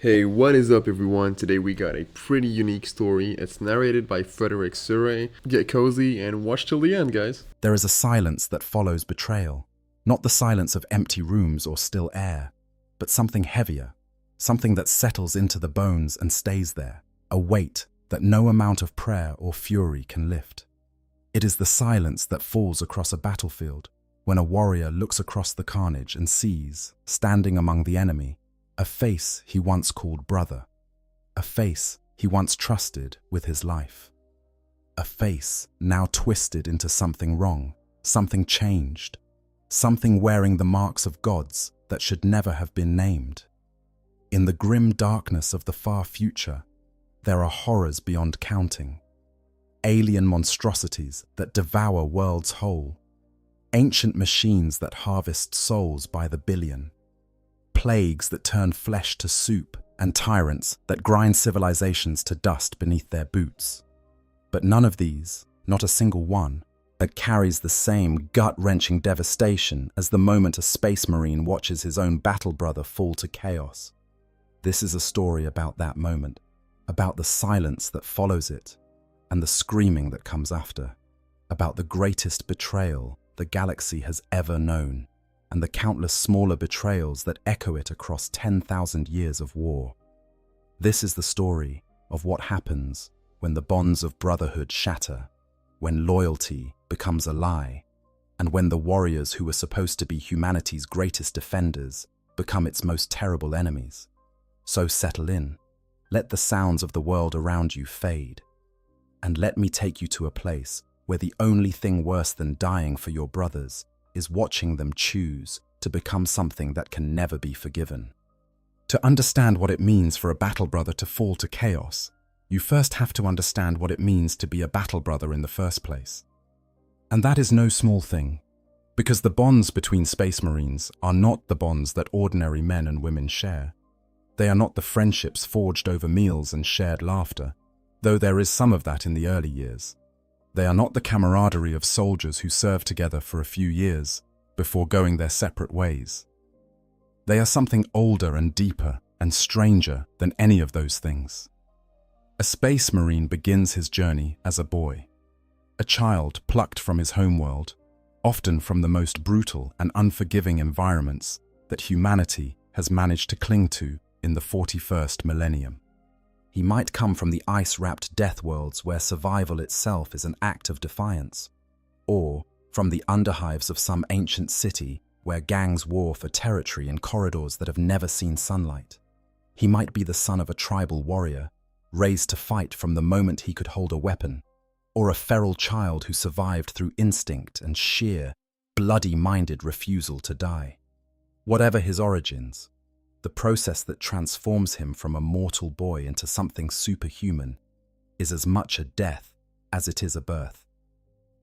Hey, what is up, everyone? Today we got a pretty unique story. It's narrated by Frederick Surrey. Get cozy and watch till the end, guys. There is a silence that follows betrayal, not the silence of empty rooms or still air, but something heavier, something that settles into the bones and stays there, a weight that no amount of prayer or fury can lift. It is the silence that falls across a battlefield when a warrior looks across the carnage and sees, standing among the enemy, a face he once called brother, a face he once trusted with his life. A face now twisted into something wrong, something changed, something wearing the marks of gods that should never have been named. In the grim darkness of the far future, there are horrors beyond counting. Alien monstrosities that devour worlds whole. Ancient machines that harvest souls by the billion. Plagues that turn flesh to soup and tyrants that grind civilizations to dust beneath their boots. But none of these, not a single one, that carries the same gut-wrenching devastation as the moment a space marine watches his own battle brother fall to chaos. This is a story about that moment, about the silence that follows it, and the screaming that comes after, about the greatest betrayal the galaxy has ever known, and the countless smaller betrayals that echo it across 10,000 years of war. This is the story of what happens when the bonds of brotherhood shatter, when loyalty becomes a lie, and when the warriors who were supposed to be humanity's greatest defenders become its most terrible enemies. So settle in, let the sounds of the world around you fade, and let me take you to a place where the only thing worse than dying for your brothers is watching them choose to become something that can never be forgiven. To understand what it means for a battle brother to fall to chaos, you first have to understand what it means to be a battle brother in the first place. And that is no small thing, because the bonds between Space Marines are not the bonds that ordinary men and women share. They are not the friendships forged over meals and shared laughter, though there is some of that in the early years. They are not the camaraderie of soldiers who serve together for a few years before going their separate ways. They are something older and deeper and stranger than any of those things. A Space Marine begins his journey as a boy, a child plucked from his homeworld, often from the most brutal and unforgiving environments that humanity has managed to cling to in the 41st millennium. He might come from the ice-wrapped death worlds where survival itself is an act of defiance, or from the underhives of some ancient city where gangs war for territory in corridors that have never seen sunlight. He might be the son of a tribal warrior, raised to fight from the moment he could hold a weapon, or a feral child who survived through instinct and sheer, bloody-minded refusal to die. Whatever his origins, the process that transforms him from a mortal boy into something superhuman is as much a death as it is a birth.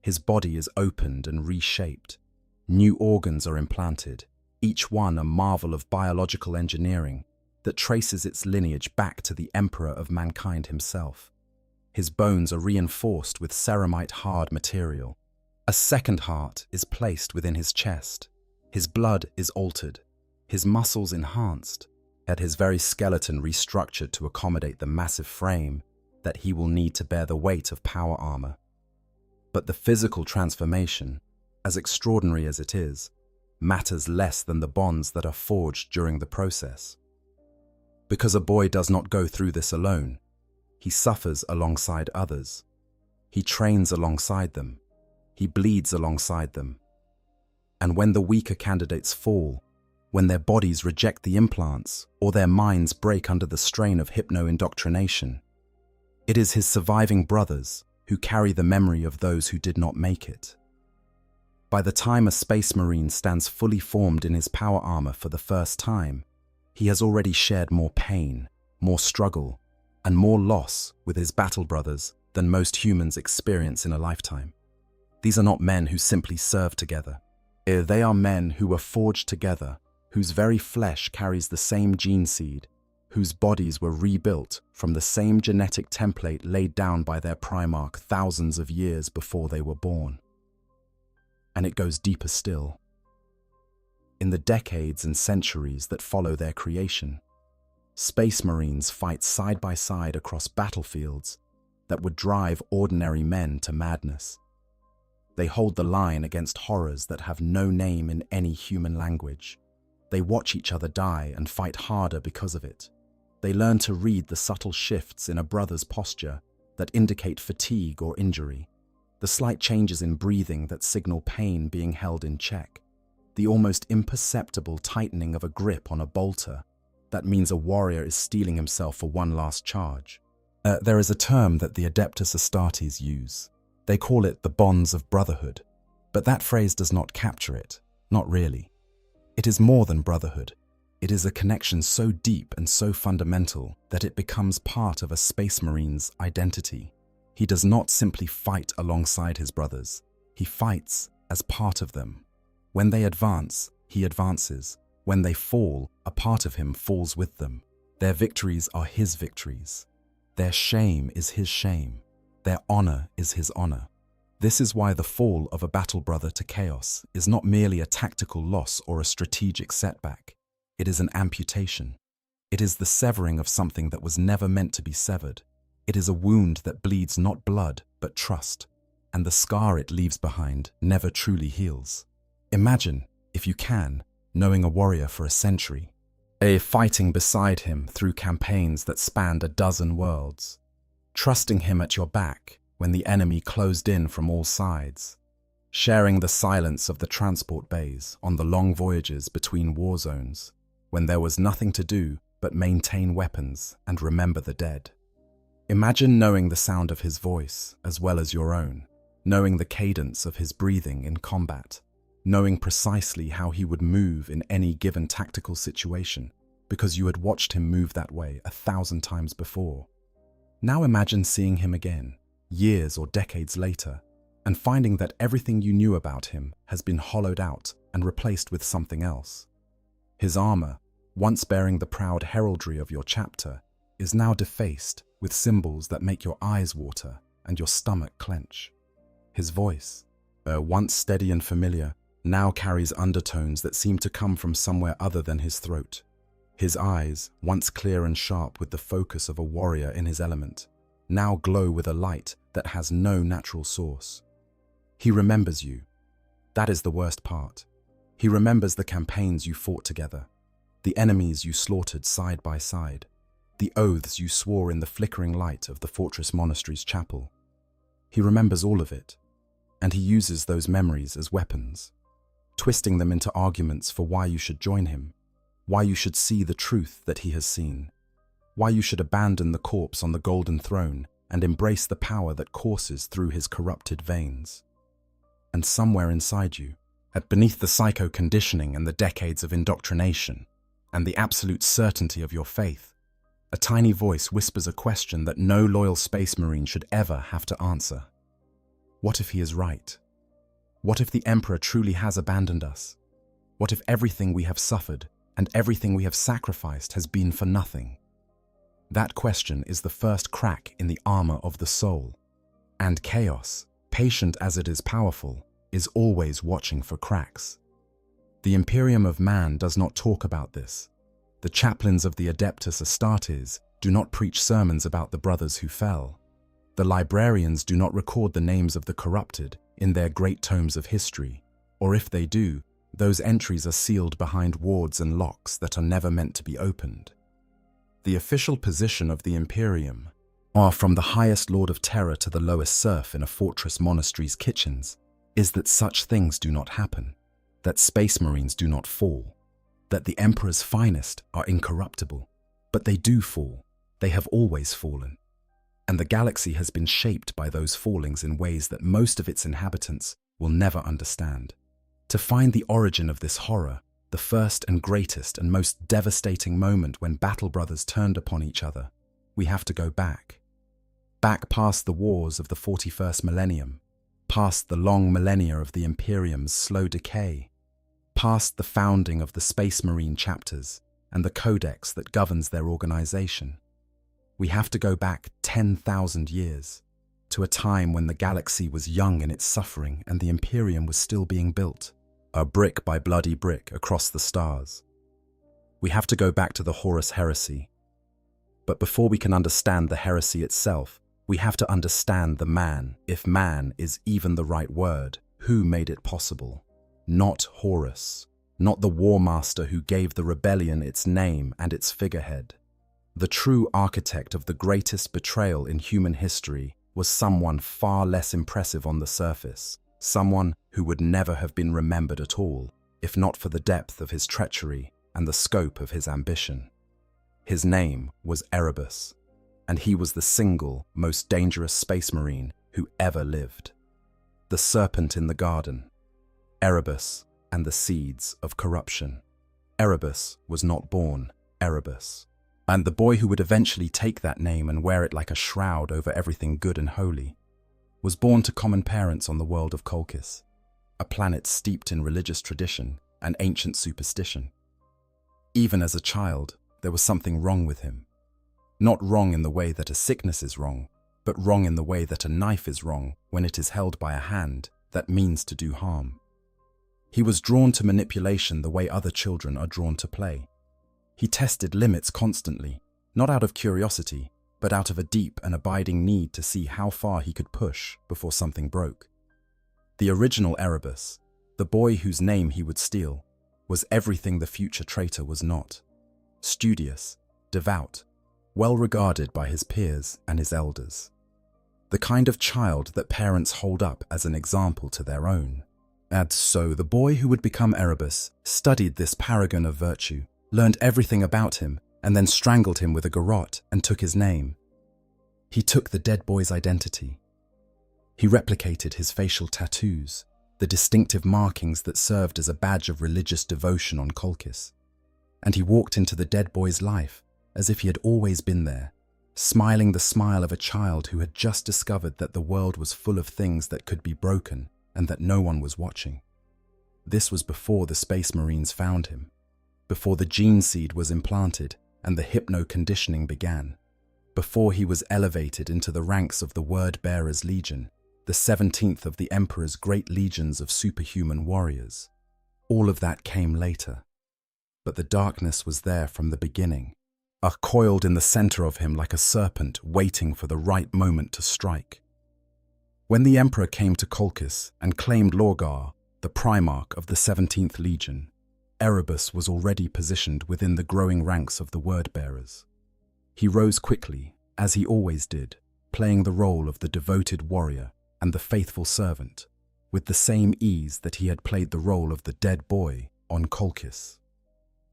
His body is opened and reshaped. New organs are implanted, each one a marvel of biological engineering that traces its lineage back to the emperor of mankind himself. His bones are reinforced with ceramite-hard material. A second heart is placed within his chest. His blood is altered, his muscles enhanced, yet his very skeleton restructured to accommodate the massive frame that he will need to bear the weight of power armor. But the physical transformation, as extraordinary as it is, matters less than the bonds that are forged during the process. Because a boy does not go through this alone, he suffers alongside others. He trains alongside them. He bleeds alongside them. And when the weaker candidates fall, when their bodies reject the implants or their minds break under the strain of hypno-indoctrination, it is his surviving brothers who carry the memory of those who did not make it. By the time a Space Marine stands fully formed in his power armor for the first time, he has already shared more pain, more struggle, and more loss with his battle brothers than most humans experience in a lifetime. These are not men who simply serve together. They are men who were forged together, whose very flesh carries the same gene seed, whose bodies were rebuilt from the same genetic template laid down by their primarch thousands of years before they were born. And it goes deeper still. In the decades and centuries that follow their creation, Space Marines fight side by side across battlefields that would drive ordinary men to madness. They hold the line against horrors that have no name in any human language. They watch each other die and fight harder because of it. They learn to read the subtle shifts in a brother's posture that indicate fatigue or injury, the slight changes in breathing that signal pain being held in check, the almost imperceptible tightening of a grip on a bolter that means a warrior is steeling himself for one last charge. There is a term that the Adeptus Astartes use. They call it the bonds of brotherhood, but that phrase does not capture it, not really. It is more than brotherhood. It is a connection so deep and so fundamental that it becomes part of a Space Marine's identity. He does not simply fight alongside his brothers. He fights as part of them. When they advance, he advances. When they fall, a part of him falls with them. Their victories are his victories. Their shame is his shame. Their honor is his honor. This is why the fall of a battle brother to chaos is not merely a tactical loss or a strategic setback. It is an amputation. It is the severing of something that was never meant to be severed. It is a wound that bleeds not blood, but trust, and the scar it leaves behind never truly heals. Imagine, if you can, knowing a warrior for a century, fighting beside him through campaigns that spanned a dozen worlds, trusting him at your back when the enemy closed in from all sides, sharing the silence of the transport bays on the long voyages between war zones, when there was nothing to do but maintain weapons and remember the dead. Imagine knowing the sound of his voice as well as your own, knowing the cadence of his breathing in combat, knowing precisely how he would move in any given tactical situation, because you had watched him move that way 1,000 times before. Now imagine seeing him again, years or decades later, and finding that everything you knew about him has been hollowed out and replaced with something else. His armor, once bearing the proud heraldry of your chapter, is now defaced with symbols that make your eyes water and your stomach clench. His voice, once steady and familiar, now carries undertones that seem to come from somewhere other than his throat. His eyes, once clear and sharp with the focus of a warrior in his element, now glow with a light that has no natural source. He remembers you. That is the worst part. He remembers the campaigns you fought together, the enemies you slaughtered side by side, the oaths you swore in the flickering light of the Fortress Monastery's chapel. He remembers all of it, and he uses those memories as weapons, twisting them into arguments for why you should join him, why you should see the truth that he has seen, why you should abandon the corpse on the golden throne and embrace the power that courses through his corrupted veins. And somewhere inside you, beneath the psycho-conditioning and the decades of indoctrination, and the absolute certainty of your faith, a tiny voice whispers a question that no loyal Space Marine should ever have to answer. What if he is right? What if the Emperor truly has abandoned us? What if everything we have suffered and everything we have sacrificed has been for nothing? That question is the first crack in the armor of the soul. And chaos, patient as it is powerful, is always watching for cracks. The Imperium of man does not talk about this. The chaplains of the Adeptus Astartes do not preach sermons about the brothers who fell. The librarians do not record the names of the corrupted in their great tomes of history, or if they do, those entries are sealed behind wards and locks that are never meant to be opened. The official position of the Imperium, from the highest lord of terror to the lowest serf in a fortress monastery's kitchens, is that such things do not happen, that Space Marines do not fall, that the Emperor's finest are incorruptible, but they do fall. They have always fallen. And the galaxy has been shaped by those fallings in ways that most of its inhabitants will never understand. To find the origin of this horror, the first and greatest and most devastating moment when battle brothers turned upon each other, we have to go back. Back past the wars of the 41st millennium, past the long millennia of the Imperium's slow decay, past the founding of the Space Marine chapters and the codex that governs their organization. We have to go back 10,000 years, to a time when the galaxy was young in its suffering and the Imperium was still being built, a brick by bloody brick across the stars. We have to go back to the Horus Heresy, But before we can understand the heresy itself, we have to understand the man, if man is even the right word, who made it possible. Not Horus, not the war master who gave the rebellion its name and its figurehead. The true architect of the greatest betrayal in human history was someone far less impressive on the surface, someone who would never have been remembered at all, if not for the depth of his treachery and the scope of his ambition. His name was Erebus, and he was the single most dangerous space marine who ever lived. The serpent in the garden. Erebus and the seeds of corruption. Erebus was not born Erebus, and the boy who would eventually take that name and wear it like a shroud over everything good and holy was born to common parents on the world of Colchis, a planet steeped in religious tradition and ancient superstition. Even as a child, there was something wrong with him. Not wrong in the way that a sickness is wrong, but wrong in the way that a knife is wrong when it is held by a hand that means to do harm. He was drawn to manipulation the way other children are drawn to play. He tested limits constantly, not out of curiosity, but out of a deep and abiding need to see how far he could push before something broke. The original Erebus, the boy whose name he would steal, was everything the future traitor was not. Studious, devout, well regarded by his peers and his elders. The kind of child that parents hold up as an example to their own. And so the boy who would become Erebus studied this paragon of virtue, learned everything about him, and then strangled him with a garrote and took his name. He took the dead boy's identity. He replicated his facial tattoos, the distinctive markings that served as a badge of religious devotion on Colchis. And he walked into the dead boy's life as if he had always been there, smiling the smile of a child who had just discovered that the world was full of things that could be broken and that no one was watching. This was before the Space Marines found him, before the gene seed was implanted and the hypno-conditioning began, before he was elevated into the ranks of the Word-Bearers Legion, the 17th of the Emperor's great legions of superhuman warriors. All of that came later. But the darkness was there from the beginning, coiled in the center of him like a serpent waiting for the right moment to strike. When the Emperor came to Colchis and claimed Lorgar, the Primarch of the 17th Legion, Erebus was already positioned within the growing ranks of the Word-Bearers. He rose quickly, as he always did, playing the role of the devoted warrior and the faithful servant, with the same ease that he had played the role of the dead boy on Colchis.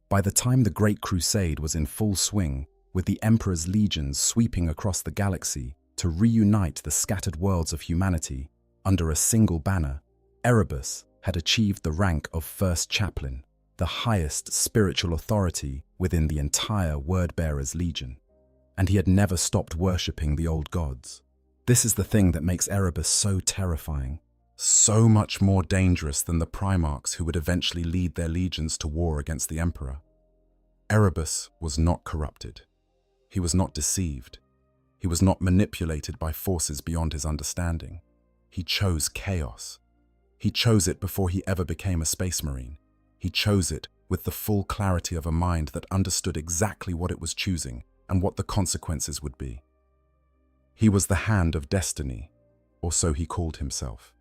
By the time the Great Crusade was in full swing, with the Emperor's legions sweeping across the galaxy to reunite the scattered worlds of humanity under a single banner, Erebus had achieved the rank of First Chaplain, the highest spiritual authority within the entire Word-Bearers Legion, and he had never stopped worshipping the old gods. This is the thing that makes Erebus so terrifying, so much more dangerous than the Primarchs who would eventually lead their legions to war against the Emperor. Erebus was not corrupted. He was not deceived. He was not manipulated by forces beyond his understanding. He chose chaos. He chose it before he ever became a Space Marine. He chose it with the full clarity of a mind that understood exactly what it was choosing and what the consequences would be. He was the hand of destiny, or so he called himself.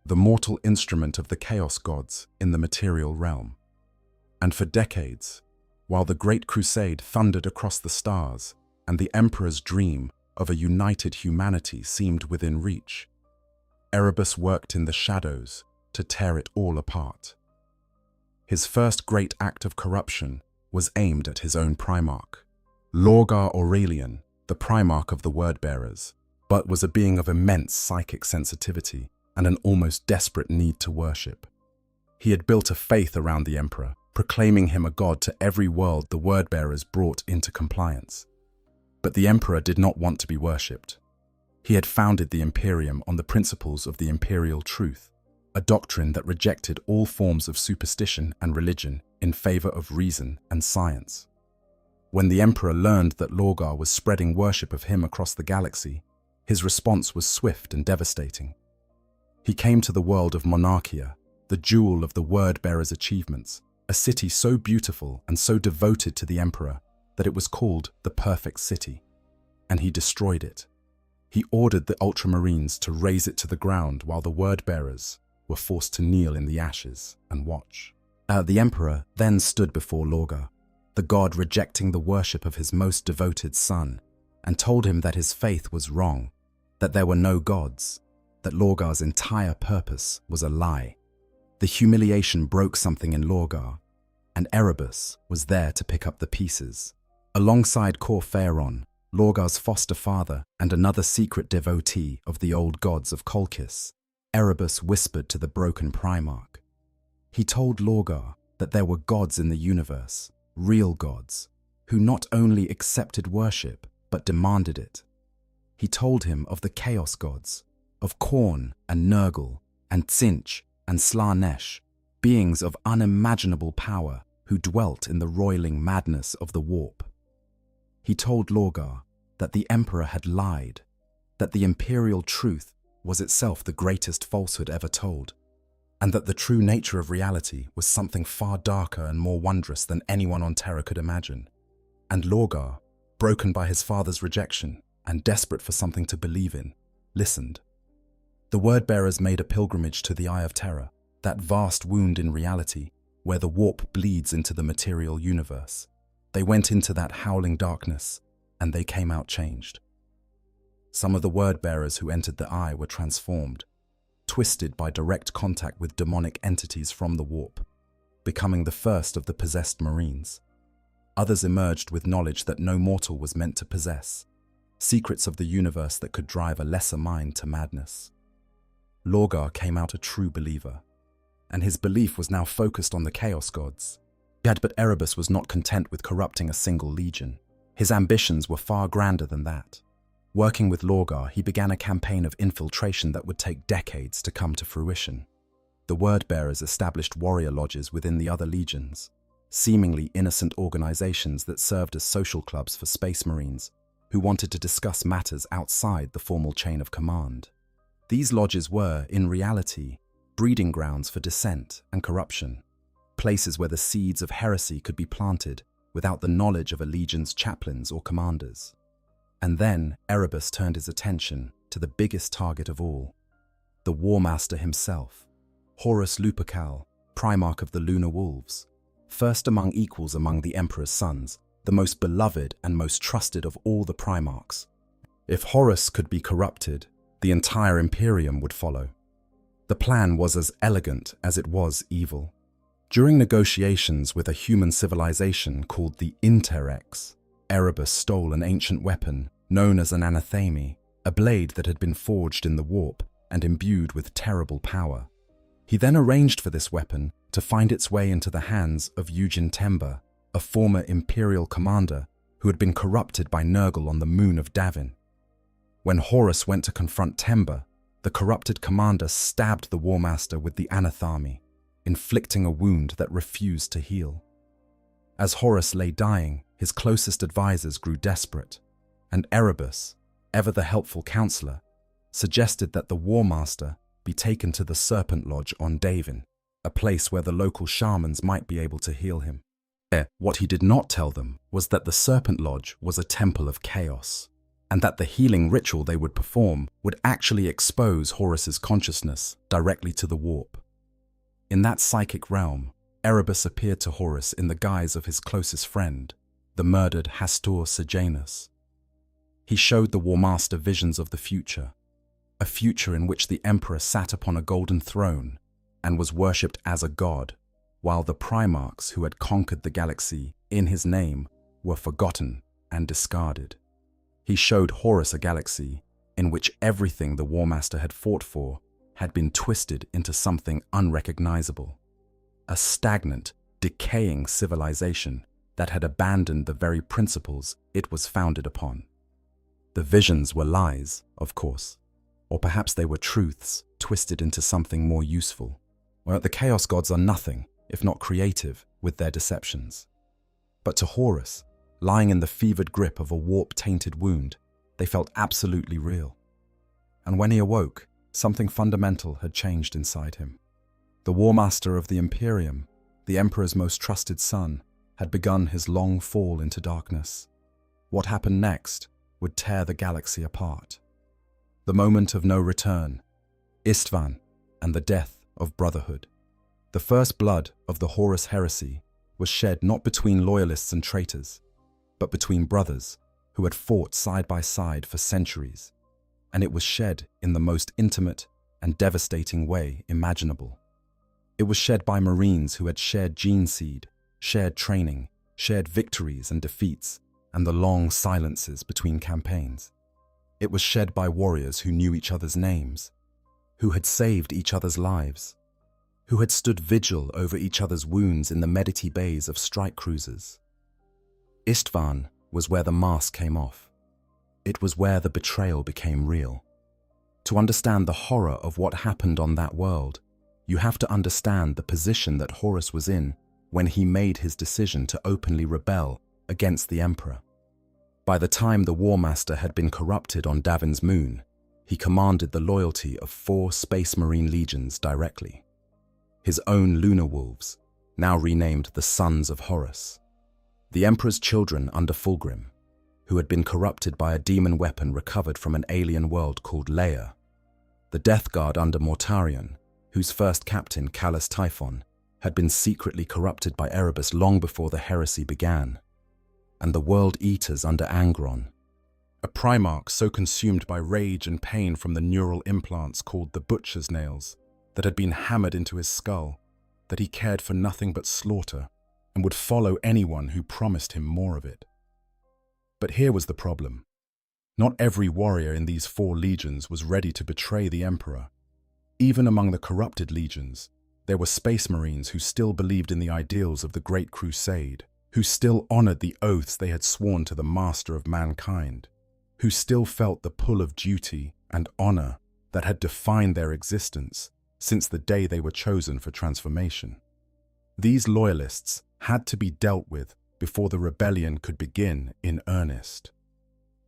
The mortal instrument of the Chaos Gods in the material realm. And for decades, while the Great Crusade thundered across the stars and the Emperor's dream of a united humanity seemed within reach, Erebus worked in the shadows to tear it all apart. His first great act of corruption was aimed at his own Primarch. Lorgar Aurelian, the Primarch of the Word-Bearers, but was a being of immense psychic sensitivity and an almost desperate need to worship. He had built a faith around the Emperor, proclaiming him a god to every world the Word-Bearers brought into compliance. But the Emperor did not want to be worshipped. He had founded the Imperium on the principles of the imperial truth, a doctrine that rejected all forms of superstition and religion in favor of reason and science. When the Emperor learned that Lorgar was spreading worship of him across the galaxy, his response was swift and devastating. He came to the world of Monarchia, the jewel of the Word-Bearers' achievements, a city so beautiful and so devoted to the Emperor that it was called the Perfect City, and he destroyed it. He ordered the Ultramarines to raze it to the ground while the word-bearers were forced to kneel in the ashes and watch. The Emperor then stood before Lorgar, the god rejecting the worship of his most devoted son, and told him that his faith was wrong, that there were no gods, that Lorgar's entire purpose was a lie. The humiliation broke something in Lorgar, and Erebus was there to pick up the pieces. Alongside Cor Phaeron, Lorgar's foster father and another secret devotee of the old gods of Colchis, Erebus whispered to the broken Primarch. He told Lorgar that there were gods in the universe, real gods, who not only accepted worship, but demanded it. He told him of the Chaos gods, of Khorne and Nurgle and Tzinch and Slanesh, beings of unimaginable power who dwelt in the roiling madness of the warp. He told Lorgar that the Emperor had lied, that the imperial truth was itself the greatest falsehood ever told, and that the true nature of reality was something far darker and more wondrous than anyone on Terra could imagine. And Lorgar, broken by his father's rejection and desperate for something to believe in, listened. The word-bearers made a pilgrimage to the Eye of Terror, that vast wound in reality where the warp bleeds into the material universe. They went into that howling darkness, and they came out changed. Some of the word-bearers who entered the Eye were transformed, twisted by direct contact with demonic entities from the warp, becoming the first of the possessed Marines. Others emerged with knowledge that no mortal was meant to possess, secrets of the universe that could drive a lesser mind to madness. Lorgar came out a true believer, and his belief was now focused on the Chaos gods. Yet but Erebus was not content with corrupting a single legion. His ambitions were far grander than that. Working with Lorgar, he began a campaign of infiltration that would take decades to come to fruition. The word-bearers established warrior lodges within the other legions, seemingly innocent organizations that served as social clubs for space marines who wanted to discuss matters outside the formal chain of command. These lodges were, in reality, breeding grounds for dissent and corruption, places where the seeds of heresy could be planted without the knowledge of a legion's chaplains or commanders. And then Erebus turned his attention to the biggest target of all, the War Master himself, Horus Lupercal, Primarch of the Lunar Wolves, first among equals among the Emperor's sons, the most beloved and most trusted of all the Primarchs. If Horus could be corrupted, the entire Imperium would follow. The plan was as elegant as it was evil. During negotiations with a human civilization called the Interrex, Erebus stole an ancient weapon known as an anatheme, a blade that had been forged in the warp and imbued with terrible power. He then arranged for this weapon to find its way into the hands of Eugen Temba, a former Imperial commander who had been corrupted by Nurgle on the moon of Davin. When Horus went to confront Temba, the corrupted commander stabbed the War Master with the anatheme, inflicting a wound that refused to heal. As Horus lay dying, his closest advisors grew desperate, and Erebus, ever the helpful counselor, suggested that the War Master be taken to the Serpent Lodge on Davin, a place where the local shamans might be able to heal him. What he did not tell them was that the Serpent Lodge was a temple of chaos, and that the healing ritual they would perform would actually expose Horus's consciousness directly to the warp. In that psychic realm, Erebus appeared to Horus in the guise of his closest friend, the murdered Hastur Sejanus. He showed the War Master visions of the future, a future in which the Emperor sat upon a golden throne and was worshipped as a god, while the Primarchs who had conquered the galaxy in his name were forgotten and discarded. He showed Horus a galaxy in which everything the War Master had fought for had been twisted into something unrecognizable, a stagnant, decaying civilization that had abandoned the very principles it was founded upon. The visions were lies, of course, or perhaps they were truths twisted into something more useful. Well, the Chaos Gods are nothing if not creative with their deceptions. But to Horus, lying in the fevered grip of a warp-tainted wound, they felt absolutely real. And when he awoke, something fundamental had changed inside him. The War Master of the Imperium, the Emperor's most trusted son, had begun his long fall into darkness. What happened next would tear the galaxy apart. The moment of no return, Istvan, and the death of brotherhood. The first blood of the Horus heresy was shed not between loyalists and traitors, but between brothers who had fought side by side for centuries, and it was shed in the most intimate and devastating way imaginable. It was shed by Marines who had shared gene seed, shared training, shared victories and defeats, and the long silences between campaigns. It was shed by warriors who knew each other's names, who had saved each other's lives, who had stood vigil over each other's wounds in the Medici bays of strike cruisers. Istvan was where the mask came off. It was where the betrayal became real. To understand the horror of what happened on that world, you have to understand the position that Horus was in when he made his decision to openly rebel against the Emperor. By the time the War Master had been corrupted on Davin's moon, he commanded the loyalty of 4 Space Marine legions directly. His own lunar wolves, now renamed the Sons of Horus. The Emperor's children under Fulgrim, who had been corrupted by a demon weapon recovered from an alien world called Leia. The Death Guard under Mortarion, whose first captain, Callus Typhon, had been secretly corrupted by Erebus long before the heresy began. And the World Eaters under Angron, a Primarch so consumed by rage and pain from the neural implants called the Butcher's Nails that had been hammered into his skull, that he cared for nothing but slaughter and would follow anyone who promised him more of it. But here was the problem. Not every warrior in these 4 legions was ready to betray the Emperor. Even among the corrupted legions, there were Space Marines who still believed in the ideals of the Great Crusade, who still honored the oaths they had sworn to the Master of Mankind, who still felt the pull of duty and honor that had defined their existence since the day they were chosen for transformation. These loyalists had to be dealt with before the rebellion could begin in earnest.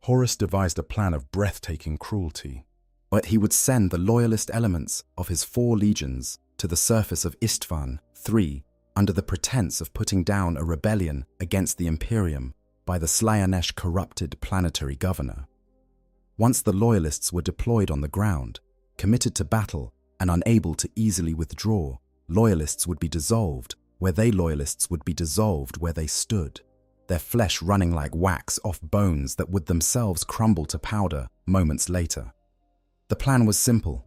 Horus devised a plan of breathtaking cruelty. But he would send the loyalist elements of his 4 legions to the surface of Istvan III under the pretense of putting down a rebellion against the Imperium by the Slaanesh corrupted planetary governor. Once the loyalists were deployed on the ground, committed to battle and unable to easily withdraw, loyalists would be dissolved where they loyalists would be dissolved where they stood, their flesh running like wax off bones that would themselves crumble to powder moments later. The plan was simple.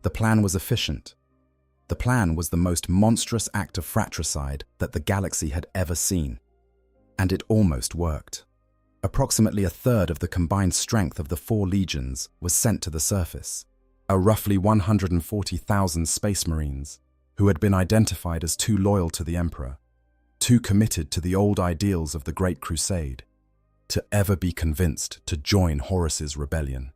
The plan was efficient. The plan was the most monstrous act of fratricide that the galaxy had ever seen. And it almost worked. Approximately a third of the combined strength of the 4 legions was sent to the surface, a roughly 140,000 Space Marines who had been identified as too loyal to the Emperor, too committed to the old ideals of the Great Crusade, to ever be convinced to join Horus's rebellion.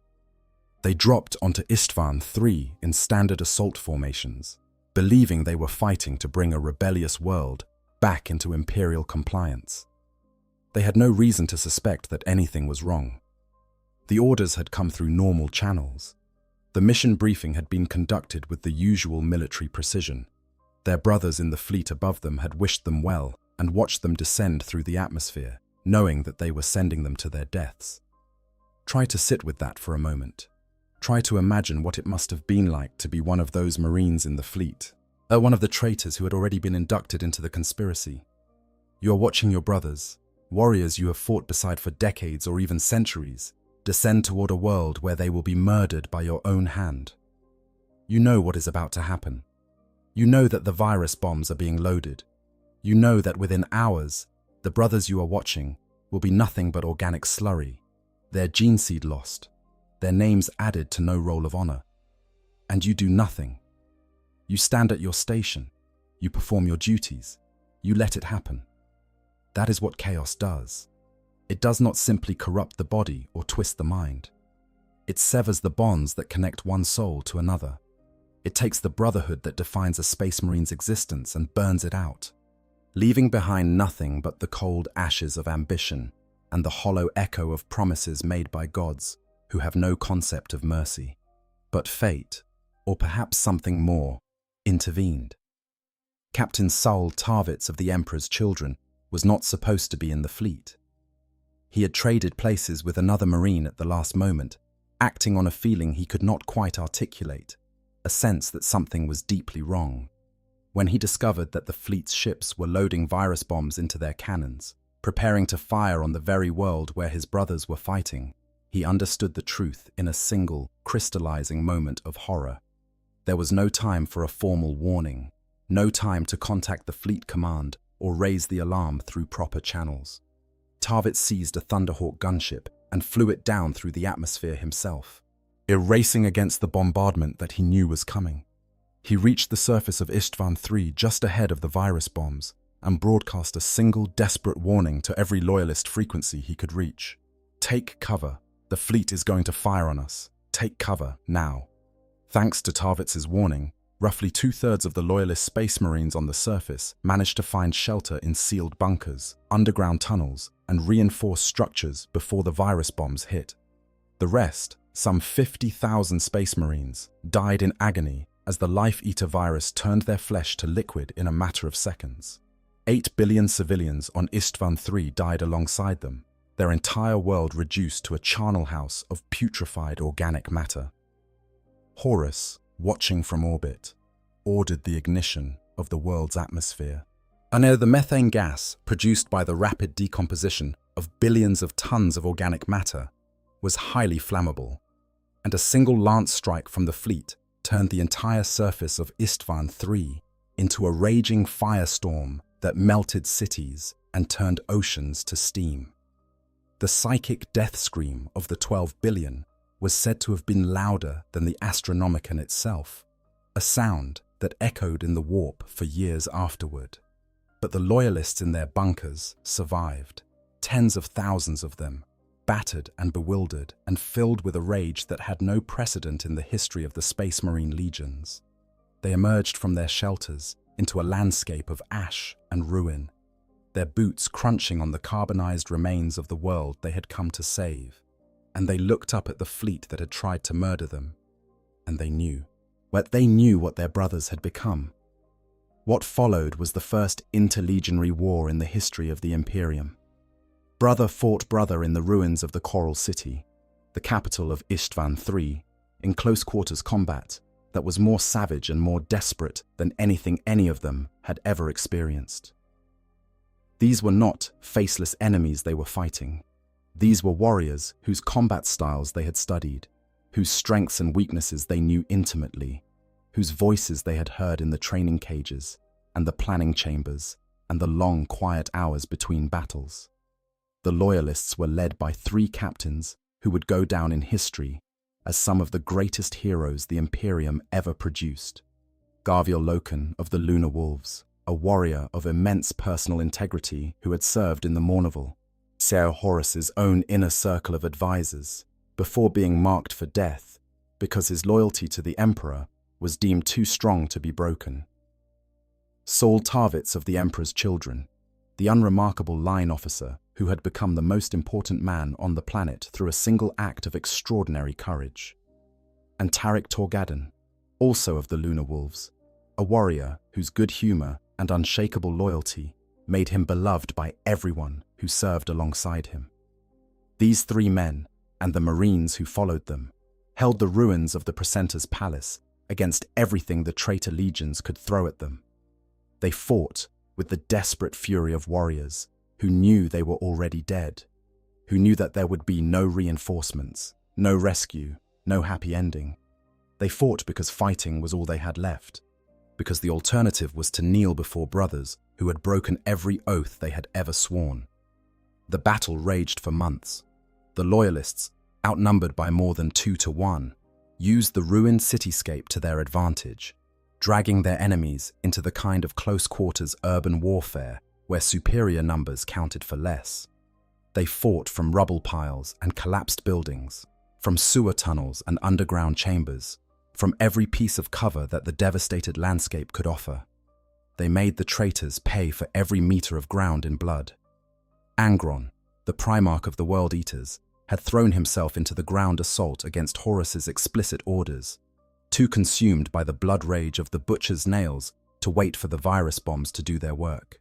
They dropped onto Istvan III in standard assault formations, believing they were fighting to bring a rebellious world back into Imperial compliance. They had no reason to suspect that anything was wrong. The orders had come through normal channels. The mission briefing had been conducted with the usual military precision. Their brothers in the fleet above them had wished them well and watched them descend through the atmosphere, knowing that they were sending them to their deaths. Try to sit with that for a moment. Try to imagine what it must have been like to be one of those Marines in the fleet, one of the traitors who had already been inducted into the conspiracy. You are watching your brothers, warriors you have fought beside for decades or even centuries, descend toward a world where they will be murdered by your own hand. You know what is about to happen. You know that the virus bombs are being loaded. You know that within hours, the brothers you are watching will be nothing but organic slurry, their gene seed lost, their names added to no roll of honor. And you do nothing. You stand at your station. You perform your duties. You let it happen. That is what chaos does. It does not simply corrupt the body or twist the mind. It severs the bonds that connect one soul to another. It takes the brotherhood that defines a Space Marine's existence and burns it out, leaving behind nothing but the cold ashes of ambition and the hollow echo of promises made by gods who have no concept of mercy. But fate, or perhaps something more, intervened. Captain Saul Tarvitz of the Emperor's Children was not supposed to be in the fleet. He had traded places with another Marine at the last moment, acting on a feeling he could not quite articulate, a sense that something was deeply wrong. When he discovered that the fleet's ships were loading virus bombs into their cannons, preparing to fire on the very world where his brothers were fighting, he understood the truth in a single, crystallizing moment of horror. There was no time for a formal warning, no time to contact the fleet command or raise the alarm through proper channels. Tarvitz seized a Thunderhawk gunship and flew it down through the atmosphere himself, erasing against the bombardment that he knew was coming. He reached the surface of Istvan III just ahead of the virus bombs and broadcast a single desperate warning to every loyalist frequency he could reach. Take cover. The fleet is going to fire on us. Take cover, now. Thanks to Tarvitz's warning, roughly 2/3 of the loyalist space marines on the surface managed to find shelter in sealed bunkers, underground tunnels, and reinforced structures before the virus bombs hit. The rest, some 50,000 space marines, died in agony as the life-eater virus turned their flesh to liquid in a matter of seconds. 8 billion civilians on Istvan III died alongside them, their entire world reduced to a charnel house of putrefied organic matter. Horus, watching from orbit, ordered the ignition of the world's atmosphere. The methane gas, produced by the rapid decomposition of billions of tons of organic matter, was highly flammable, and a single lance strike from the fleet turned the entire surface of Istvan III into a raging firestorm that melted cities and turned oceans to steam. The psychic death scream of the 12 billion was said to have been louder than the Astronomicon itself, a sound that echoed in the warp for years afterward. But the loyalists in their bunkers survived, tens of thousands of them, battered and bewildered and filled with a rage that had no precedent in the history of the Space Marine legions. They emerged from their shelters into a landscape of ash and ruin, their boots crunching on the carbonized remains of the world they had come to save, and they looked up at the fleet that had tried to murder them, and they knew what their brothers had become. What followed was the first interlegionary war in the history of the Imperium. Brother fought brother in the ruins of the Coral City, the capital of Istvan III, in close-quarters combat that was more savage and more desperate than anything any of them had ever experienced. These were not faceless enemies they were fighting. These were warriors whose combat styles they had studied, whose strengths and weaknesses they knew intimately, whose voices they had heard in the training cages and the planning chambers and the long, quiet hours between battles. The Loyalists were led by 3 captains who would go down in history as some of the greatest heroes the Imperium ever produced. Garviel Loken of the Lunar Wolves, a warrior of immense personal integrity who had served in the Mournival, Ser Horus's own inner circle of advisors, before being marked for death because his loyalty to the Emperor was deemed too strong to be broken. Saul Tarvitz of the Emperor's Children, the unremarkable line officer who had become the most important man on the planet through a single act of extraordinary courage. And Tarik Torgadon, also of the Lunar Wolves, a warrior whose good humor and unshakable loyalty made him beloved by everyone who served alongside him. These 3 men, and the Marines who followed them, held the ruins of the Precentor's palace against everything the traitor legions could throw at them. They fought with the desperate fury of warriors who knew they were already dead, who knew that there would be no reinforcements, no rescue, no happy ending. They fought because fighting was all they had left, because the alternative was to kneel before brothers who had broken every oath they had ever sworn. The battle raged for months. The Loyalists, outnumbered by more than 2 to 1, used the ruined cityscape to their advantage, dragging their enemies into the kind of close-quarters urban warfare where superior numbers counted for less. They fought from rubble piles and collapsed buildings, from sewer tunnels and underground chambers, from every piece of cover that the devastated landscape could offer. They made the traitors pay for every meter of ground in blood. Angron, the Primarch of the World Eaters, had thrown himself into the ground assault against Horus's explicit orders, too consumed by the blood rage of the butcher's nails to wait for the virus bombs to do their work.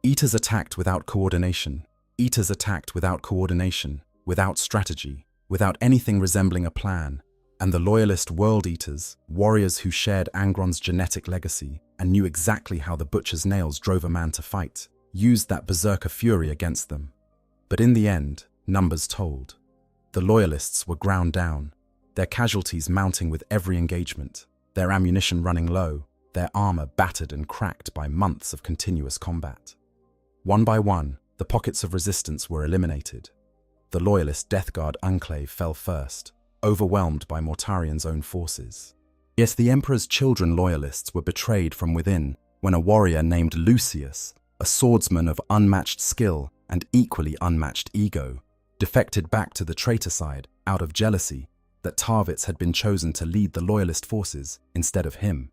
Eaters attacked without coordination. Eaters attacked without coordination, without strategy, without anything resembling a plan. And the loyalist world eaters, warriors who shared Angron's genetic legacy and knew exactly how the butcher's nails drove a man to fight, used that berserker fury against them. But in the end, numbers told. The loyalists were ground down, their casualties mounting with every engagement, their ammunition running low, their armor battered and cracked by months of continuous combat. One by one, the pockets of resistance were eliminated. The loyalist Death Guard enclave fell first, overwhelmed by Mortarian's own forces. Yet the Emperor's children loyalists were betrayed from within when a warrior named Lucius, a swordsman of unmatched skill and equally unmatched ego, defected back to the traitor side out of jealousy that Tarvitz had been chosen to lead the loyalist forces instead of him.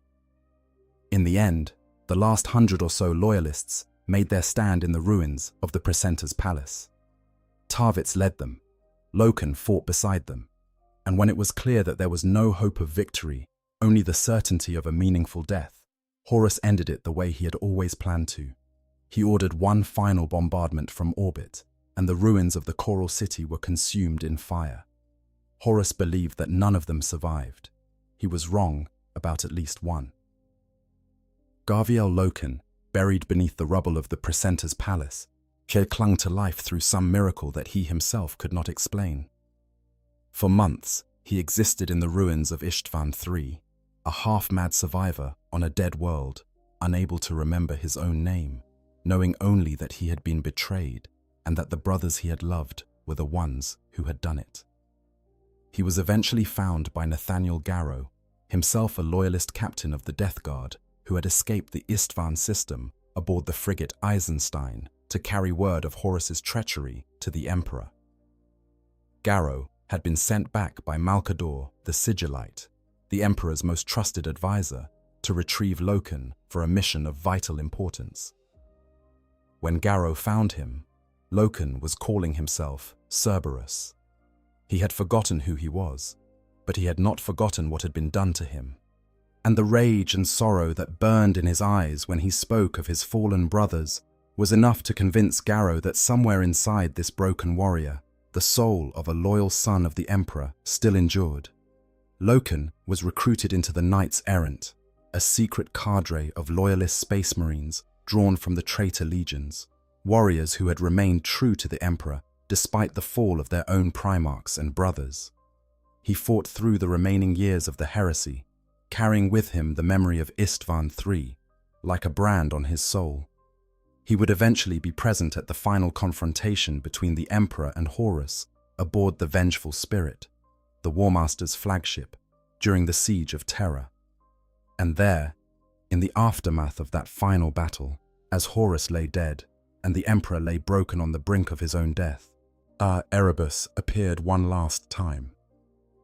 In the end, the last 100 or so loyalists made their stand in the ruins of the Precentor's palace. Tarvitz led them. Loken fought beside them. And when it was clear that there was no hope of victory, only the certainty of a meaningful death, Horus ended it the way he had always planned to. He ordered one final bombardment from orbit, and the ruins of the Choral City were consumed in fire. Horus believed that none of them survived. He was wrong about at least one. Garviel Loken, buried beneath the rubble of the Precentor's palace, he clung to life through some miracle that he himself could not explain. For months, he existed in the ruins of Istvan III, a half-mad survivor on a dead world, unable to remember his own name, knowing only that he had been betrayed and that the brothers he had loved were the ones who had done it. He was eventually found by Nathaniel Garrow, himself a loyalist captain of the Death Guard, who had escaped the Istvan system aboard the frigate Eisenstein to carry word of Horus's treachery to the Emperor. Garrow had been sent back by Malcador the Sigillite, the Emperor's most trusted advisor, to retrieve Loken for a mission of vital importance. When Garrow found him, Loken was calling himself Cerberus. He had forgotten who he was, but he had not forgotten what had been done to him. And the rage and sorrow that burned in his eyes when he spoke of his fallen brothers was enough to convince Garrow that somewhere inside this broken warrior, the soul of a loyal son of the Emperor still endured. Loken was recruited into the Knights Errant, a secret cadre of loyalist space marines drawn from the traitor legions, warriors who had remained true to the Emperor despite the fall of their own primarchs and brothers. He fought through the remaining years of the heresy, carrying with him the memory of Istvan III, like a brand on his soul. He would eventually be present at the final confrontation between the Emperor and Horus aboard the Vengeful Spirit, the War Master's flagship, during the Siege of Terra. And there, in the aftermath of that final battle, as Horus lay dead and the Emperor lay broken on the brink of his own death, Erebus appeared one last time.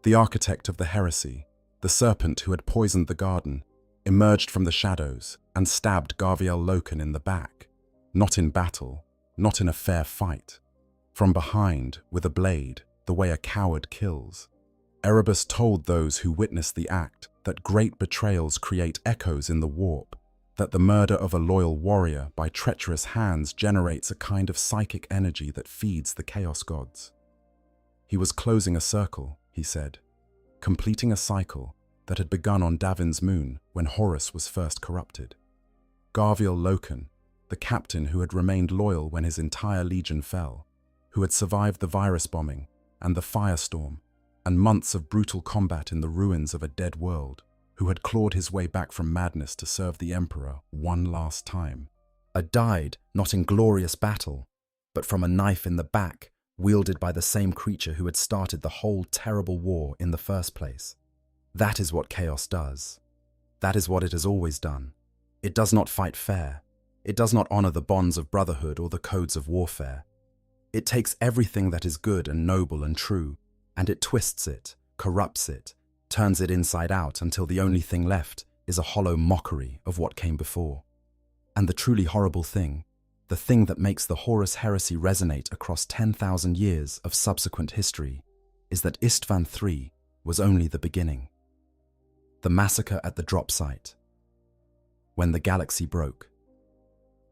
The architect of the heresy, the serpent who had poisoned the garden, emerged from the shadows and stabbed Garviel Loken in the back, not in battle, not in a fair fight. From behind, with a blade, the way a coward kills. Erebus told those who witnessed the act that great betrayals create echoes in the warp, that the murder of a loyal warrior by treacherous hands generates a kind of psychic energy that feeds the chaos gods. He was closing a circle, he said, completing a cycle that had begun on Davin's moon when Horus was first corrupted. Garviel Loken, the captain who had remained loyal when his entire legion fell, who had survived the virus bombing and the firestorm and months of brutal combat in the ruins of a dead world, who had clawed his way back from madness to serve the Emperor one last time, died not in glorious battle, but from a knife in the back wielded by the same creature who had started the whole terrible war in the first place. That is what chaos does. That is what it has always done. It does not fight fair. It does not honor the bonds of brotherhood or the codes of warfare. It takes everything that is good and noble and true, and it twists it, corrupts it, turns it inside out until the only thing left is a hollow mockery of what came before. And the truly horrible thing, the thing that makes the Horus heresy resonate across 10,000 years of subsequent history, is that Istvan III was only the beginning. The massacre at the drop site. When the galaxy broke.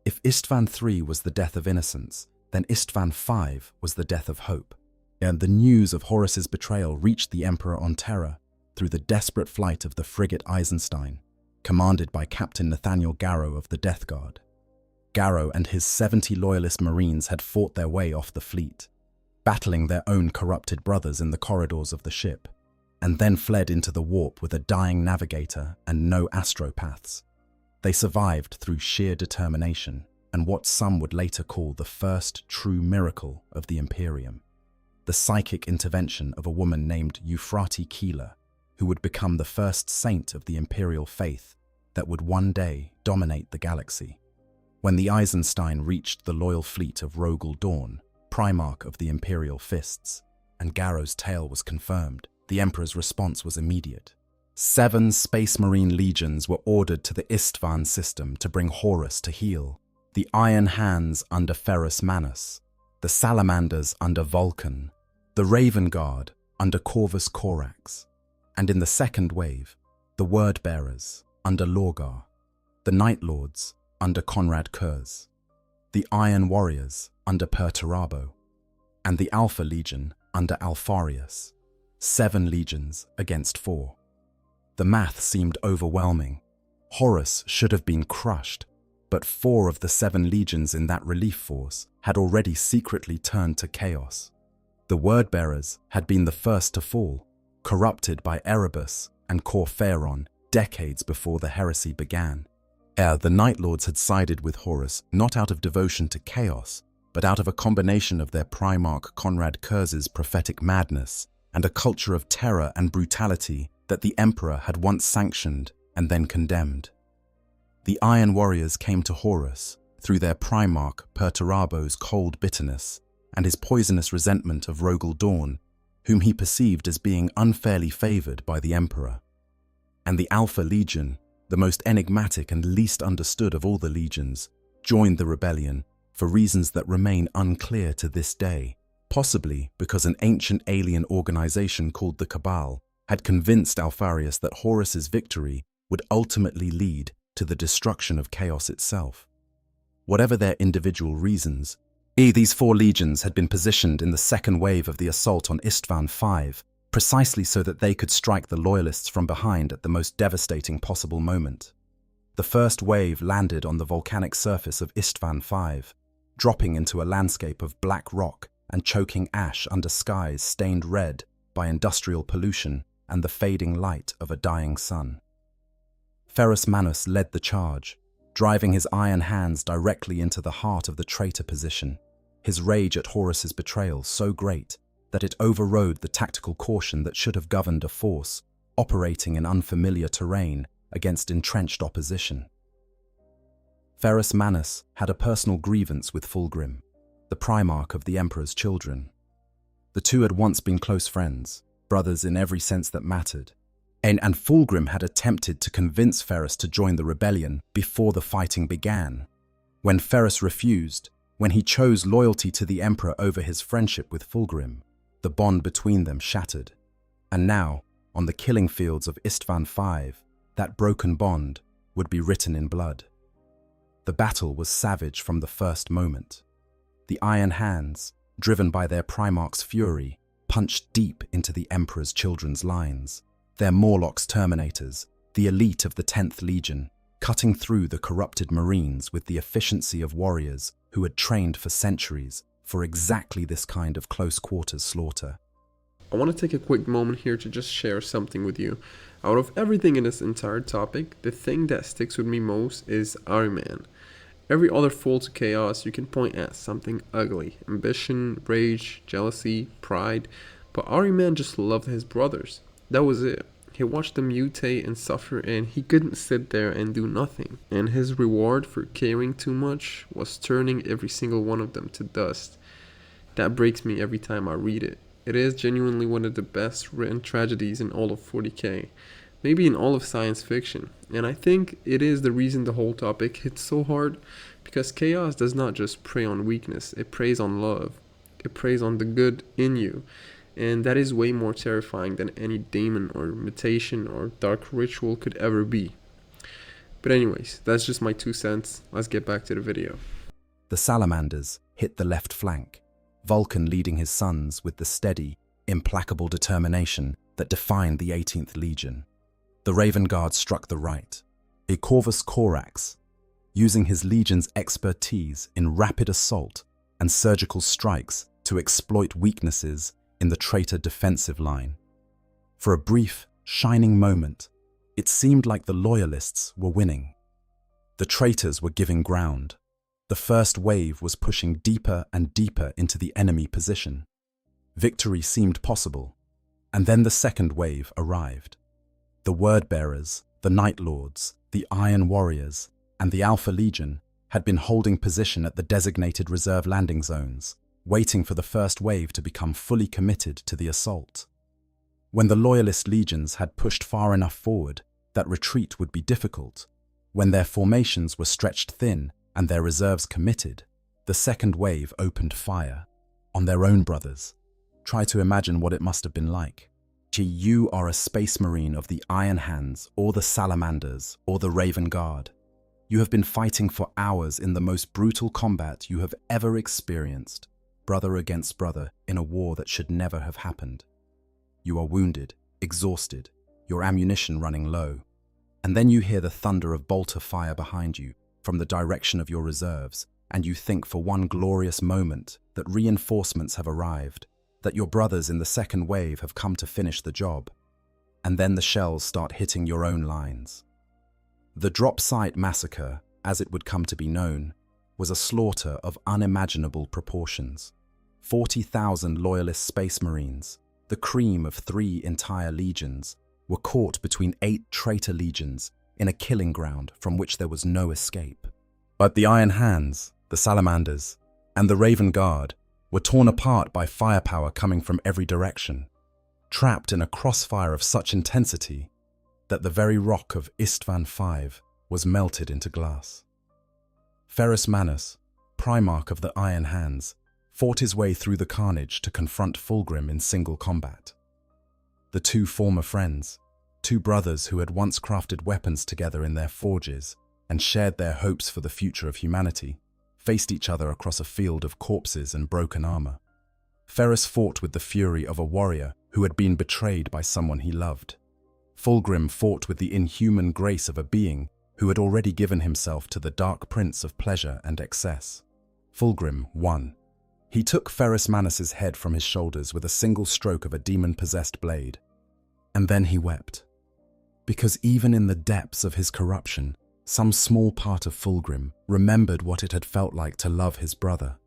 If Istvan III was the death of innocence, then Istvan V was the death of hope. And the news of Horus's betrayal reached the Emperor on Terra through the desperate flight of the frigate Eisenstein, commanded by Captain Nathaniel Garrow of the Death Guard. Garrow and his 70 loyalist Marines had fought their way off the fleet, battling their own corrupted brothers in the corridors of the ship, and then fled into the warp with a dying navigator and no astropaths. They survived through sheer determination and what some would later call the first true miracle of the Imperium, the psychic intervention of a woman named Euphrati Keeler, who would become the first saint of the Imperial faith that would one day dominate the galaxy. When the Eisenstein reached the loyal fleet of Rogel Dawn, Primarch of the Imperial Fists, and Garrow's tale was confirmed, the Emperor's response was immediate. 7 Space Marine legions were ordered to the Istvan system to bring Horus to heel. The Iron Hands under Ferrus Manus, the Salamanders under Vulcan, the Raven Guard under Corvus Corax, and in the second wave, the Word Bearers under Lorgar, the Night Lords under Conrad Kurz, the Iron Warriors under Perturabo, and the Alpha Legion under Alfarius. 7 legions against 4. The math seemed overwhelming. Horus should have been crushed, but 4 of the 7 legions in that relief force had already secretly turned to chaos. The Word-Bearers had been the first to fall, corrupted by Erebus and Corpheron decades before the heresy began. The Night Lords had sided with Horus not out of devotion to chaos, but out of a combination of their Primarch Conrad Kurz's prophetic madness and a culture of terror and brutality that the Emperor had once sanctioned and then condemned. The Iron Warriors came to Horus through their Primarch Perturabo's cold bitterness and his poisonous resentment of Rogel Dawn, whom he perceived as being unfairly favored by the Emperor. And the Alpha Legion, the most enigmatic and least understood of all the legions, joined the rebellion for reasons that remain unclear to this day, possibly because an ancient alien organization called the Cabal had convinced Alfarius that Horus's victory would ultimately lead to the destruction of chaos itself. Whatever their individual reasons, these 4 legions had been positioned in the second wave of the assault on Istvan V, precisely so that they could strike the loyalists from behind at the most devastating possible moment. The first wave landed on the volcanic surface of Istvan V, dropping into a landscape of black rock and choking ash under skies stained red by industrial pollution and the fading light of a dying sun. Ferrus Manus led the charge, driving his iron hands directly into the heart of the traitor position, his rage at Horus's betrayal so great that it overrode the tactical caution that should have governed a force operating in unfamiliar terrain against entrenched opposition. Ferrus Manus had a personal grievance with Fulgrim, the Primarch of the Emperor's children. The two had once been close friends, brothers in every sense that mattered, and Fulgrim had attempted to convince Ferrus to join the rebellion before the fighting began. When Ferrus refused, when he chose loyalty to the Emperor over his friendship with Fulgrim, the bond between them shattered. And now, on the killing fields of Istvan V, that broken bond would be written in blood. The battle was savage from the first moment. The Iron Hands, driven by their Primarch's fury, punched deep into the Emperor's children's lines, their Morlocks Terminators, the elite of the 10th Legion, cutting through the corrupted Marines with the efficiency of warriors who had trained for centuries for exactly this kind of close-quarters slaughter. I want to take a quick moment here to just share something with you. Out of everything in this entire topic, the thing that sticks with me most is Ahriman. Every other fall to chaos you can point at something ugly, ambition, rage, jealousy, pride, but Ahriman just loved his brothers. That was it. He watched them mutate and suffer, and he couldn't sit there and do nothing. And his reward for caring too much was turning every single one of them to dust. That breaks me every time I read it. It is genuinely one of the best written tragedies in all of 40K, maybe in all of science fiction. And I think it is the reason the whole topic hits so hard, because chaos does not just prey on weakness, it preys on love. It preys on the good in you. And that is way more terrifying than any demon or mutation or dark ritual could ever be. But anyways, that's just my 2 cents. Let's get back to the video. The salamanders hit the left flank, Vulcan leading his sons with the steady, implacable determination that defined the 18th Legion. The Raven Guard struck the right, a Corvus Corax, using his legion's expertise in rapid assault and surgical strikes to exploit weaknesses in the traitor defensive line. For a brief, shining moment, it seemed like the Loyalists were winning. The traitors were giving ground. The first wave was pushing deeper and deeper into the enemy position. Victory seemed possible, and then the second wave arrived. The Word-bearers, the Night Lords, the Iron Warriors, and the Alpha Legion had been holding position at the designated reserve landing zones, waiting for the first wave to become fully committed to the assault. When the Loyalist legions had pushed far enough forward that retreat would be difficult, when their formations were stretched thin and their reserves committed, the second wave opened fire on their own brothers. Try to imagine what it must have been like. You are a space marine of the Iron Hands or the Salamanders or the Raven Guard. You have been fighting for hours in the most brutal combat you have ever experienced, brother against brother in a war that should never have happened. You are wounded, exhausted, your ammunition running low, and then you hear the thunder of bolter fire behind you from the direction of your reserves, and you think for one glorious moment that reinforcements have arrived, that your brothers in the second wave have come to finish the job, and then the shells start hitting your own lines. The drop site massacre, as it would come to be known, was a slaughter of unimaginable proportions. 40,000 Loyalist Space Marines, the cream of 3 entire legions, were caught between 8 traitor legions in a killing ground from which there was no escape. But the Iron Hands, the Salamanders, and the Raven Guard were torn apart by firepower coming from every direction, trapped in a crossfire of such intensity that the very rock of Istvan V was melted into glass. Ferrus Manus, Primarch of the Iron Hands, fought his way through the carnage to confront Fulgrim in single combat. The two former friends, two brothers who had once crafted weapons together in their forges and shared their hopes for the future of humanity, faced each other across a field of corpses and broken armor. Ferrus fought with the fury of a warrior who had been betrayed by someone he loved. Fulgrim fought with the inhuman grace of a being who had already given himself to the dark prince of pleasure and excess. Fulgrim won. He took Ferrus Manus's head from his shoulders with a single stroke of a demon-possessed blade. And then he wept. Because even in the depths of his corruption, some small part of Fulgrim remembered what it had felt like to love his brother.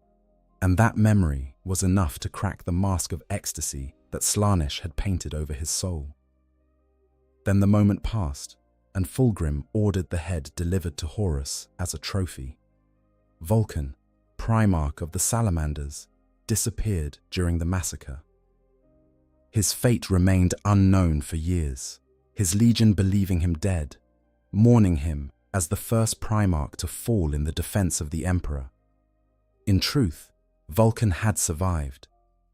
And that memory was enough to crack the mask of ecstasy that Slaanesh had painted over his soul. Then the moment passed, and Fulgrim ordered the head delivered to Horus as a trophy. Vulcan, Primarch of the Salamanders, disappeared during the massacre. His fate remained unknown for years, his legion believing him dead, mourning him as the first Primarch to fall in the defense of the Emperor. In truth, Vulcan had survived,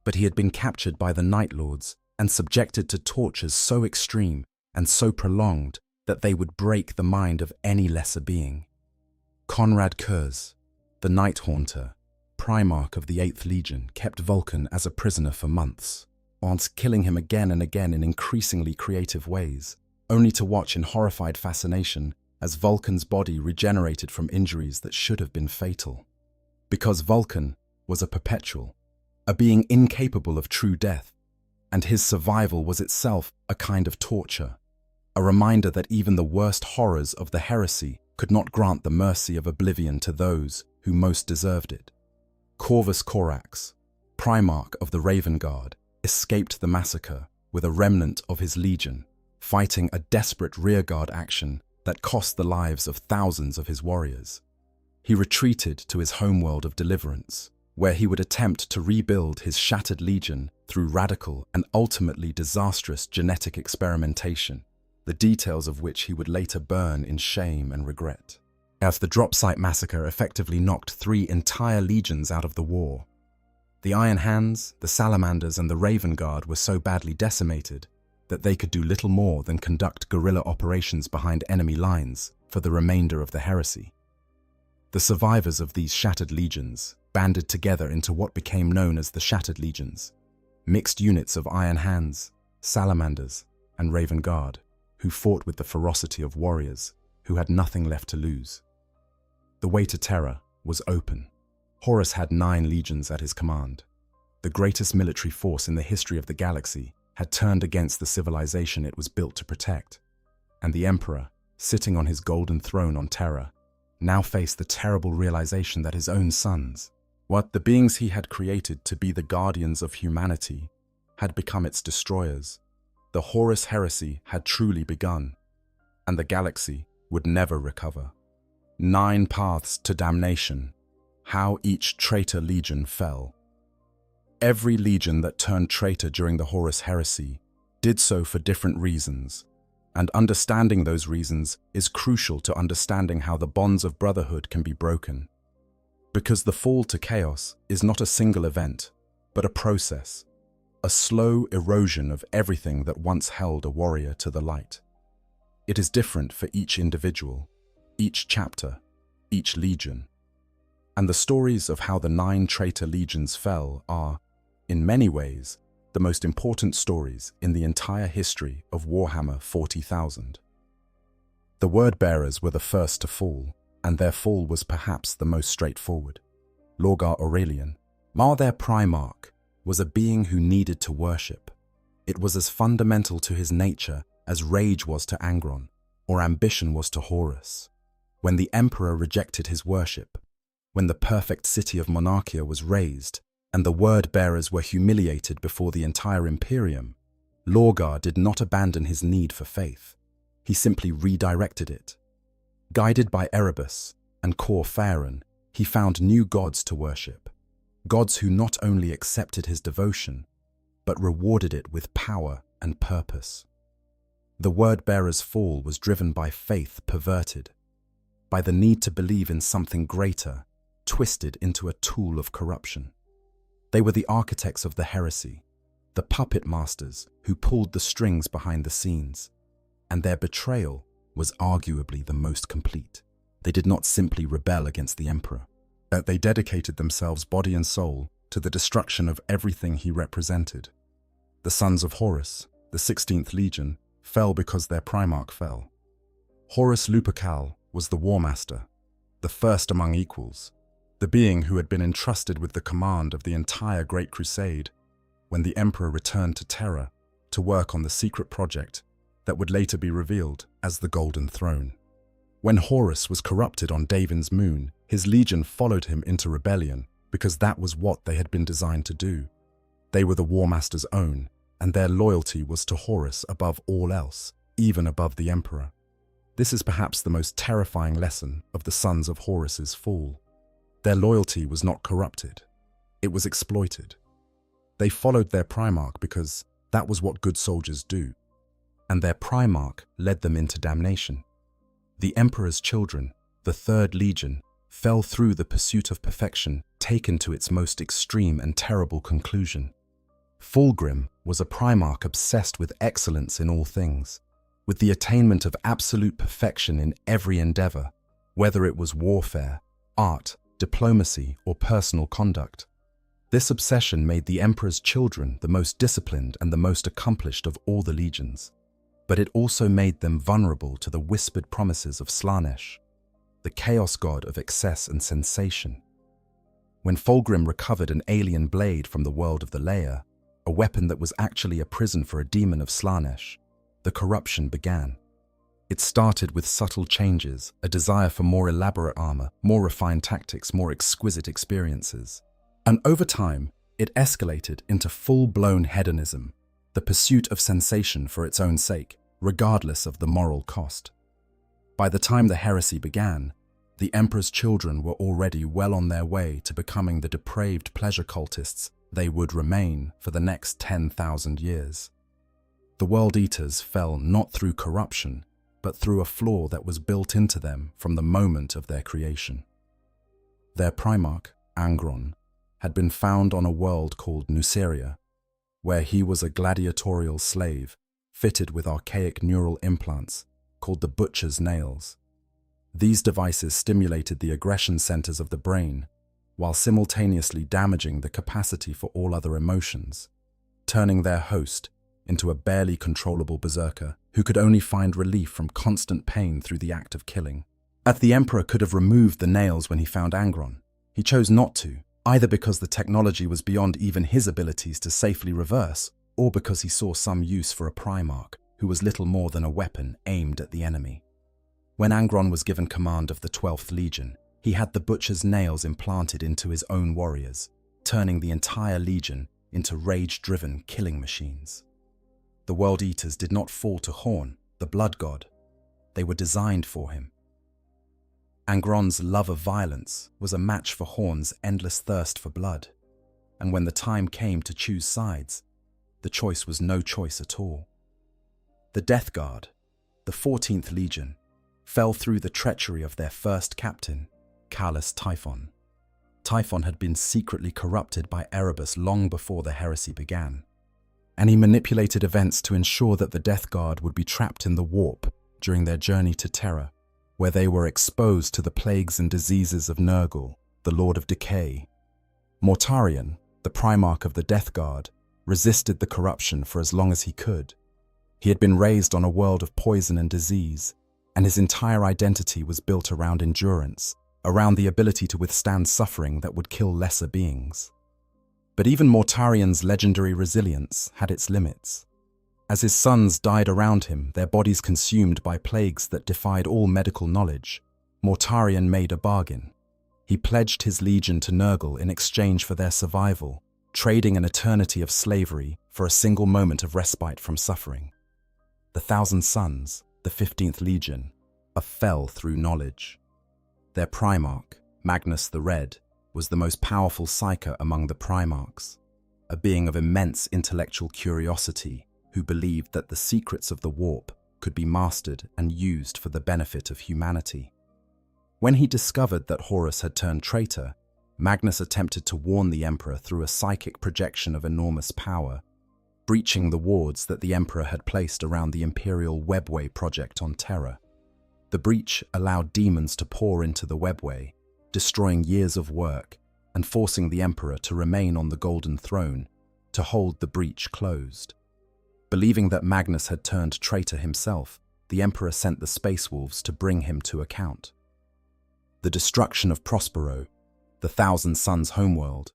but he had been captured by the Night Lords and subjected to tortures so extreme and so prolonged that they would break the mind of any lesser being. Conrad Kurz, the Night Haunter, Primarch of the 8th Legion, kept Vulcan as a prisoner for months, whilst killing him again and again in increasingly creative ways, only to watch in horrified fascination as Vulcan's body regenerated from injuries that should have been fatal. Because Vulcan was a perpetual, a being incapable of true death, and his survival was itself a kind of torture, a reminder that even the worst horrors of the heresy could not grant the mercy of oblivion to those who most deserved it. Corvus Corax, Primarch of the Raven Guard, escaped the massacre with a remnant of his legion, fighting a desperate rearguard action that cost the lives of thousands of his warriors. He retreated to his homeworld of Deliverance, where he would attempt to rebuild his shattered legion through radical and ultimately disastrous genetic experimentation, the details of which he would later burn in shame and regret. As the drop site massacre effectively knocked 3 entire legions out of the war. The Iron Hands, the Salamanders, and the Raven Guard were so badly decimated that they could do little more than conduct guerrilla operations behind enemy lines for the remainder of the heresy. The survivors of these shattered legions banded together into what became known as the Shattered Legions, mixed units of Iron Hands, Salamanders, and Raven Guard, who fought with the ferocity of warriors who had nothing left to lose. The way to terror was open. Horus had 9 legions at his command. The greatest military force in the history of the galaxy had turned against the civilization it was built to protect, and the Emperor, sitting on his golden throne on Terra, now faced the terrible realization that his own sons, what the beings he had created to be the guardians of humanity, had become its destroyers. The Horus heresy had truly begun, and the galaxy would never recover. 9 paths to damnation. How each traitor legion fell. Every legion that turned traitor during the Horus heresy did so for different reasons, and understanding those reasons is crucial to understanding how the bonds of brotherhood can be broken. Because the fall to chaos is not a single event, but a process, a slow erosion of everything that once held a warrior to the light. It is different for each individual, each chapter, each legion. And the stories of how the 9 traitor legions fell are, in many ways, the most important stories in the entire history of Warhammer 40,000. The word-bearers were the first to fall, and their fall was perhaps the most straightforward. Lorgar Aurelian, their Primarch, was a being who needed to worship. It was as fundamental to his nature as rage was to Angron, or ambition was to Horus. When the Emperor rejected his worship, when the perfect city of Monarchia was razed, and the word-bearers were humiliated before the entire Imperium, Lorgar did not abandon his need for faith. He simply redirected it. Guided by Erebus and Cor Phaeron, he found new gods to worship, gods who not only accepted his devotion, but rewarded it with power and purpose. The word-bearer's fall was driven by faith perverted, by the need to believe in something greater, twisted into a tool of corruption. They were the architects of the heresy, the puppet masters who pulled the strings behind the scenes, and their betrayal was arguably the most complete. They did not simply rebel against the Emperor, but they dedicated themselves body and soul to the destruction of everything he represented. The sons of Horus, the 16th Legion, fell because their Primarch fell. Horus Lupercal was the War Master, the first among equals, the being who had been entrusted with the command of the entire Great Crusade when the Emperor returned to Terra to work on the secret project that would later be revealed as the Golden Throne. When Horus was corrupted on Davin's moon, his legion followed him into rebellion because that was what they had been designed to do. They were the War Master's own, and their loyalty was to Horus above all else, even above the Emperor. This is perhaps the most terrifying lesson of the sons of Horus's fall. Their loyalty was not corrupted. It was exploited. They followed their Primarch because that was what good soldiers do, and their Primarch led them into damnation. The Emperor's children, the 3rd Legion, fell through the pursuit of perfection taken to its most extreme and terrible conclusion. Fulgrim was a Primarch obsessed with excellence in all things, with the attainment of absolute perfection in every endeavor, whether it was warfare, art, diplomacy, or personal conduct. This obsession made the Emperor's children the most disciplined and the most accomplished of all the legions, but it also made them vulnerable to the whispered promises of Slanesh, the chaos god of excess and sensation. When Fulgrim recovered an alien blade from the world of the Lair, a weapon that was actually a prison for a demon of Slanesh, the corruption began. It started with subtle changes, a desire for more elaborate armor, more refined tactics, more exquisite experiences. And over time, it escalated into full-blown hedonism, the pursuit of sensation for its own sake, regardless of the moral cost. By the time the heresy began, the Emperor's children were already well on their way to becoming the depraved pleasure cultists they would remain for the next 10,000 years. The World Eaters fell not through corruption, but through a flaw that was built into them from the moment of their creation. Their Primarch, Angron, had been found on a world called Nuceria, where he was a gladiatorial slave fitted with archaic neural implants called the Butcher's Nails. These devices stimulated the aggression centers of the brain, while simultaneously damaging the capacity for all other emotions, turning their host into a barely controllable berserker who could only find relief from constant pain through the act of killing. The Emperor could have removed the nails when he found Angron. He chose not to, either because the technology was beyond even his abilities to safely reverse, or because he saw some use for a Primarch who was little more than a weapon aimed at the enemy. When Angron was given command of the 12th Legion, he had the Butcher's nails implanted into his own warriors, turning the entire Legion into rage-driven killing machines. The World Eaters did not fall to Horn, the blood god. They were designed for him. Angron's love of violence was a match for Horn's endless thirst for blood, and when the time came to choose sides, the choice was no choice at all. The Death Guard, the 14th Legion, fell through the treachery of their first captain, Callus Typhon. Typhon had been secretly corrupted by Erebus long before the heresy began, and he manipulated events to ensure that the Death Guard would be trapped in the warp during their journey to Terra, where they were exposed to the plagues and diseases of Nurgle, the Lord of Decay. Mortarion, the Primarch of the Death Guard, resisted the corruption for as long as he could. He had been raised on a world of poison and disease, and his entire identity was built around endurance, around the ability to withstand suffering that would kill lesser beings. But even Mortarion's legendary resilience had its limits. As his sons died around him, their bodies consumed by plagues that defied all medical knowledge, Mortarion made a bargain. He pledged his legion to Nurgle in exchange for their survival, trading an eternity of slavery for a single moment of respite from suffering. The Thousand Sons, the 15th Legion, fell through knowledge. Their Primarch, Magnus the Red, was the most powerful psyker among the Primarchs, a being of immense intellectual curiosity who believed that the secrets of the warp could be mastered and used for the benefit of humanity. When he discovered that Horus had turned traitor, Magnus attempted to warn the Emperor through a psychic projection of enormous power, breaching the wards that the Emperor had placed around the Imperial Webway project on Terra. The breach allowed demons to pour into the Webway, destroying years of work and forcing the Emperor to remain on the Golden Throne to hold the breach closed. Believing that Magnus had turned traitor himself, the Emperor sent the Space Wolves to bring him to account. The destruction of Prospero, the Thousand Sons' homeworld,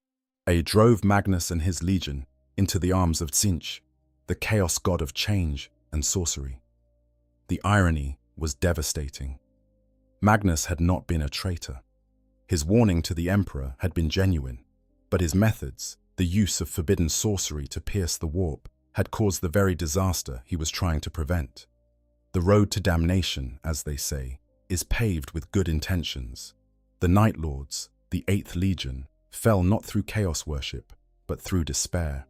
drove Magnus and his legion into the arms of Tzeentch, the chaos god of change and sorcery. The irony was devastating. Magnus had not been a traitor. His warning to the Emperor had been genuine, but his methods, the use of forbidden sorcery to pierce the warp, had caused the very disaster he was trying to prevent. The road to damnation, as they say, is paved with good intentions. The Night Lords, the 8th Legion, fell not through chaos worship, but through despair.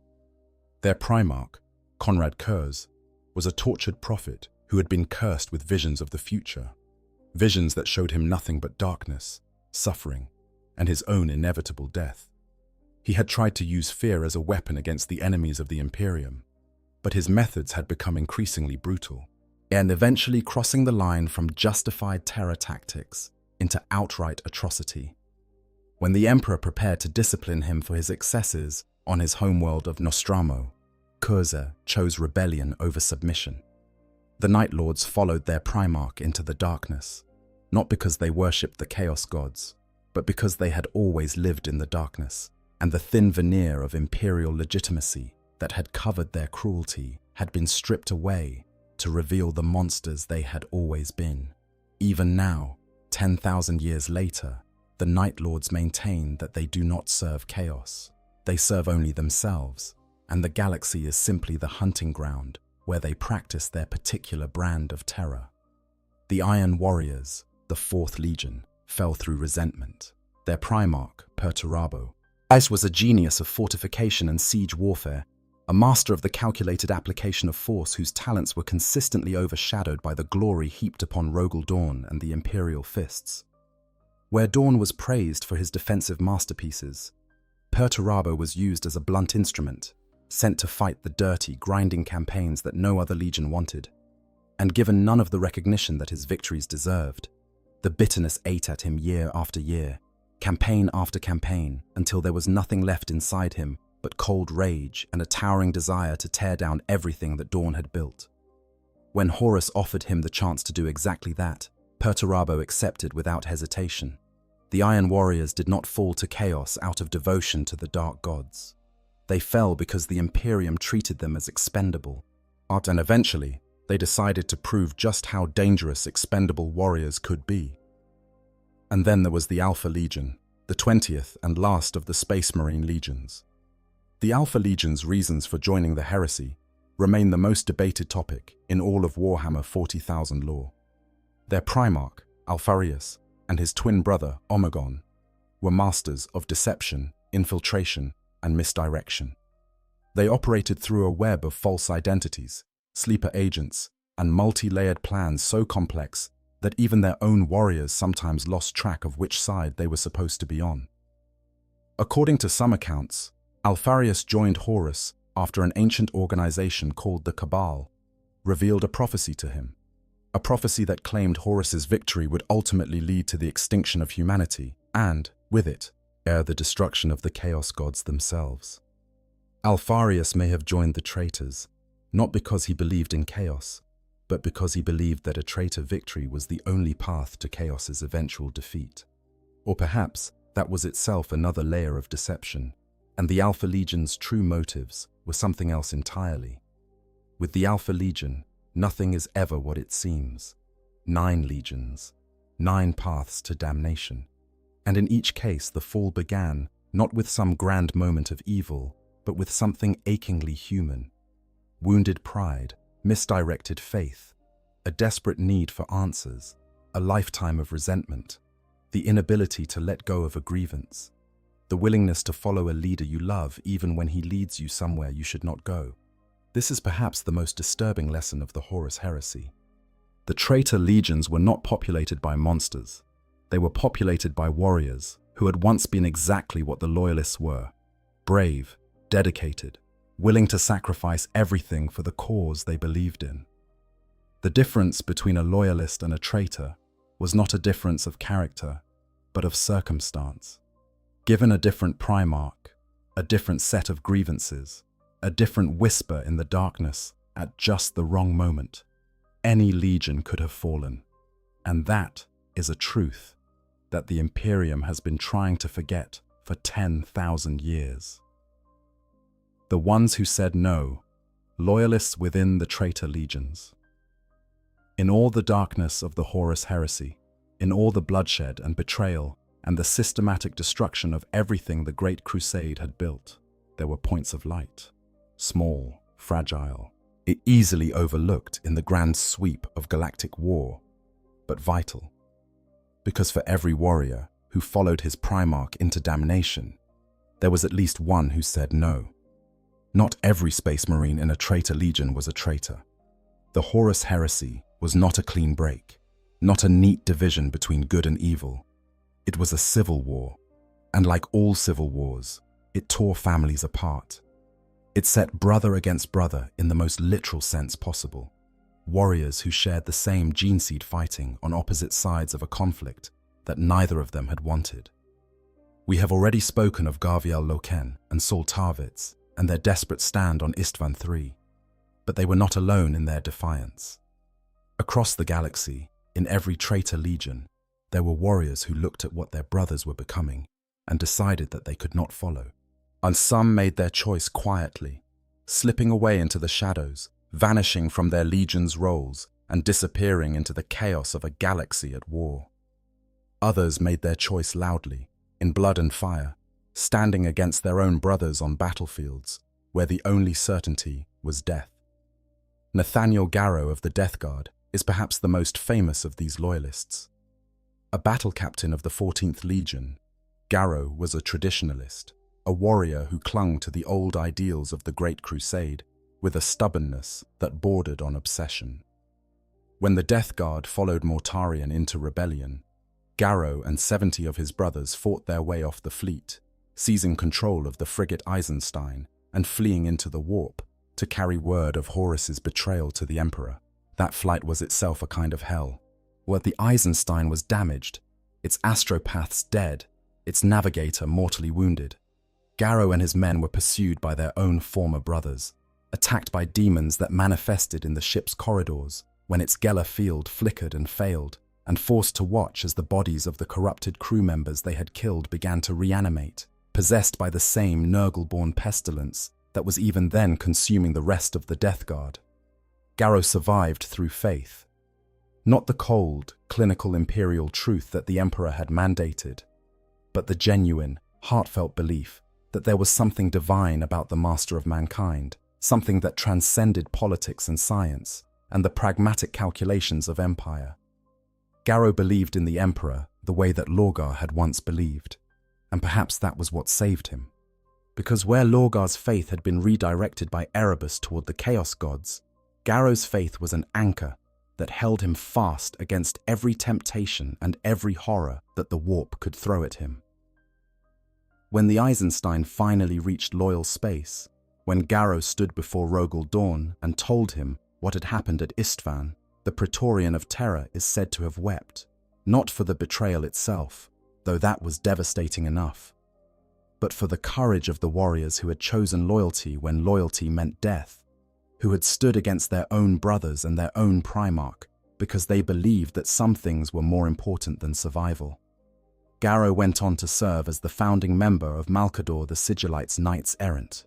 Their Primarch, Conrad Kurz, was a tortured prophet who had been cursed with visions of the future, visions that showed him nothing but darkness, suffering, and his own inevitable death. He had tried to use fear as a weapon against the enemies of the Imperium, but his methods had become increasingly brutal, and eventually crossing the line from justified terror tactics into outright atrocity. When the Emperor prepared to discipline him for his excesses on his homeworld of Nostramo, Kurza chose rebellion over submission. The Night Lords followed their Primarch into the darkness, not because they worshipped the Chaos Gods, but because they had always lived in the darkness, and the thin veneer of imperial legitimacy that had covered their cruelty had been stripped away to reveal the monsters they had always been. Even now, 10,000 years later, the Night Lords maintain that they do not serve chaos. They serve only themselves, and the galaxy is simply the hunting ground where they practice their particular brand of terror. The Iron Warriors, the 4th Legion, fell through resentment. Their Primarch, Perturabo, was a genius of fortification and siege warfare, a master of the calculated application of force whose talents were consistently overshadowed by the glory heaped upon Rogel Dawn and the Imperial Fists. Where Dawn was praised for his defensive masterpieces, Perturabo was used as a blunt instrument, sent to fight the dirty, grinding campaigns that no other legion wanted, and given none of the recognition that his victories deserved. The bitterness ate at him year after year, campaign after campaign, until there was nothing left inside him but cold rage and a towering desire to tear down everything that Dawn had built. When Horus offered him the chance to do exactly that, Perturabo accepted without hesitation. The Iron Warriors did not fall to chaos out of devotion to the Dark Gods. They fell because the Imperium treated them as expendable. And eventually, they decided to prove just how dangerous expendable warriors could be. And then there was the Alpha Legion, the 20th and last of the Space Marine legions. The Alpha Legion's reasons for joining the heresy remain the most debated topic in all of Warhammer 40,000 lore. Their Primarch, Alpharius, and his twin brother, Omegon, were masters of deception, infiltration, and misdirection. They operated through a web of false identities, sleeper agents, and multi-layered plans so complex that even their own warriors sometimes lost track of which side they were supposed to be on. According to some accounts, Alpharius joined Horus after an ancient organization called the Cabal revealed a prophecy to him, a prophecy that claimed Horus's victory would ultimately lead to the extinction of humanity and, with it, the destruction of the Chaos Gods themselves. Alpharius may have joined the traitors, not because he believed in chaos, but because he believed that a traitor victory was the only path to Chaos's eventual defeat. Or perhaps that was itself another layer of deception, and the Alpha Legion's true motives were something else entirely. With the Alpha Legion, nothing is ever what it seems. 9 legions, 9 paths to damnation. And in each case, the fall began not with some grand moment of evil, but with something achingly human. Wounded pride, misdirected faith, a desperate need for answers, a lifetime of resentment, the inability to let go of a grievance, the willingness to follow a leader you love even when he leads you somewhere you should not go. This is perhaps the most disturbing lesson of the Horus heresy. The traitor legions were not populated by monsters. They were populated by warriors who had once been exactly what the loyalists were: brave, dedicated, willing to sacrifice everything for the cause they believed in. The difference between a loyalist and a traitor was not a difference of character, but of circumstance. Given a different Primarch, a different set of grievances, a different whisper in the darkness at just the wrong moment, any legion could have fallen. And that is a truth that the Imperium has been trying to forget for 10,000 years. The ones who said no, loyalists within the traitor legions. In all the darkness of the Horus heresy, in all the bloodshed and betrayal and the systematic destruction of everything the Great Crusade had built, there were points of light. Small, fragile, easily overlooked in the grand sweep of galactic war, but vital. Because for every warrior who followed his Primarch into damnation, there was at least one who said no. Not every Space Marine in a traitor legion was a traitor. The Horus heresy was not a clean break, not a neat division between good and evil. It was a civil war, and like all civil wars, it tore families apart. It set brother against brother in the most literal sense possible. Warriors who shared the same gene seed fighting on opposite sides of a conflict that neither of them had wanted. We have already spoken of Garviel Loken and Saul Tarvitz and their desperate stand on Istvan III, but they were not alone in their defiance. Across the galaxy, in every traitor legion, there were warriors who looked at what their brothers were becoming and decided that they could not follow. And some made their choice quietly, slipping away into the shadows, vanishing from their legion's roles and disappearing into the chaos of a galaxy at war. Others made their choice loudly, in blood and fire, standing against their own brothers on battlefields where the only certainty was death. Nathaniel Garrow of the Death Guard is perhaps the most famous of these loyalists. A battle captain of the 14th Legion, Garrow was a traditionalist, a warrior who clung to the old ideals of the Great Crusade with a stubbornness that bordered on obsession. When the Death Guard followed Mortarion into rebellion, Garrow and 70 of his brothers fought their way off the fleet, seizing control of the frigate Eisenstein and fleeing into the warp to carry word of Horus's betrayal to the Emperor. That flight was itself a kind of hell. Well, the Eisenstein was damaged, its astropaths dead, its navigator mortally wounded. Garrow and his men were pursued by their own former brothers, attacked by demons that manifested in the ship's corridors when its Geller field flickered and failed, and forced to watch as the bodies of the corrupted crew members they had killed began to reanimate, possessed by the same Nurgle-born pestilence that was even then consuming the rest of the Death Guard. Garrow survived through faith. Not the cold, clinical imperial truth that the Emperor had mandated, but the genuine, heartfelt belief that there was something divine about the Master of Mankind, something that transcended politics and science, and the pragmatic calculations of empire. Garrow believed in the Emperor the way that Lorgar had once believed, and perhaps that was what saved him. Because where Lorgar's faith had been redirected by Erebus toward the Chaos Gods, Garrow's faith was an anchor that held him fast against every temptation and every horror that the warp could throw at him. When the Eisenstein finally reached loyal space, when Garrow stood before Rogel Dawn and told him what had happened at Istvan, the Praetorian of Terror is said to have wept, not for the betrayal itself, though that was devastating enough, but for the courage of the warriors who had chosen loyalty when loyalty meant death, who had stood against their own brothers and their own Primarch because they believed that some things were more important than survival. Garrow went on to serve as the founding member of Malkador the Sigillite's Knights Errant,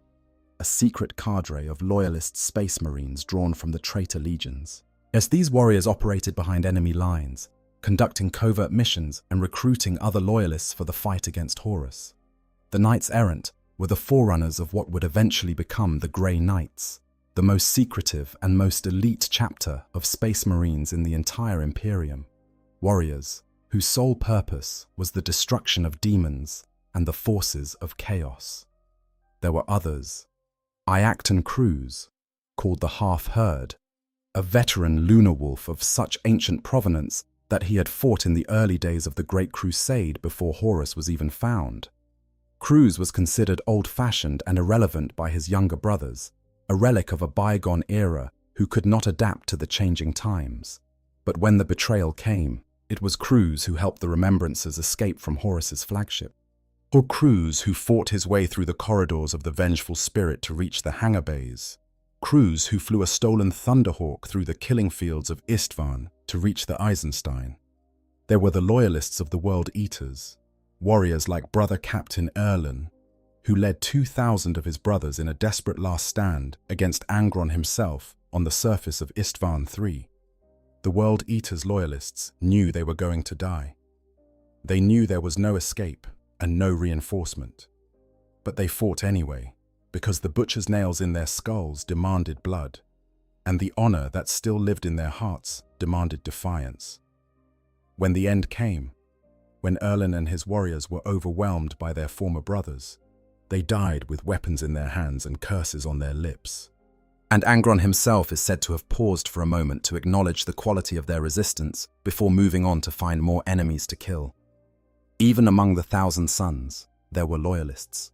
a secret cadre of loyalist space marines drawn from the traitor legions. As these warriors operated behind enemy lines, conducting covert missions and recruiting other loyalists for the fight against Horus. The Knights Errant were the forerunners of what would eventually become the Grey Knights, the most secretive and most elite chapter of Space Marines in the entire Imperium. Warriors whose sole purpose was the destruction of demons and the forces of chaos. There were others. Iacton Cruz, called the Half-Herd, a veteran lunar wolf of such ancient provenance that he had fought in the early days of the Great Crusade before Horus was even found. Cruz was considered old-fashioned and irrelevant by his younger brothers, a relic of a bygone era who could not adapt to the changing times. But when the betrayal came, it was Cruz who helped the Remembrances escape from Horus's flagship. Or Cruz who fought his way through the corridors of the Vengeful Spirit to reach the hangar bays. Cruz who flew a stolen Thunderhawk through the killing fields of Istvan to reach the Eisenstein. There were the loyalists of the World Eaters, warriors like Brother Captain Erlen, who led 2,000 of his brothers in a desperate last stand against Angron himself on the surface of Istvan III. The World Eaters' loyalists knew they were going to die. They knew there was no escape and no reinforcement. But they fought anyway, because the butcher's nails in their skulls demanded blood, and the honor that still lived in their hearts demanded defiance. When the end came, when Erlen and his warriors were overwhelmed by their former brothers, they died with weapons in their hands and curses on their lips. And Angron himself is said to have paused for a moment to acknowledge the quality of their resistance before moving on to find more enemies to kill. Even among the Thousand Sons, there were loyalists.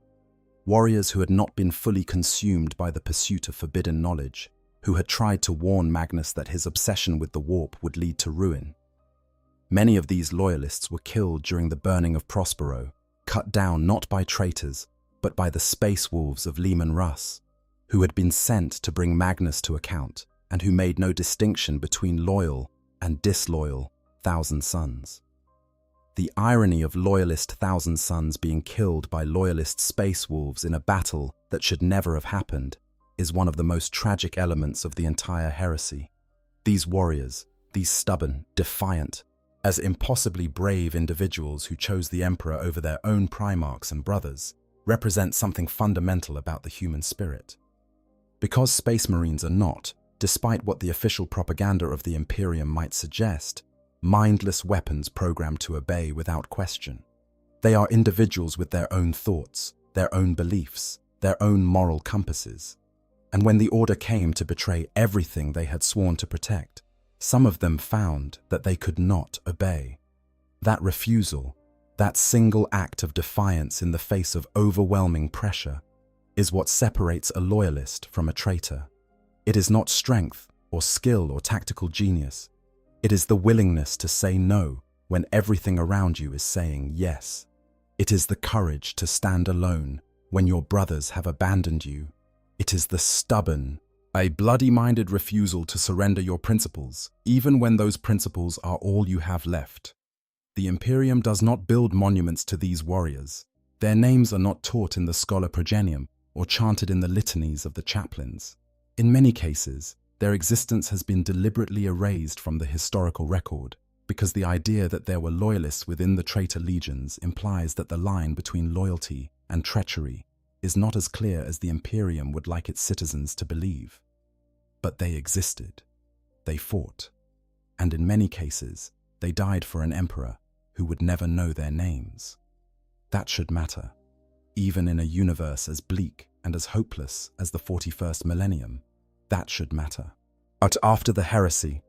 Warriors who had not been fully consumed by the pursuit of forbidden knowledge, who had tried to warn Magnus that his obsession with the warp would lead to ruin. Many of these loyalists were killed during the burning of Prospero, cut down not by traitors, but by the space wolves of Leman Russ, who had been sent to bring Magnus to account and who made no distinction between loyal and disloyal Thousand Sons. The irony of loyalist Thousand Sons being killed by loyalist space wolves in a battle that should never have happened is one of the most tragic elements of the entire heresy. These warriors, these stubborn, defiant, as impossibly brave individuals who chose the Emperor over their own Primarchs and brothers, represent something fundamental about the human spirit. Because Space Marines are not, despite what the official propaganda of the Imperium might suggest, mindless weapons programmed to obey without question. They are individuals with their own thoughts, their own beliefs, their own moral compasses. And when the order came to betray everything they had sworn to protect, some of them found that they could not obey. That refusal, that single act of defiance in the face of overwhelming pressure, is what separates a loyalist from a traitor. It is not strength or skill or tactical genius. It is the willingness to say no when everything around you is saying yes. It is the courage to stand alone when your brothers have abandoned you. It is the stubborn, a bloody-minded refusal to surrender your principles, even when those principles are all you have left. The Imperium does not build monuments to these warriors. Their names are not taught in the Schola Progenium or chanted in the litanies of the chaplains. In many cases, their existence has been deliberately erased from the historical record, because the idea that there were loyalists within the traitor legions implies that the line between loyalty and treachery is not as clear as the Imperium would like its citizens to believe. But they existed. They fought. And in many cases, they died for an emperor who would never know their names. That should matter, even in a universe as bleak and as hopeless as the 41st millennium. That should matter. But after the heresy,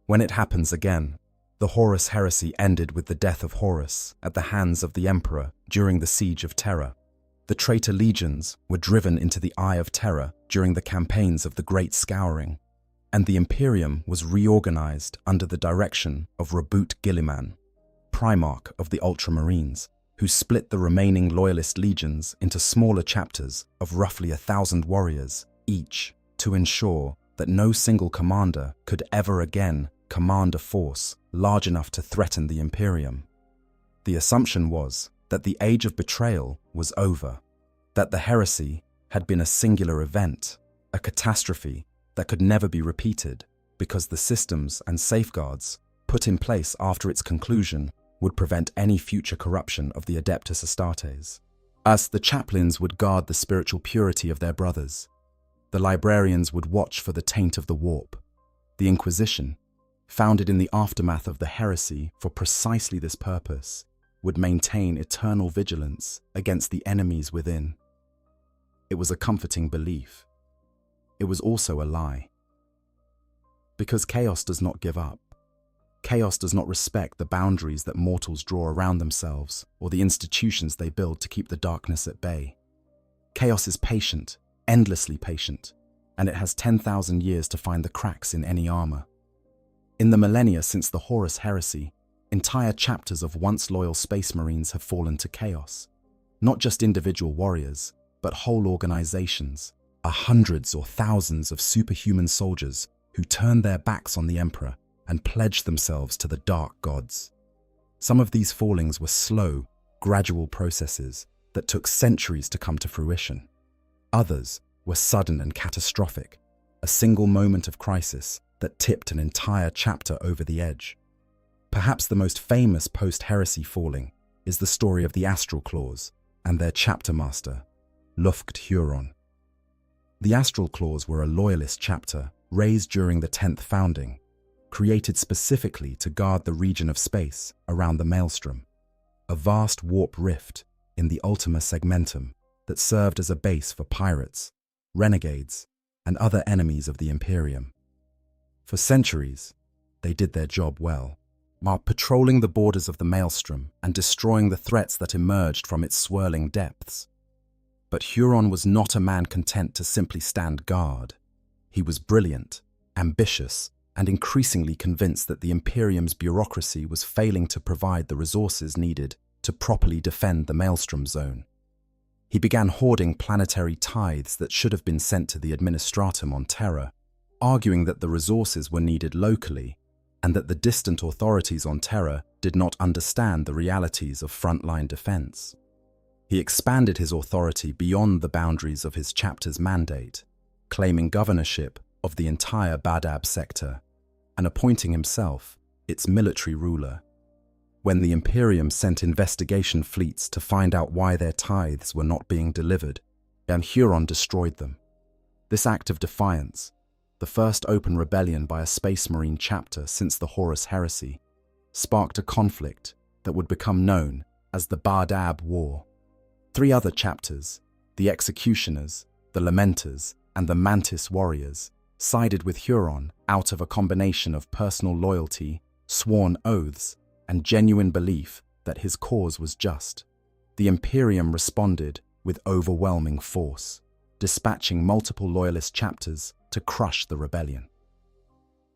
when it happens again, the Horus heresy ended with the death of Horus at the hands of the emperor during the Siege of Terra. The traitor legions were driven into the Eye of Terror during the campaigns of the Great Scouring, and the Imperium was reorganized under the direction of Rabut Gilliman, Primarch of the Ultramarines, who split the remaining loyalist legions into smaller chapters of roughly 1,000 warriors each to ensure that no single commander could ever again command a force large enough to threaten the Imperium. The assumption was that the age of betrayal was over, that the heresy had been a singular event, a catastrophe that could never be repeated, because the systems and safeguards put in place after its conclusion would prevent any future corruption of the Adeptus Astartes. As the chaplains would guard the spiritual purity of their brothers, the librarians would watch for the taint of the warp. The Inquisition, founded in the aftermath of the heresy for precisely this purpose, would maintain eternal vigilance against the enemies within. It was a comforting belief. It was also a lie. Because chaos does not give up. Chaos does not respect the boundaries that mortals draw around themselves or the institutions they build to keep the darkness at bay. Chaos is patient, endlessly patient, and it has 10,000 years to find the cracks in any armor. In the millennia since the Horus heresy, entire chapters of once loyal space marines have fallen to chaos. Not just individual warriors, but whole organizations, hundreds or thousands of superhuman soldiers who turned their backs on the Emperor and pledged themselves to the dark gods. Some of these fallings were slow, gradual processes that took centuries to come to fruition. Others were sudden and catastrophic, a single moment of crisis that tipped an entire chapter over the edge. Perhaps the most famous post-heresy falling is the story of the Astral Claws and their chapter master, Luft Huron. The Astral Claws were a loyalist chapter raised during the 10th founding, created specifically to guard the region of space around the Maelstrom, a vast warp rift in the Ultima Segmentum that served as a base for pirates, renegades, and other enemies of the Imperium. For centuries, they did their job well, while patrolling the borders of the Maelstrom and destroying the threats that emerged from its swirling depths. But Huron was not a man content to simply stand guard. He was brilliant, ambitious, and increasingly convinced that the Imperium's bureaucracy was failing to provide the resources needed to properly defend the Maelstrom zone. He began hoarding planetary tithes that should have been sent to the Administratum on Terra, arguing that the resources were needed locally and that the distant authorities on Terra did not understand the realities of frontline defense. He expanded his authority beyond the boundaries of his chapter's mandate, claiming governorship of the entire Badab sector and appointing himself its military ruler. When the Imperium sent investigation fleets to find out why their tithes were not being delivered, and Huron destroyed them. This act of defiance, the first open rebellion by a Space Marine chapter since the Horus heresy, sparked a conflict that would become known as the Badab War. 3 other chapters, the Executioners, the Lamenters, and the Mantis Warriors, sided with Huron out of a combination of personal loyalty, sworn oaths, and genuine belief that his cause was just. The Imperium responded with overwhelming force, dispatching multiple loyalist chapters to crush the rebellion.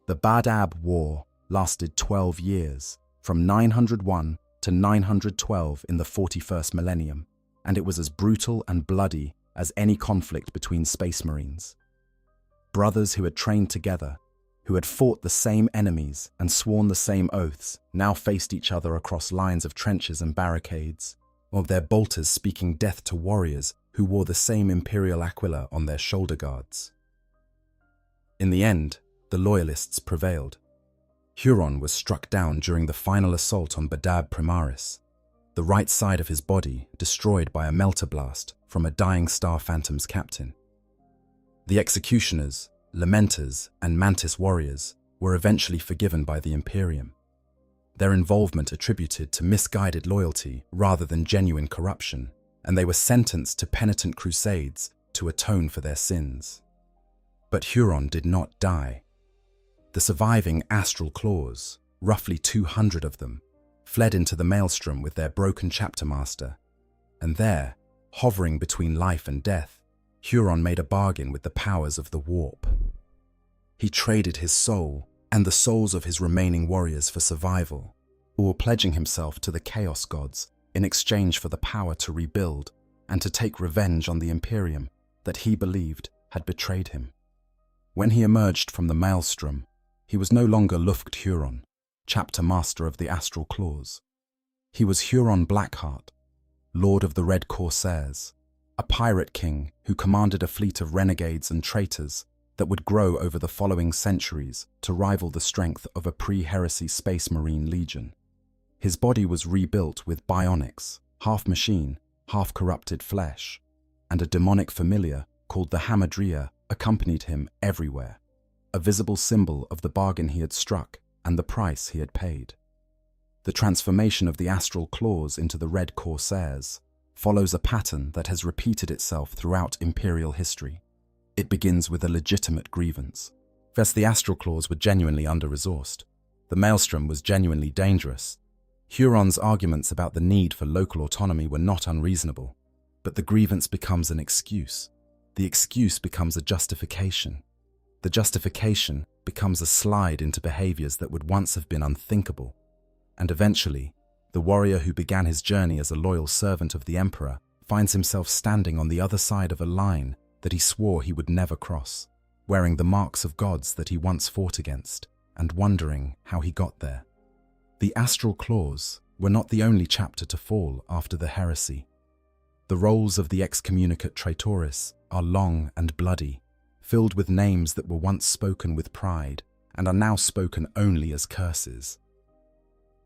The Badab War lasted 12 years, from 901 to 912 in the 41st millennium, and it was as brutal and bloody as any conflict between space marines. Brothers who had trained together, who had fought the same enemies and sworn the same oaths, now faced each other across lines of trenches and barricades, or their bolters speaking death to warriors who wore the same imperial aquila on their shoulder guards. In the end, the loyalists prevailed. Huron was struck down during the final assault on Badab Primaris, the right side of his body destroyed by a melter blast from a dying Star Phantom's captain. The executioners, lamenters, and mantis warriors were eventually forgiven by the Imperium, their involvement attributed to misguided loyalty rather than genuine corruption, and they were sentenced to penitent crusades to atone for their sins. But Huron did not die. The surviving astral claws, roughly 200 of them, fled into the maelstrom with their broken chapter master, and there, hovering between life and death, Huron made a bargain with the powers of the warp. He traded his soul and the souls of his remaining warriors for survival, or pledging himself to the Chaos Gods in exchange for the power to rebuild and to take revenge on the Imperium that he believed had betrayed him. When he emerged from the maelstrom, he was no longer Luft Huron, chapter master of the Astral Claws. He was Huron Blackheart, lord of the Red Corsairs, a pirate king who commanded a fleet of renegades and traitors that would grow over the following centuries to rival the strength of a pre-heresy space marine legion. His body was rebuilt with bionics, half machine, half corrupted flesh, and a demonic familiar called the Hamadria accompanied him everywhere, a visible symbol of the bargain he had struck and the price he had paid. The transformation of the Astral Claws into the Red Corsairs follows a pattern that has repeated itself throughout Imperial history. It begins with a legitimate grievance. First, the Astral Claws were genuinely under-resourced. The Maelstrom was genuinely dangerous. Huron's arguments about the need for local autonomy were not unreasonable, but the grievance becomes an excuse. The excuse becomes a justification. The justification becomes a slide into behaviors that would once have been unthinkable. And eventually, the warrior who began his journey as a loyal servant of the Emperor finds himself standing on the other side of a line that he swore he would never cross, wearing the marks of gods that he once fought against, and wondering how he got there. The Astral Claws were not the only chapter to fall after the heresy. The rolls of the excommunicate Traitoris are long and bloody, filled with names that were once spoken with pride and are now spoken only as curses.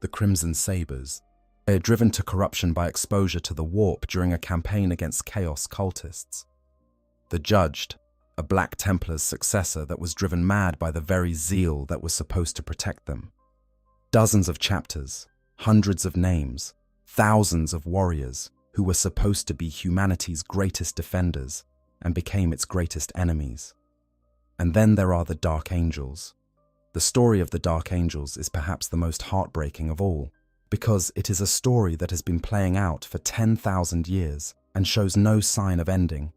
The Crimson Sabers. They are driven to corruption by exposure to the warp during a campaign against Chaos cultists. The Judged, a Black Templar's successor that was driven mad by the very zeal that was supposed to protect them. Dozens of chapters, hundreds of names, thousands of warriors who were supposed to be humanity's greatest defenders and became its greatest enemies. And then there are the Dark Angels. The story of the Dark Angels is perhaps the most heartbreaking of all, because it is a story that has been playing out for 10,000 years and shows no sign of ending.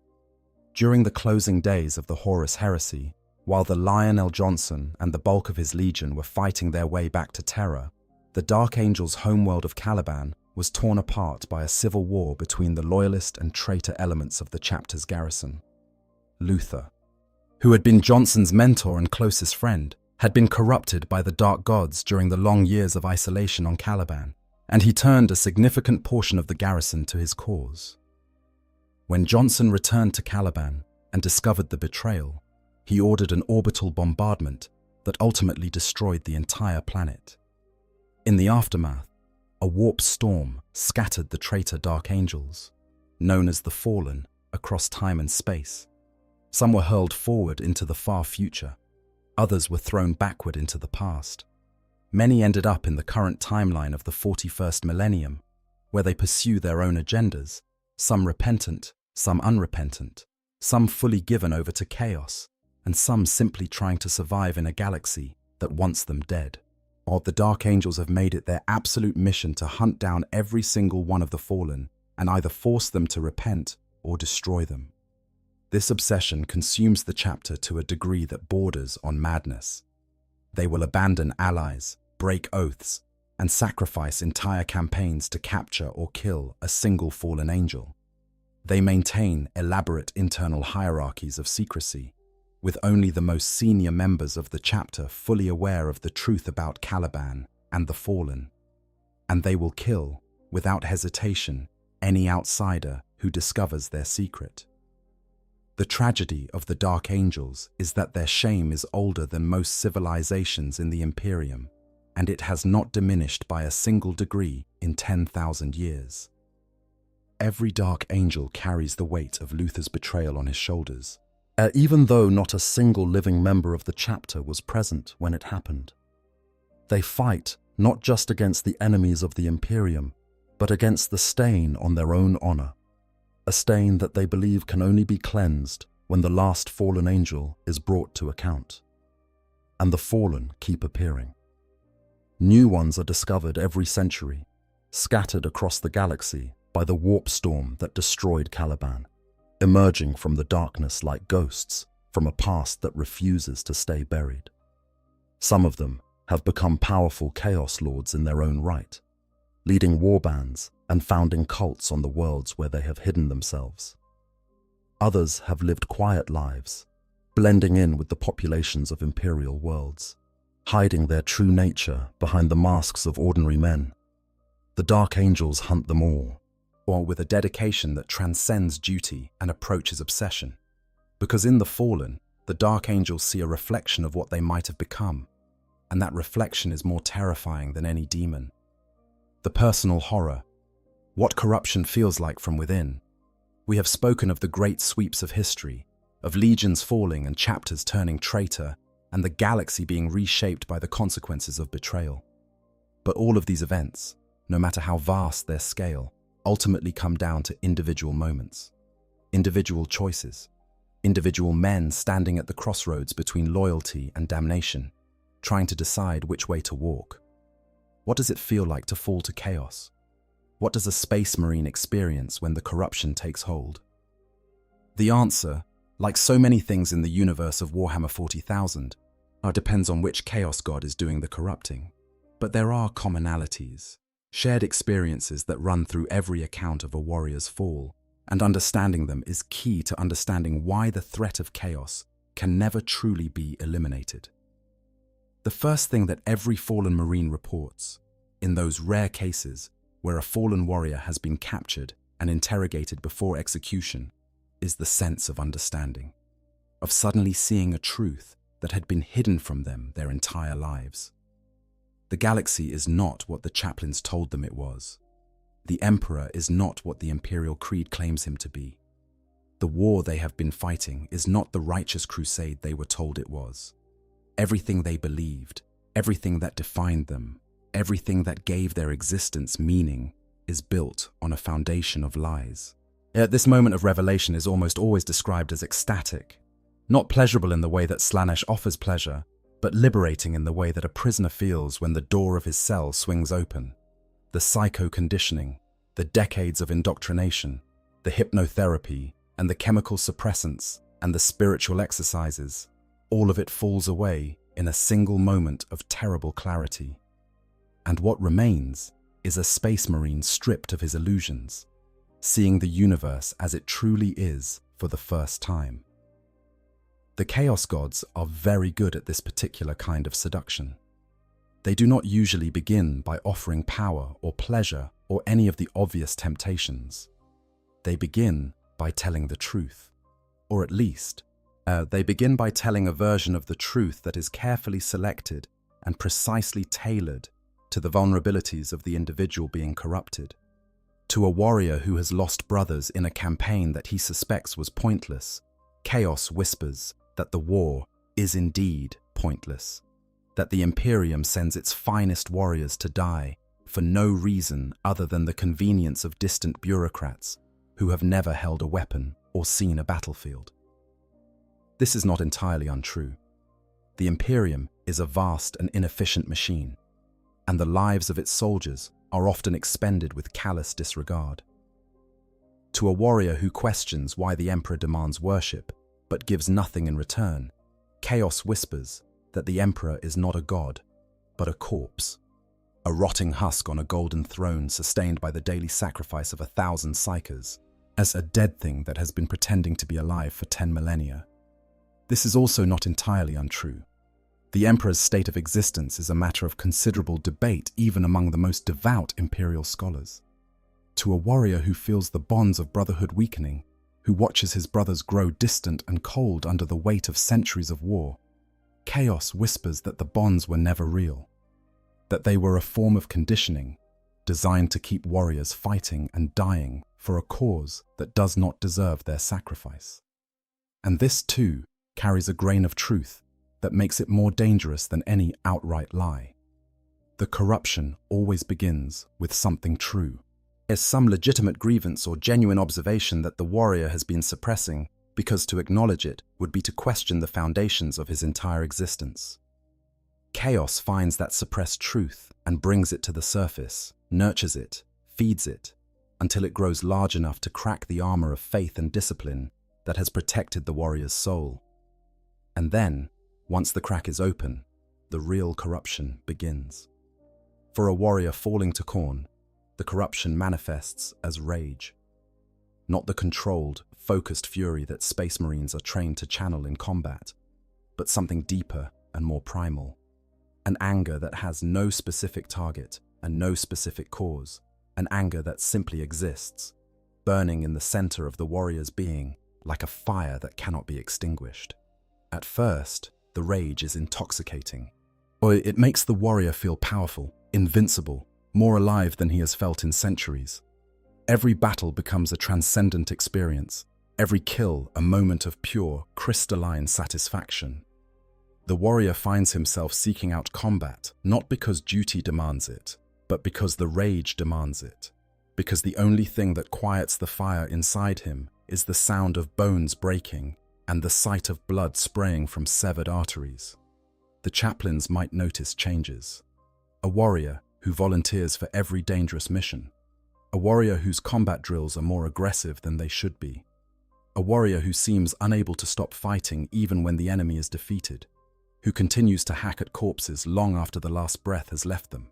During the closing days of the Horus Heresy, while the Lionel Johnson and the bulk of his legion were fighting their way back to Terra, the Dark Angels' homeworld of Caliban was torn apart by a civil war between the loyalist and traitor elements of the chapter's garrison. Luther, who had been Johnson's mentor and closest friend, had been corrupted by the Dark Gods during the long years of isolation on Caliban, and he turned a significant portion of the garrison to his cause. When Johnson returned to Caliban and discovered the betrayal, he ordered an orbital bombardment that ultimately destroyed the entire planet. In the aftermath, a warp storm scattered the traitor Dark Angels, known as the Fallen, across time and space. Some were hurled forward into the far future. Others were thrown backward into the past. Many ended up in the current timeline of the 41st millennium, where they pursue their own agendas, some repentant, some unrepentant, some fully given over to chaos, and some simply trying to survive in a galaxy that wants them dead. Or the Dark Angels have made it their absolute mission to hunt down every single one of the fallen and either force them to repent or destroy them. This obsession consumes the chapter to a degree that borders on madness. They will abandon allies, break oaths, and sacrifice entire campaigns to capture or kill a single fallen angel. They maintain elaborate internal hierarchies of secrecy, with only the most senior members of the chapter fully aware of the truth about Caliban and the Fallen. And they will kill, without hesitation, any outsider who discovers their secret. The tragedy of the Dark Angels is that their shame is older than most civilizations in the Imperium, and it has not diminished by a single degree in 10,000 years. Every Dark Angel carries the weight of Luther's betrayal on his shoulders, even though not a single living member of the chapter was present when it happened. They fight not just against the enemies of the Imperium, but against the stain on their own honor, a stain that they believe can only be cleansed when the last fallen angel is brought to account. And the fallen keep appearing. New ones are discovered every century, scattered across the galaxy by the warp storm that destroyed Caliban, emerging from the darkness like ghosts from a past that refuses to stay buried. Some of them have become powerful chaos lords in their own right, leading warbands and founding cults on the worlds where they have hidden themselves. Others have lived quiet lives, blending in with the populations of imperial worlds, hiding their true nature behind the masks of ordinary men. The Dark Angels hunt them all, or with a dedication that transcends duty and approaches obsession. Because in the Fallen, the Dark Angels see a reflection of what they might have become, and that reflection is more terrifying than any demon. The personal horror, what corruption feels like from within. We have spoken of the great sweeps of history, of legions falling and chapters turning traitor, and the galaxy being reshaped by the consequences of betrayal. But all of these events, no matter how vast their scale, ultimately come down to individual moments, individual choices, individual men standing at the crossroads between loyalty and damnation, trying to decide which way to walk. What does it feel like to fall to chaos? What does a space marine experience when the corruption takes hold? The answer, like so many things in the universe of Warhammer 40,000, depends on which chaos god is doing the corrupting. But there are commonalities, shared experiences that run through every account of a warrior's fall, and understanding them is key to understanding why the threat of chaos can never truly be eliminated. The first thing that every fallen marine reports, in those rare cases where a fallen warrior has been captured and interrogated before execution, is the sense of understanding, of suddenly seeing a truth that had been hidden from them their entire lives. The galaxy is not what the chaplains told them it was. The Emperor is not what the Imperial Creed claims him to be. The war they have been fighting is not the righteous crusade they were told it was. Everything they believed, everything that defined them, everything that gave their existence meaning, is built on a foundation of lies. Yet this moment of revelation is almost always described as ecstatic, not pleasurable in the way that Slanesh offers pleasure, but liberating in the way that a prisoner feels when the door of his cell swings open. The psycho-conditioning, the decades of indoctrination, the hypnotherapy, and the chemical suppressants, and the spiritual exercises, all of it falls away in a single moment of terrible clarity. And what remains is a space marine stripped of his illusions, seeing the universe as it truly is for the first time. The Chaos Gods are very good at this particular kind of seduction. They do not usually begin by offering power or pleasure or any of the obvious temptations. They begin by telling the truth, or at least, they begin by telling a version of the truth that is carefully selected and precisely tailored to the vulnerabilities of the individual being corrupted. To a warrior who has lost brothers in a campaign that he suspects was pointless, Chaos whispers that the war is indeed pointless, that the Imperium sends its finest warriors to die for no reason other than the convenience of distant bureaucrats who have never held a weapon or seen a battlefield. This is not entirely untrue. The Imperium is a vast and inefficient machine, and the lives of its soldiers are often expended with callous disregard. To a warrior who questions why the Emperor demands worship but gives nothing in return, Chaos whispers that the emperor is not a god, but a corpse. A rotting husk on a golden throne sustained by the daily sacrifice of 1,000 psychers, as a dead thing that has been pretending to be alive for 10 millennia. This is also not entirely untrue. The emperor's state of existence is a matter of considerable debate even among the most devout imperial scholars. To a warrior who feels the bonds of brotherhood weakening, who watches his brothers grow distant and cold under the weight of centuries of war, chaos whispers that the bonds were never real, that they were a form of conditioning designed to keep warriors fighting and dying for a cause that does not deserve their sacrifice. And this, too, carries a grain of truth that makes it more dangerous than any outright lie. The corruption always begins with something true. Is some legitimate grievance or genuine observation that the warrior has been suppressing, because to acknowledge it would be to question the foundations of his entire existence. Chaos finds that suppressed truth and brings it to the surface, nurtures it, feeds it, until it grows large enough to crack the armor of faith and discipline that has protected the warrior's soul. And then, once the crack is open, the real corruption begins. For a warrior falling to Khorne, the corruption manifests as rage. Not the controlled, focused fury that Space Marines are trained to channel in combat, but something deeper and more primal. An anger that has no specific target and no specific cause. An anger that simply exists, burning in the center of the warrior's being like a fire that cannot be extinguished. At first, the rage is intoxicating. It makes the warrior feel powerful, invincible, more alive than he has felt in centuries. Every battle becomes a transcendent experience, every kill a moment of pure, crystalline satisfaction. The warrior finds himself seeking out combat, not because duty demands it, but because the rage demands it, because the only thing that quiets the fire inside him is the sound of bones breaking and the sight of blood spraying from severed arteries. The chaplains might notice changes. A warrior who volunteers for every dangerous mission. A warrior whose combat drills are more aggressive than they should be. A warrior who seems unable to stop fighting even when the enemy is defeated, who continues to hack at corpses long after the last breath has left them.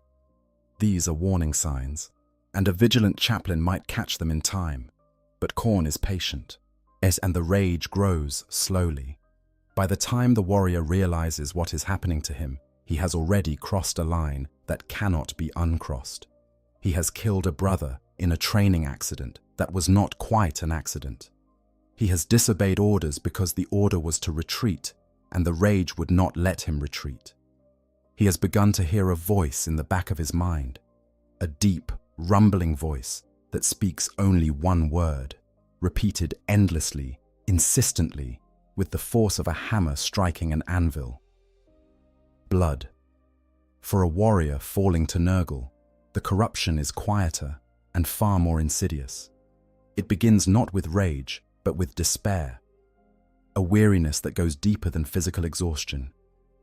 These are warning signs, and a vigilant chaplain might catch them in time, but Khorne is patient, and the rage grows slowly. By the time the warrior realizes what is happening to him, he has already crossed a line that cannot be uncrossed. He has killed a brother in a training accident that was not quite an accident. He has disobeyed orders because the order was to retreat, and the rage would not let him retreat. He has begun to hear a voice in the back of his mind, a deep, rumbling voice that speaks only one word, repeated endlessly, insistently, with the force of a hammer striking an anvil. Blood. For a warrior falling to Nurgle, the corruption is quieter and far more insidious. It begins not with rage, but with despair. A weariness that goes deeper than physical exhaustion.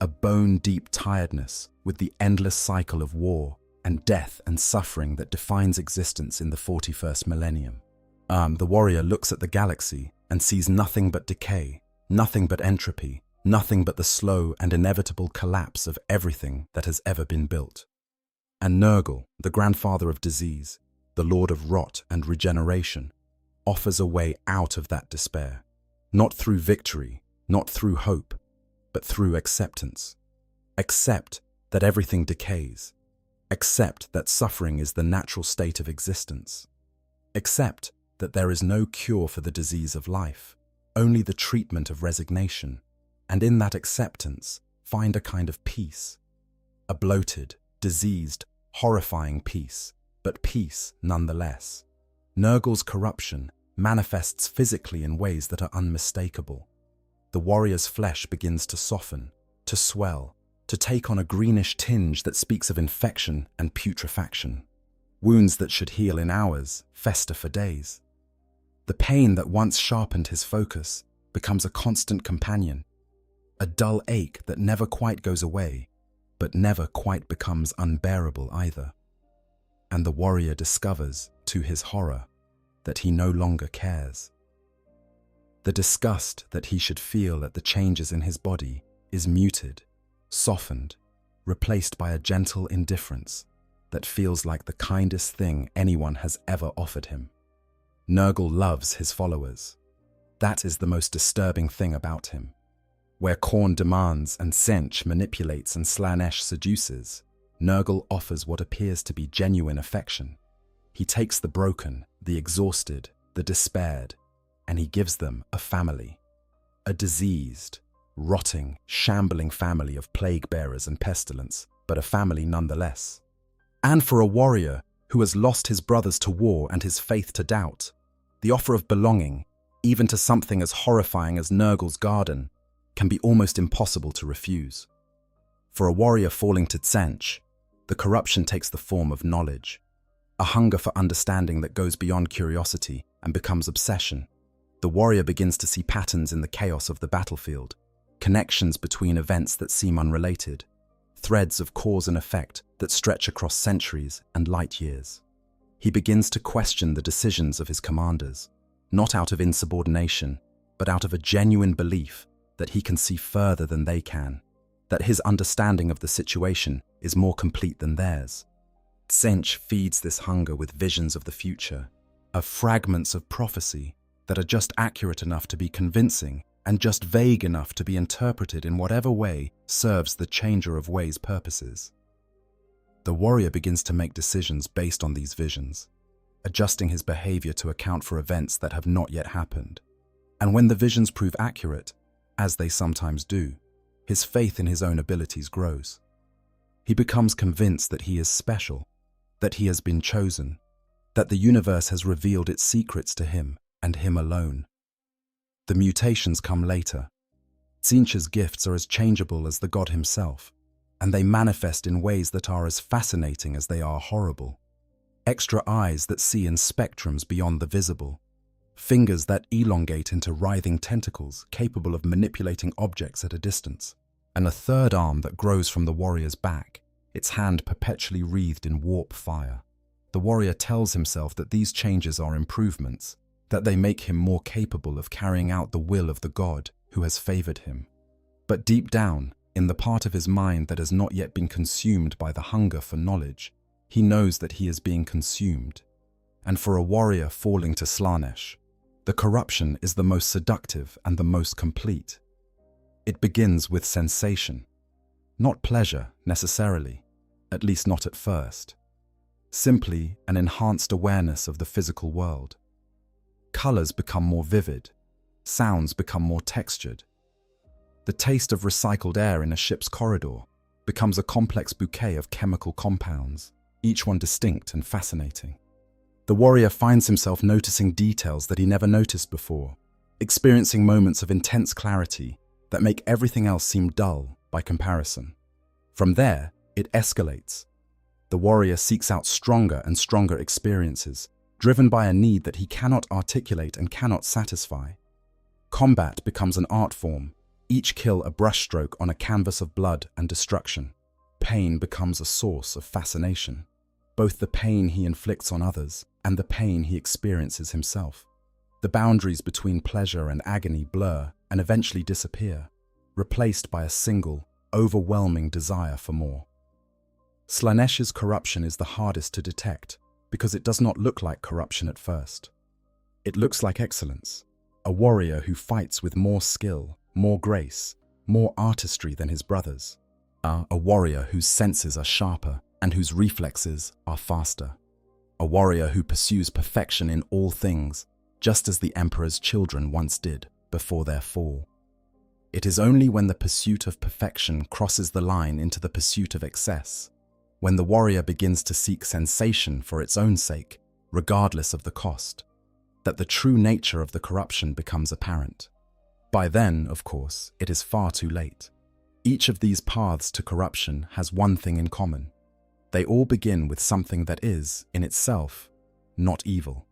A bone-deep tiredness with the endless cycle of war and death and suffering that defines existence in the 41st millennium. The warrior looks at the galaxy and sees nothing but decay, nothing but entropy, nothing but the slow and inevitable collapse of everything that has ever been built. And Nurgle, the grandfather of disease, the lord of rot and regeneration, offers a way out of that despair, not through victory, not through hope, but through acceptance. Accept that everything decays. Accept that suffering is the natural state of existence. Accept that there is no cure for the disease of life, only the treatment of resignation. And in that acceptance, find a kind of peace. A bloated, diseased, horrifying peace, but peace nonetheless. Nurgle's corruption manifests physically in ways that are unmistakable. The warrior's flesh begins to soften, to swell, to take on a greenish tinge that speaks of infection and putrefaction. Wounds that should heal in hours fester for days. The pain that once sharpened his focus becomes a constant companion, a dull ache that never quite goes away, but never quite becomes unbearable either. And the warrior discovers, to his horror, that he no longer cares. The disgust that he should feel at the changes in his body is muted, softened, replaced by a gentle indifference that feels like the kindest thing anyone has ever offered him. Nurgle loves his followers. That is the most disturbing thing about him. Where Khorne demands and Tzeentch manipulates and Slaanesh seduces, Nurgle offers what appears to be genuine affection. He takes the broken, the exhausted, the despaired, and he gives them a family. A diseased, rotting, shambling family of plague bearers and pestilence, but a family nonetheless. And for a warrior who has lost his brothers to war and his faith to doubt, the offer of belonging, even to something as horrifying as Nurgle's garden, can be almost impossible to refuse. For a warrior falling to Tzeentch, the corruption takes the form of knowledge, a hunger for understanding that goes beyond curiosity and becomes obsession. The warrior begins to see patterns in the chaos of the battlefield, connections between events that seem unrelated, threads of cause and effect that stretch across centuries and light years. He begins to question the decisions of his commanders, not out of insubordination, but out of a genuine belief that he can see further than they can, that his understanding of the situation is more complete than theirs. Tzeentch feeds this hunger with visions of the future, of fragments of prophecy that are just accurate enough to be convincing and just vague enough to be interpreted in whatever way serves the changer of ways' purposes. The warrior begins to make decisions based on these visions, adjusting his behavior to account for events that have not yet happened. And when the visions prove accurate, as they sometimes do, his faith in his own abilities grows. He becomes convinced that he is special, that he has been chosen, that the universe has revealed its secrets to him and him alone. The mutations come later. Tzeentch's gifts are as changeable as the god himself, and they manifest in ways that are as fascinating as they are horrible. Extra eyes that see in spectrums beyond the visible, fingers that elongate into writhing tentacles capable of manipulating objects at a distance, and a third arm that grows from the warrior's back, its hand perpetually wreathed in warp fire. The warrior tells himself that these changes are improvements, that they make him more capable of carrying out the will of the god who has favored him. But deep down, in the part of his mind that has not yet been consumed by the hunger for knowledge, he knows that he is being consumed. And for a warrior falling to Slaanesh, the corruption is the most seductive and the most complete. It begins with sensation, not pleasure necessarily, at least not at first. Simply an enhanced awareness of the physical world. Colors become more vivid, sounds become more textured. The taste of recycled air in a ship's corridor becomes a complex bouquet of chemical compounds, each one distinct and fascinating. The warrior finds himself noticing details that he never noticed before, experiencing moments of intense clarity that make everything else seem dull by comparison. From there, it escalates. The warrior seeks out stronger and stronger experiences, driven by a need that he cannot articulate and cannot satisfy. Combat becomes an art form, each kill a brushstroke on a canvas of blood and destruction. Pain becomes a source of fascination, both the pain he inflicts on others and the pain he experiences himself. The boundaries between pleasure and agony blur and eventually disappear, replaced by a single, overwhelming desire for more. Slaanesh's corruption is the hardest to detect because it does not look like corruption at first. It looks like excellence, a warrior who fights with more skill, more grace, more artistry than his brothers. A warrior whose senses are sharper and whose reflexes are faster. A warrior who pursues perfection in all things, just as the Emperor's children once did before their fall. It is only when the pursuit of perfection crosses the line into the pursuit of excess, when the warrior begins to seek sensation for its own sake, regardless of the cost, that the true nature of the corruption becomes apparent. By then, of course, it is far too late. Each of these paths to corruption has one thing in common. They all begin with something that is, in itself, not evil.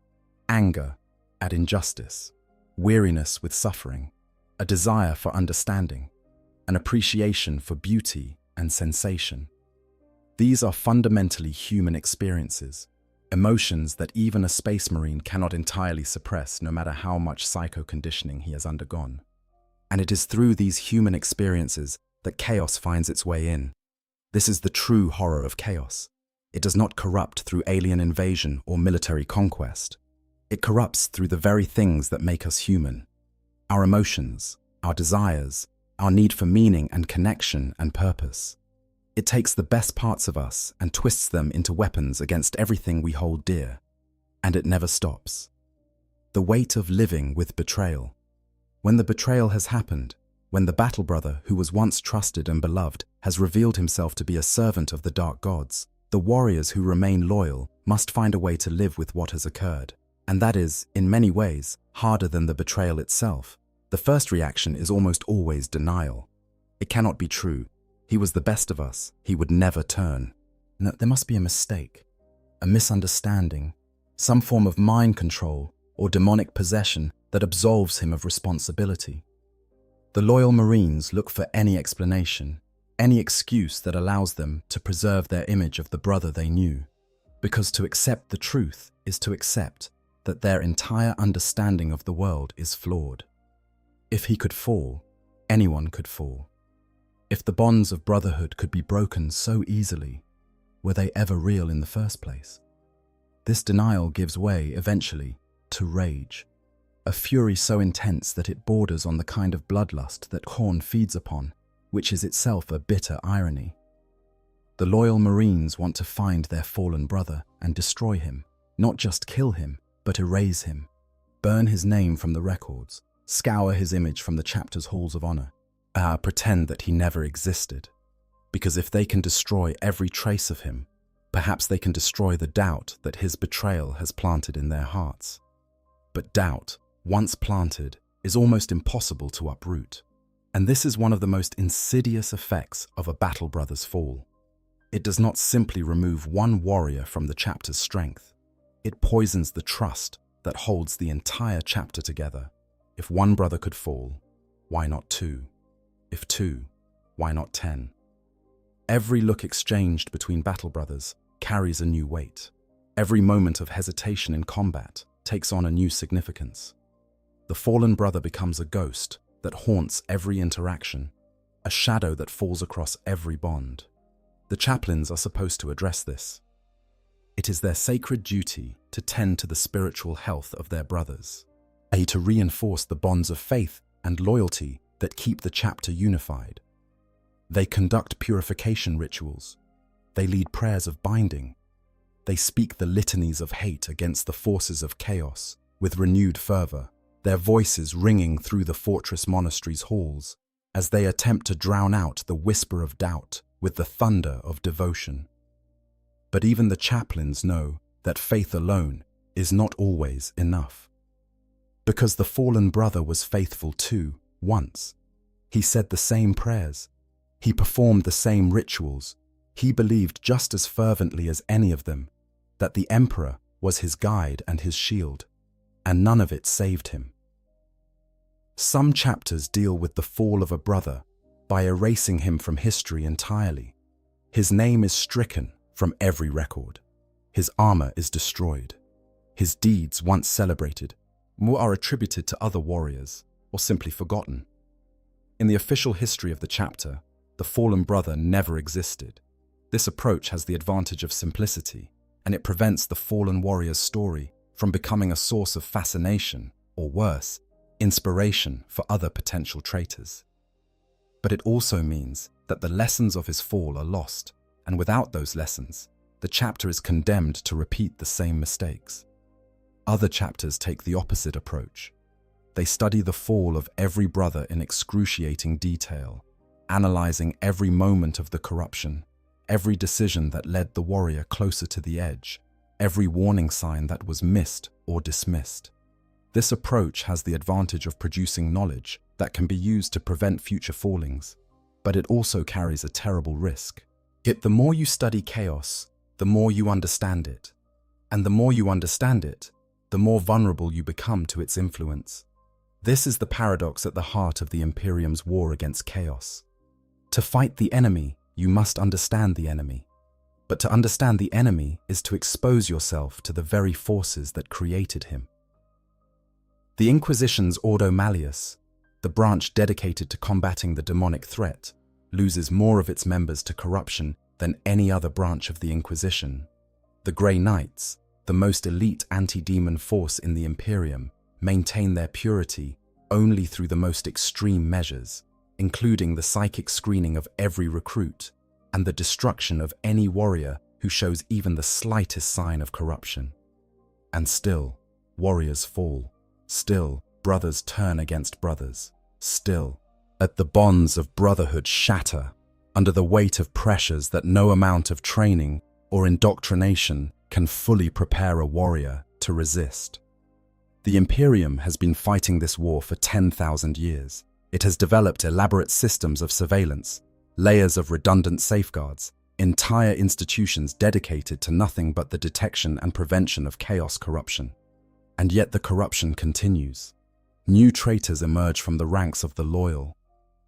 Anger at injustice, weariness with suffering, a desire for understanding, an appreciation for beauty and sensation. These are fundamentally human experiences, emotions that even a space marine cannot entirely suppress no matter how much psycho-conditioning he has undergone. And it is through these human experiences that chaos finds its way in. This is the true horror of chaos. It does not corrupt through alien invasion or military conquest. It corrupts through the very things that make us human. Our emotions, our desires, our need for meaning and connection and purpose. It takes the best parts of us and twists them into weapons against everything we hold dear. And it never stops. The weight of living with betrayal. When the betrayal has happened, when the battle brother who was once trusted and beloved has revealed himself to be a servant of the dark gods, the warriors who remain loyal must find a way to live with what has occurred. And that is, in many ways, harder than the betrayal itself. The first reaction is almost always denial. It cannot be true. He was the best of us. He would never turn. No, there must be a mistake, a misunderstanding, some form of mind control or demonic possession that absolves him of responsibility. The loyal Marines look for any explanation, any excuse that allows them to preserve their image of the brother they knew, because to accept the truth is to accept that their entire understanding of the world is flawed. If he could fall, anyone could fall. If the bonds of brotherhood could be broken so easily, were they ever real in the first place? This denial gives way, eventually, to rage, a fury so intense that it borders on the kind of bloodlust that Khorne feeds upon, which is itself a bitter irony. The loyal Marines want to find their fallen brother and destroy him, not just kill him, but erase him, burn his name from the records, scour his image from the chapter's halls of honor, pretend that he never existed. Because if they can destroy every trace of him, perhaps they can destroy the doubt that his betrayal has planted in their hearts. But doubt, once planted, is almost impossible to uproot. And this is one of the most insidious effects of a battle brother's fall. It does not simply remove one warrior from the chapter's strength. It poisons the trust that holds the entire chapter together. If one brother could fall, why not two? If two, why not 10? Every look exchanged between battle brothers carries a new weight. Every moment of hesitation in combat takes on a new significance. The fallen brother becomes a ghost that haunts every interaction, a shadow that falls across every bond. The chaplains are supposed to address this. It is their sacred duty to tend to the spiritual health of their brothers, to reinforce the bonds of faith and loyalty that keep the chapter unified. They conduct purification rituals. They lead prayers of binding. They speak the litanies of hate against the forces of chaos with renewed fervor, their voices ringing through the fortress monastery's halls as they attempt to drown out the whisper of doubt with the thunder of devotion. But even the chaplains know that faith alone is not always enough. Because the fallen brother was faithful too, once. He said the same prayers. He performed the same rituals. He believed just as fervently as any of them that the Emperor was his guide and his shield, and none of it saved him. Some chapters deal with the fall of a brother by erasing him from history entirely. His name is stricken from every record. His armor is destroyed. His deeds, once celebrated, are attributed to other warriors or simply forgotten. In the official history of the chapter, the fallen brother never existed. This approach has the advantage of simplicity, and it prevents the fallen warrior's story from becoming a source of fascination, or worse, inspiration for other potential traitors. But it also means that the lessons of his fall are lost, and without those lessons, the chapter is condemned to repeat the same mistakes. Other chapters take the opposite approach. They study the fall of every brother in excruciating detail, analyzing every moment of the corruption, every decision that led the warrior closer to the edge, every warning sign that was missed or dismissed. This approach has the advantage of producing knowledge that can be used to prevent future fallings, but it also carries a terrible risk. Yet the more you study chaos, the more you understand it, and the more you understand it, the more vulnerable you become to its influence. This is the paradox at the heart of the Imperium's war against chaos. To fight the enemy, you must understand the enemy. But to understand the enemy is to expose yourself to the very forces that created him. The Inquisition's Ordo Malleus, the branch dedicated to combating the demonic threat, loses more of its members to corruption than any other branch of the Inquisition. The Grey Knights, the most elite anti-demon force in the Imperium, maintain their purity only through the most extreme measures, including the psychic screening of every recruit and the destruction of any warrior who shows even the slightest sign of corruption. And still, warriors fall. Still, brothers turn against brothers. Still, the bonds of brotherhood shatter under the weight of pressures that no amount of training or indoctrination can fully prepare a warrior to resist. The Imperium has been fighting this war for 10,000 years. It has developed elaborate systems of surveillance, layers of redundant safeguards, entire institutions dedicated to nothing but the detection and prevention of chaos corruption. And yet the corruption continues. New traitors emerge from the ranks of the loyal.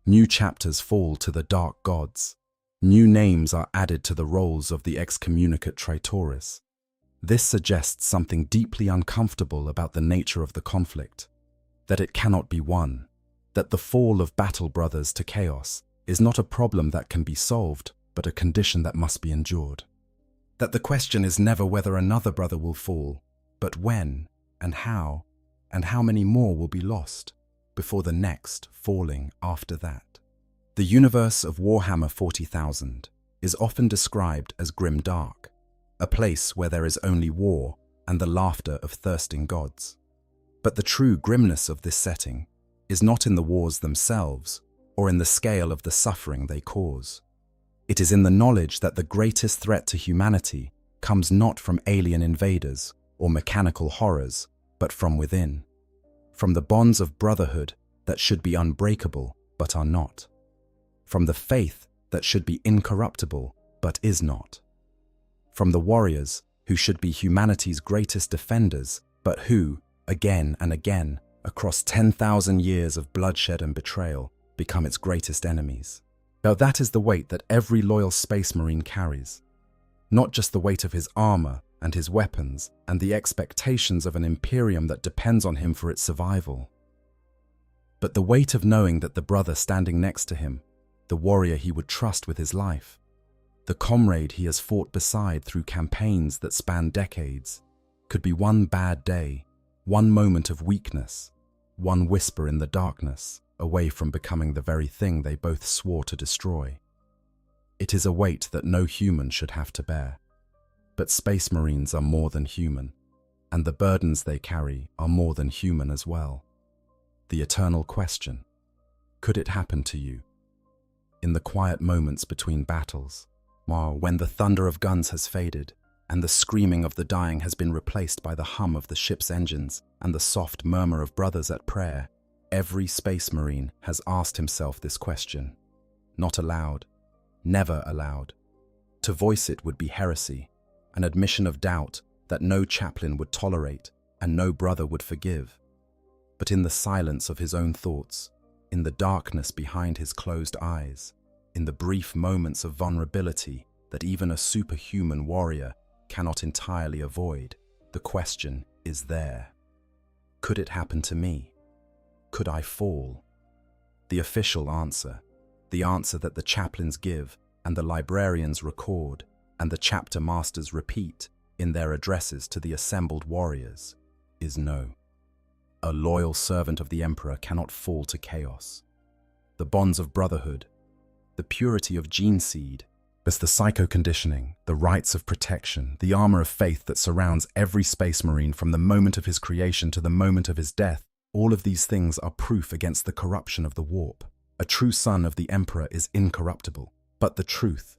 New chapters fall to the dark gods. New names are added to the rolls of the excommunicate traitores. This suggests something deeply uncomfortable about the nature of the conflict, that it cannot be won, that the fall of battle brothers to chaos is not a problem that can be solved, but a condition that must be endured. That the question is never whether another brother will fall, but when and how many more will be lost before the next falling after that. The universe of Warhammer 40,000 is often described as grim dark, a place where there is only war and the laughter of thirsting gods. But the true grimness of this setting is not in the wars themselves or in the scale of the suffering they cause. It is in the knowledge that the greatest threat to humanity comes not from alien invaders or mechanical horrors, but from within, from the bonds of brotherhood that should be unbreakable but are not, from the faith that should be incorruptible but is not, from the warriors who should be humanity's greatest defenders but who, again and again, across 10,000 years of bloodshed and betrayal, become its greatest enemies. Now that is the weight that every loyal Space Marine carries, not just the weight of his armor and his weapons and the expectations of an Imperium that depends on him for its survival, but the weight of knowing that the brother standing next to him, the warrior he would trust with his life, the comrade he has fought beside through campaigns that span decades, could be one bad day, one moment of weakness, one whisper in the darkness, away from becoming the very thing they both swore to destroy. It is a weight that no human should have to bear. But Space Marines are more than human, and the burdens they carry are more than human as well. The eternal question: could it happen to you? In the quiet moments between battles, when the thunder of guns has faded, and the screaming of the dying has been replaced by the hum of the ship's engines and the soft murmur of brothers at prayer, every Space Marine has asked himself this question. Not aloud, never aloud. To voice it would be heresy, an admission of doubt that no chaplain would tolerate and no brother would forgive. But in the silence of his own thoughts, in the darkness behind his closed eyes, in the brief moments of vulnerability that even a superhuman warrior cannot entirely avoid, the question is there. Could it happen to me? Could I fall? The official answer, the answer that the chaplains give and the librarians record and the chapter masters repeat in their addresses to the assembled warriors, is no. A loyal servant of the Emperor cannot fall to chaos. The bonds of brotherhood, the purity of gene seed, as the psycho-conditioning, the rites of protection, the armor of faith that surrounds every Space Marine from the moment of his creation to the moment of his death, all of these things are proof against the corruption of the warp. A true son of the Emperor is incorruptible. But the truth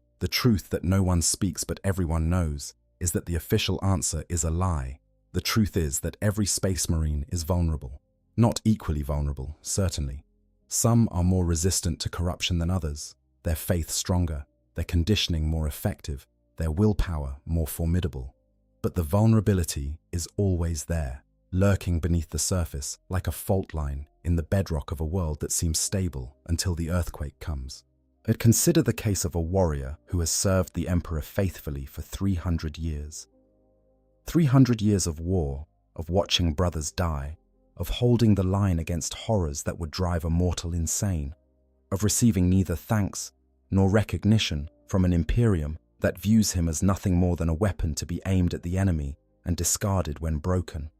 that no one speaks but everyone knows, is that the official answer is a lie. The truth is that every Space Marine is vulnerable. Not equally vulnerable, certainly. Some are more resistant to corruption than others, their faith stronger, their conditioning more effective, their willpower more formidable. But the vulnerability is always there, lurking beneath the surface like a fault line in the bedrock of a world that seems stable until the earthquake comes. Consider the case of a warrior who has served the Emperor faithfully for 300 years. 300 years of war, of watching brothers die, of holding the line against horrors that would drive a mortal insane, of receiving neither thanks nor recognition from an Imperium that views him as nothing more than a weapon to be aimed at the enemy and discarded when broken.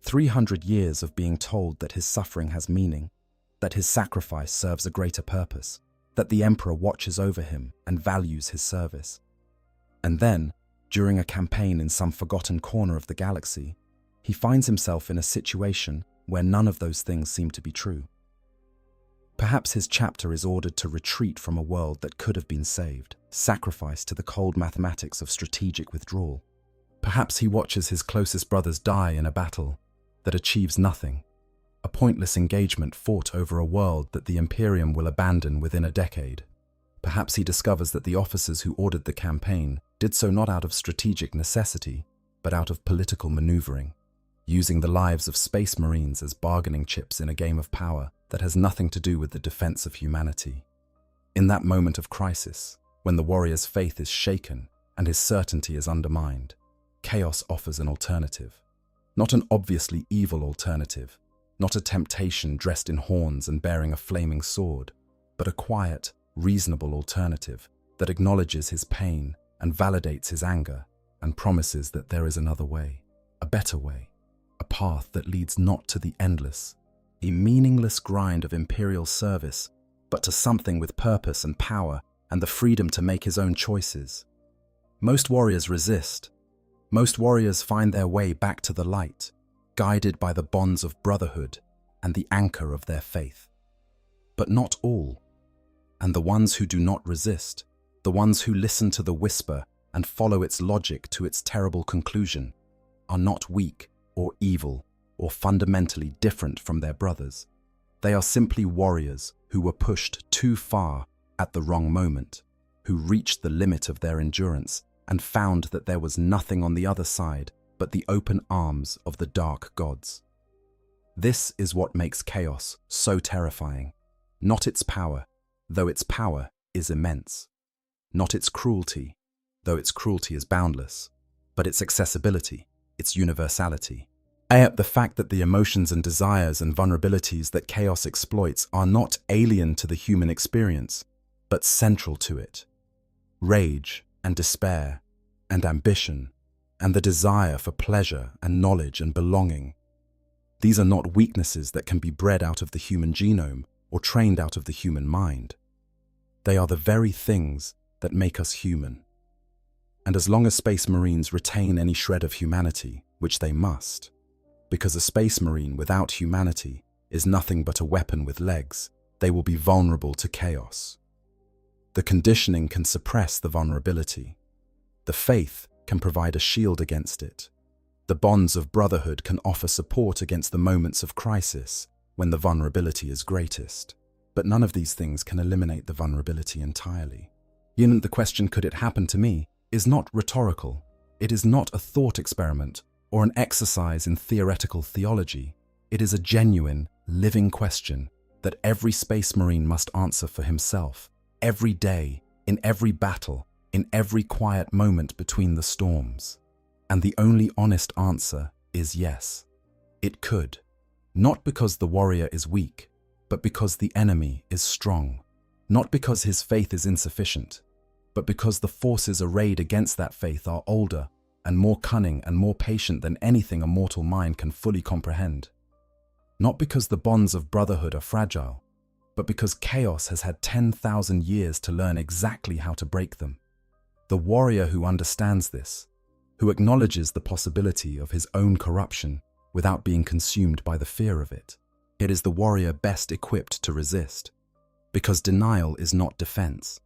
300 years of being told that his suffering has meaning, that his sacrifice serves a greater purpose, that the Emperor watches over him and values his service. And then, during a campaign in some forgotten corner of the galaxy, he finds himself in a situation where none of those things seem to be true. Perhaps his chapter is ordered to retreat from a world that could have been saved, sacrificed to the cold mathematics of strategic withdrawal. Perhaps he watches his closest brothers die in a battle that achieves nothing, a pointless engagement fought over a world that the Imperium will abandon within a decade. Perhaps he discovers that the officers who ordered the campaign did so not out of strategic necessity, but out of political maneuvering, using the lives of space marines as bargaining chips in a game of power that has nothing to do with the defense of humanity. In that moment of crisis, when the warrior's faith is shaken and his certainty is undermined, Chaos offers an alternative. Not an obviously evil alternative, not a temptation dressed in horns and bearing a flaming sword, but a quiet, reasonable alternative that acknowledges his pain and validates his anger and promises that there is another way, a better way, a path that leads not to the endless, a meaningless grind of imperial service, but to something with purpose and power and the freedom to make his own choices. Most warriors resist. Most warriors find their way back to the light, guided by the bonds of brotherhood and the anchor of their faith. But not all. And the ones who do not resist, the ones who listen to the whisper and follow its logic to its terrible conclusion, are not weak or evil or fundamentally different from their brothers. They are simply warriors who were pushed too far at the wrong moment, who reached the limit of their endurance and found that there was nothing on the other side but the open arms of the dark gods. This is what makes chaos so terrifying. Not its power, though its power is immense. Not its cruelty, though its cruelty is boundless, but its accessibility, its universality. The fact that the emotions and desires and vulnerabilities that chaos exploits are not alien to the human experience, but central to it. Rage and despair and ambition and the desire for pleasure and knowledge and belonging. These are not weaknesses that can be bred out of the human genome or trained out of the human mind. They are the very things that make us human. And as long as Space Marines retain any shred of humanity, which they must, because a Space Marine without humanity is nothing but a weapon with legs, they will be vulnerable to chaos. The conditioning can suppress the vulnerability. The faith can provide a shield against it. The bonds of brotherhood can offer support against the moments of crisis when the vulnerability is greatest. But none of these things can eliminate the vulnerability entirely. The question, could it happen to me, is not rhetorical. It is not a thought experiment or an exercise in theoretical theology. It is a genuine, living question that every Space Marine must answer for himself, every day, in every battle, in every quiet moment between the storms. And the only honest answer is yes. It could. Not because the warrior is weak, but because the enemy is strong. Not because his faith is insufficient, but because the forces arrayed against that faith are older and more cunning and more patient than anything a mortal mind can fully comprehend. Not because the bonds of brotherhood are fragile, but because chaos has had 10,000 years to learn exactly how to break them. The warrior who understands this, who acknowledges the possibility of his own corruption without being consumed by the fear of it, it is the warrior best equipped to resist. Because denial is not defense.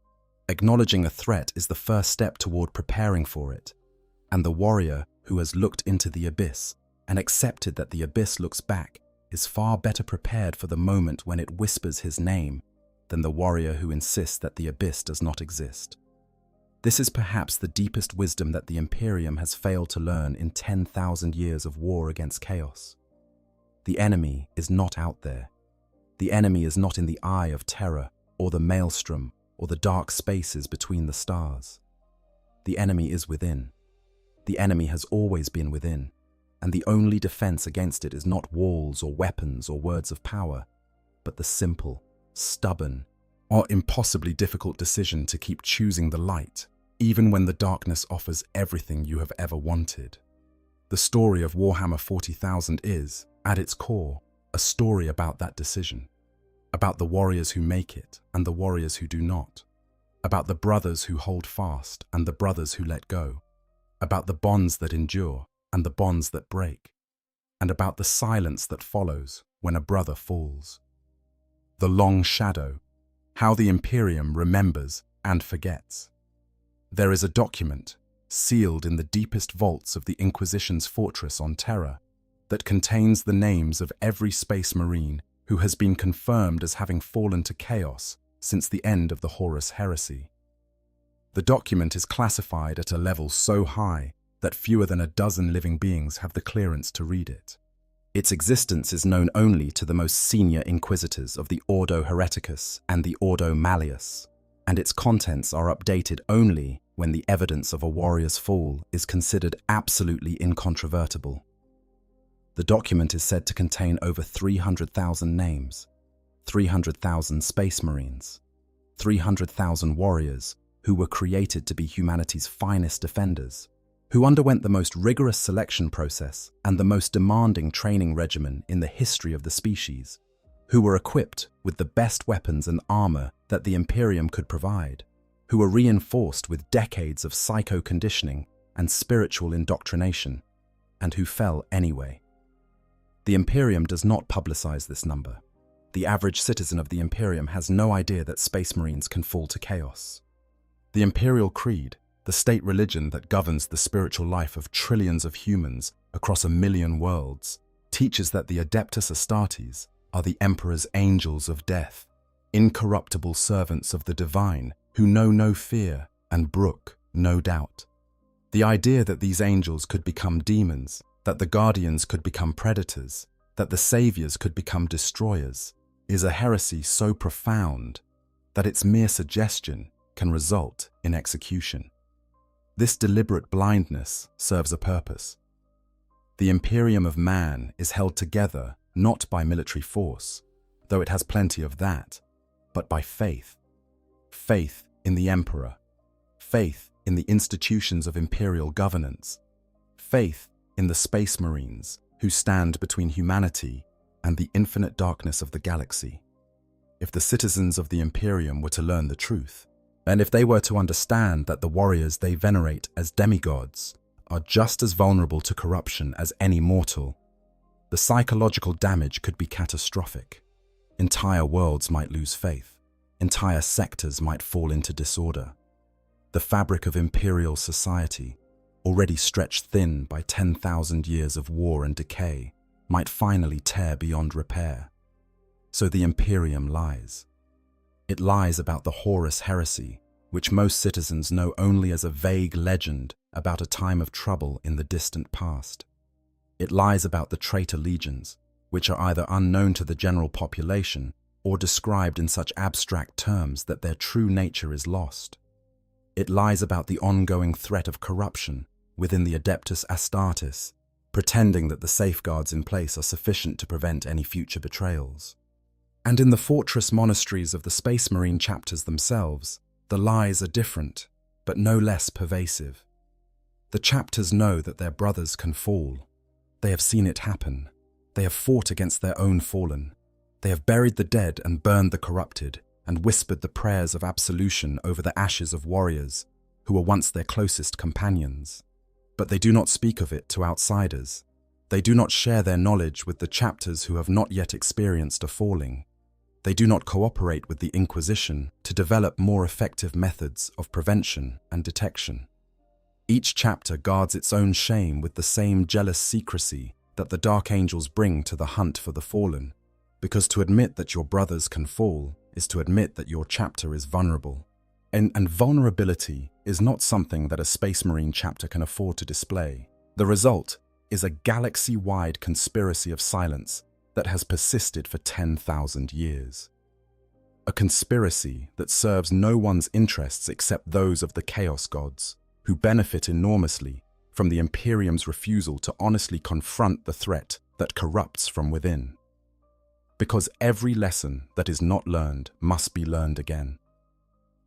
Acknowledging a threat is the first step toward preparing for it. And the warrior who has looked into the abyss and accepted that the abyss looks back is far better prepared for the moment when it whispers his name than the warrior who insists that the abyss does not exist. This is perhaps the deepest wisdom that the Imperium has failed to learn in 10,000 years of war against chaos. The enemy is not out there. The enemy is not in the eye of terror or the maelstrom or the dark spaces between the stars. The enemy is within. The enemy has always been within, and the only defense against it is not walls or weapons or words of power, but the simple, stubborn, or impossibly difficult decision to keep choosing the light, even when the darkness offers everything you have ever wanted. The story of Warhammer 40,000 is, at its core, a story about that decision, about the warriors who make it and the warriors who do not, about the brothers who hold fast and the brothers who let go, about the bonds that endure and the bonds that break, and about the silence that follows when a brother falls. The long shadow, how the Imperium remembers and forgets. There is a document, sealed in the deepest vaults of the Inquisition's fortress on Terra, that contains the names of every Space Marine who has been confirmed as having fallen to chaos since the end of the Horus Heresy. The document is classified at a level so high that fewer than a dozen living beings have the clearance to read it. Its existence is known only to the most senior inquisitors of the Ordo Hereticus and the Ordo Malleus, and its contents are updated only when the evidence of a warrior's fall is considered absolutely incontrovertible. The document is said to contain over 300,000 names, 300,000 Space Marines, 300,000 warriors who were created to be humanity's finest defenders, who underwent the most rigorous selection process and the most demanding training regimen in the history of the species, who were equipped with the best weapons and armor that the Imperium could provide, who were reinforced with decades of psycho-conditioning and spiritual indoctrination, and who fell anyway. The Imperium does not publicize this number. The average citizen of the Imperium has no idea that Space Marines can fall to chaos. The Imperial Creed, the state religion that governs the spiritual life of trillions of humans across 1 million worlds, teaches that the Adeptus Astartes are the Emperor's angels of death, incorruptible servants of the divine who know no fear and brook no doubt. The idea that these angels could become demons, that the guardians could become predators, that the saviors could become destroyers, is a heresy so profound that its mere suggestion can result in execution. This deliberate blindness serves a purpose. The Imperium of man is held together not by military force, though it has plenty of that, but by faith. Faith in the Emperor, faith in the institutions of imperial governance, faith in the Space Marines who stand between humanity and the infinite darkness of the galaxy. If the citizens of the Imperium were to learn the truth, and if they were to understand that the warriors they venerate as demigods are just as vulnerable to corruption as any mortal, the psychological damage could be catastrophic. Entire worlds might lose faith. Entire sectors might fall into disorder. The fabric of imperial society, already stretched thin by 10,000 years of war and decay, might finally tear beyond repair. So the Imperium lies. It lies about the Horus Heresy, which most citizens know only as a vague legend about a time of trouble in the distant past. It lies about the traitor legions, which are either unknown to the general population or described in such abstract terms that their true nature is lost. It lies about the ongoing threat of corruption within the Adeptus Astartes, pretending that the safeguards in place are sufficient to prevent any future betrayals. And in the fortress monasteries of the Space Marine chapters themselves, the lies are different, but no less pervasive. The chapters know that their brothers can fall. They have seen it happen. They have fought against their own fallen. They have buried the dead and burned the corrupted, and whispered the prayers of absolution over the ashes of warriors who were once their closest companions. But they do not speak of it to outsiders. They do not share their knowledge with the chapters who have not yet experienced a falling. They do not cooperate with the Inquisition to develop more effective methods of prevention and detection. Each chapter guards its own shame with the same jealous secrecy that the Dark Angels bring to the hunt for the fallen, because to admit that your brothers can fall is to admit that your chapter is vulnerable. And vulnerability is not something that a Space Marine chapter can afford to display. The result is a galaxy-wide conspiracy of silence that has persisted for 10,000 years. A conspiracy that serves no one's interests except those of the Chaos Gods, who benefit enormously from the Imperium's refusal to honestly confront the threat that corrupts from within. Because every lesson that is not learned must be learned again.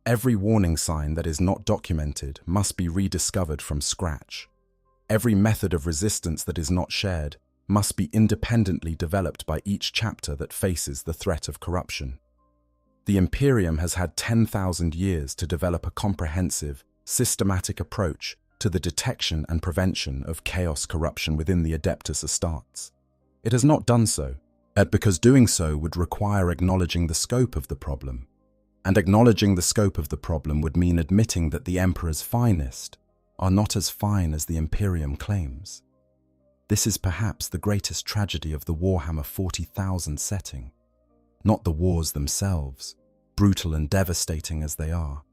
Every warning sign that is not documented must be rediscovered from scratch. Every method of resistance that is not shared must be independently developed by each chapter that faces the threat of corruption. The Imperium has had 10,000 years to develop a comprehensive, systematic approach to the detection and prevention of chaos corruption within the Adeptus Astartes. It has not done so, because doing so would require acknowledging the scope of the problem. And acknowledging the scope of the problem would mean admitting that the Emperor's finest are not as fine as the Imperium claims. This is perhaps the greatest tragedy of the Warhammer 40,000 setting. Not the wars themselves, brutal and devastating as they are.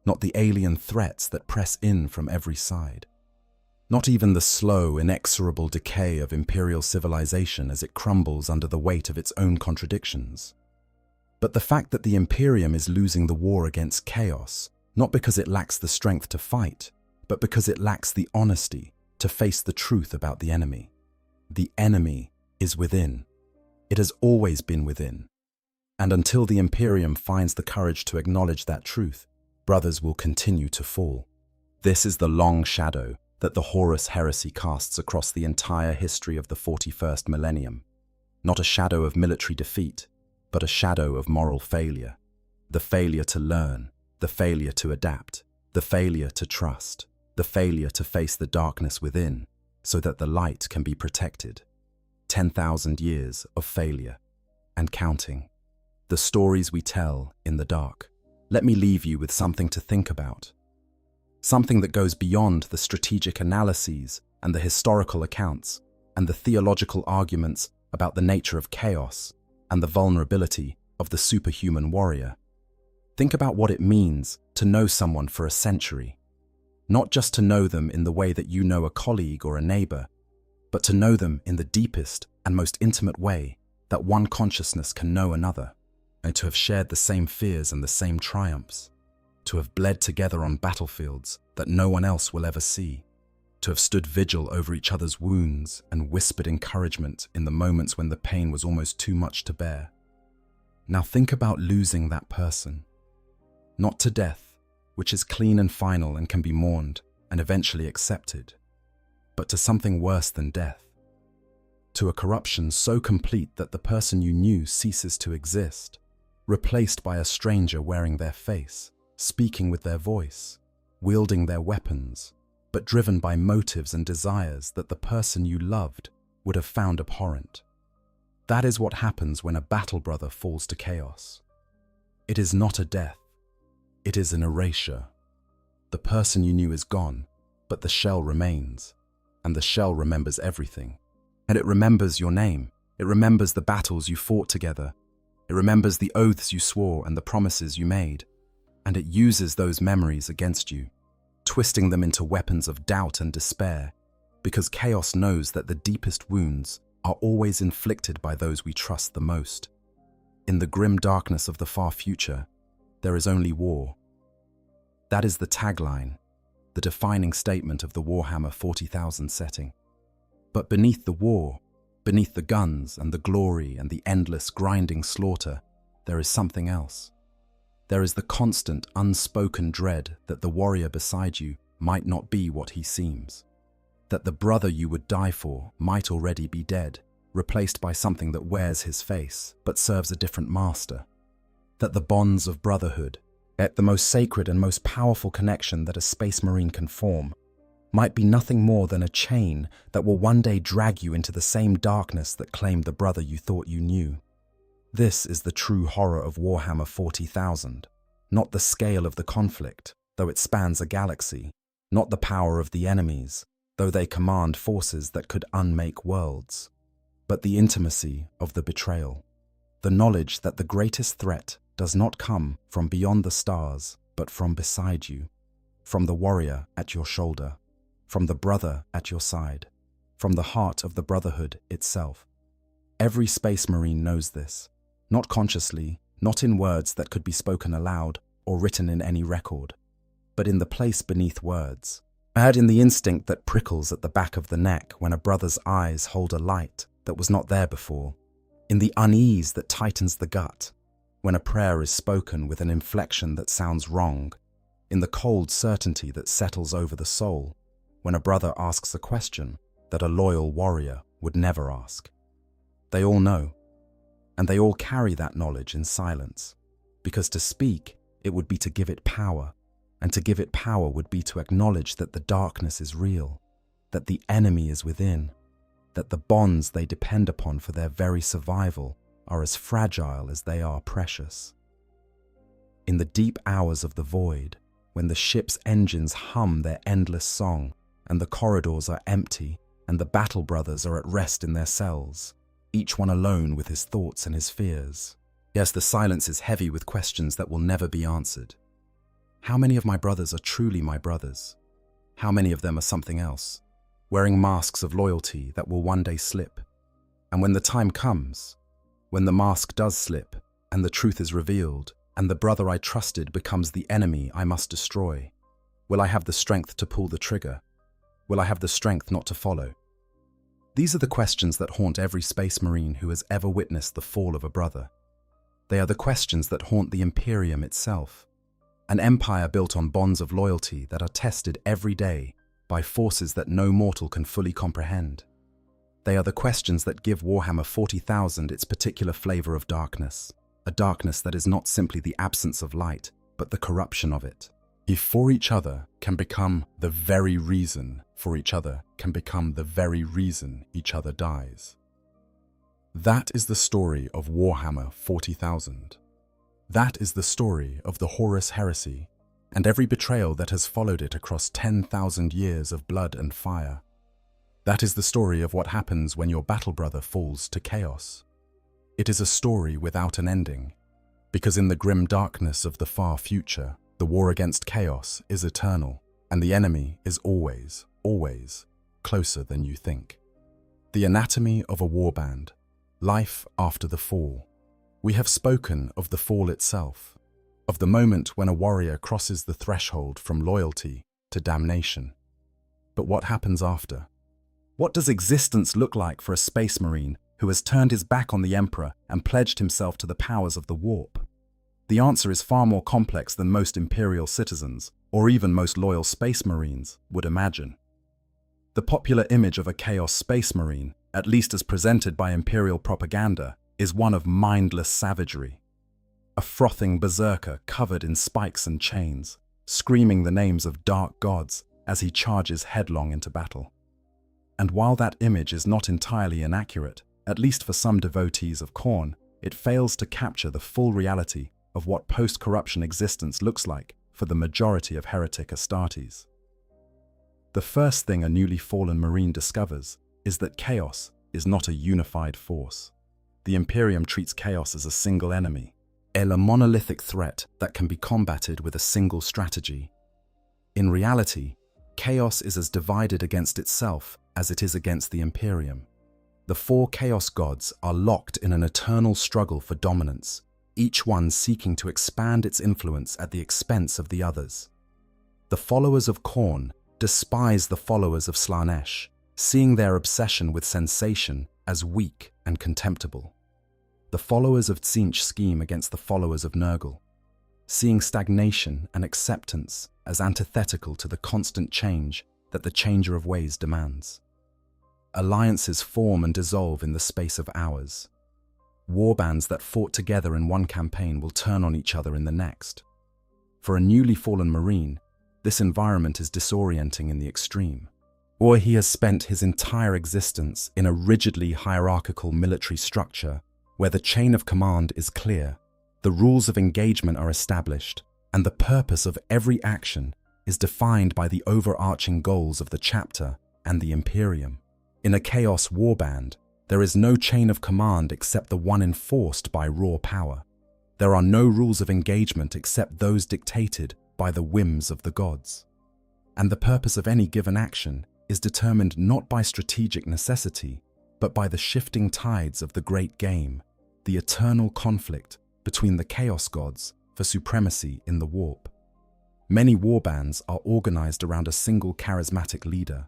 Not the alien threats that press in from every side. Not even the slow, inexorable decay of imperial civilization as it crumbles under the weight of its own contradictions. But the fact that the Imperium is losing the war against chaos, not because it lacks the strength to fight, but because it lacks the honesty to face the truth about the enemy. The enemy is within. It has always been within. And until the Imperium finds the courage to acknowledge that truth, brothers will continue to fall. This is the long shadow that the Horus heresy casts across the entire history of the 41st millennium. Not a shadow of military defeat, but a shadow of moral failure. The failure to learn, the failure to adapt, the failure to trust, the failure to face the darkness within so that the light can be protected. 10,000 years of failure and counting. The stories we tell in the dark. Let me leave you with something to think about. Something that goes beyond the strategic analyses and the historical accounts and the theological arguments about the nature of chaos and the vulnerability of the superhuman warrior. Think about what it means to know someone for a century. Not just to know them in the way that you know a colleague or a neighbor, but to know them in the deepest and most intimate way that one consciousness can know another, and to have shared the same fears and the same triumphs, to have bled together on battlefields that no one else will ever see, to have stood vigil over each other's wounds and whispered encouragement in the moments when the pain was almost too much to bear. Now think about losing that person. Not to death, which is clean and final and can be mourned and eventually accepted, but to something worse than death. To a corruption so complete that the person you knew ceases to exist, replaced by a stranger wearing their face, speaking with their voice, wielding their weapons, but driven by motives and desires that the person you loved would have found abhorrent. That is what happens when a battle brother falls to chaos. It is not a death. It is an erasure. The person you knew is gone, but the shell remains, and the shell remembers everything. And it remembers your name. It remembers the battles you fought together. It remembers the oaths you swore and the promises you made. And it uses those memories against you, twisting them into weapons of doubt and despair, because chaos knows that the deepest wounds are always inflicted by those we trust the most. In the grim darkness of the far future, there is only war. That is the tagline, the defining statement of the Warhammer 40,000 setting. But beneath the war, beneath the guns and the glory and the endless grinding slaughter, there is something else. There is the constant, unspoken dread that the warrior beside you might not be what he seems. That the brother you would die for might already be dead, replaced by something that wears his face but serves a different master. That the bonds of brotherhood, the most sacred and most powerful connection that a space marine can form, might be nothing more than a chain that will one day drag you into the same darkness that claimed the brother you thought you knew. This is the true horror of Warhammer 40,000, not the scale of the conflict, though it spans a galaxy, not the power of the enemies, though they command forces that could unmake worlds, but the intimacy of the betrayal, the knowledge that the greatest threat does not come from beyond the stars, but from beside you, from the warrior at your shoulder, from the brother at your side, from the heart of the brotherhood itself. Every space marine knows this, not consciously, not in words that could be spoken aloud or written in any record, but in the place beneath words, heard in the instinct that prickles at the back of the neck when a brother's eyes hold a light that was not there before, in the unease that tightens the gut, when a prayer is spoken with an inflection that sounds wrong, in the cold certainty that settles over the soul, when a brother asks a question that a loyal warrior would never ask. They all know, and they all carry that knowledge in silence, because to speak, it would be to give it power, and to give it power would be to acknowledge that the darkness is real, that the enemy is within, that the bonds they depend upon for their very survival are as fragile as they are precious. In the deep hours of the void, when the ship's engines hum their endless song, and the corridors are empty, and the battle brothers are at rest in their cells, each one alone with his thoughts and his fears. Yes, the silence is heavy with questions that will never be answered. How many of my brothers are truly my brothers? How many of them are something else, wearing masks of loyalty that will one day slip? And when the time comes, when the mask does slip, and the truth is revealed, and the brother I trusted becomes the enemy I must destroy, will I have the strength to pull the trigger? Will I have the strength not to follow? These are the questions that haunt every space marine who has ever witnessed the fall of a brother. They are the questions that haunt the Imperium itself, an empire built on bonds of loyalty that are tested every day by forces that no mortal can fully comprehend. They are the questions that give Warhammer 40,000 its particular flavor of darkness, a darkness that is not simply the absence of light, but the corruption of it. If for each other can become the very reason for each other can become the very reason each other dies. That is the story of Warhammer 40,000. That is the story of the Horus Heresy, and every betrayal that has followed it across 10,000 years of blood and fire. That is the story of what happens when your battle brother falls to chaos. It is a story without an ending, because in the grim darkness of the far future, the war against chaos is eternal, and the enemy is always, always closer than you think. The anatomy of a warband, life after the fall. We have spoken of the fall itself, of the moment when a warrior crosses the threshold from loyalty to damnation. But what happens after? What does existence look like for a space marine who has turned his back on the Emperor and pledged himself to the powers of the warp? The answer is far more complex than most Imperial citizens, or even most loyal space marines, would imagine. The popular image of a Chaos space marine, at least as presented by Imperial propaganda, is one of mindless savagery. A frothing berserker covered in spikes and chains, screaming the names of dark gods as he charges headlong into battle. And while that image is not entirely inaccurate, at least for some devotees of Khorne, it fails to capture the full reality of what post-corruption existence looks like for the majority of heretic Astartes. The first thing a newly fallen Marine discovers is that chaos is not a unified force. The Imperium treats chaos as a single enemy, a monolithic threat that can be combated with a single strategy. In reality, chaos is as divided against itself as it is against the Imperium. The four chaos gods are locked in an eternal struggle for dominance, each one seeking to expand its influence at the expense of the others. The followers of Khorne despise the followers of Slaanesh, seeing their obsession with sensation as weak and contemptible. The followers of Tzeentch scheme against the followers of Nurgle, seeing stagnation and acceptance as antithetical to the constant change that the changer of ways demands. Alliances form and dissolve in the space of hours. Warbands that fought together in one campaign will turn on each other in the next. For a newly fallen Marine, this environment is disorienting in the extreme. Or he has spent his entire existence in a rigidly hierarchical military structure where the chain of command is clear, the rules of engagement are established, and the purpose of every action is defined by the overarching goals of the chapter and the Imperium. In a Chaos warband, there is no chain of command except the one enforced by raw power. There are no rules of engagement except those dictated by the whims of the gods. And the purpose of any given action is determined not by strategic necessity, but by the shifting tides of the great game, the eternal conflict between the Chaos gods for supremacy in the warp. Many warbands are organized around a single charismatic leader,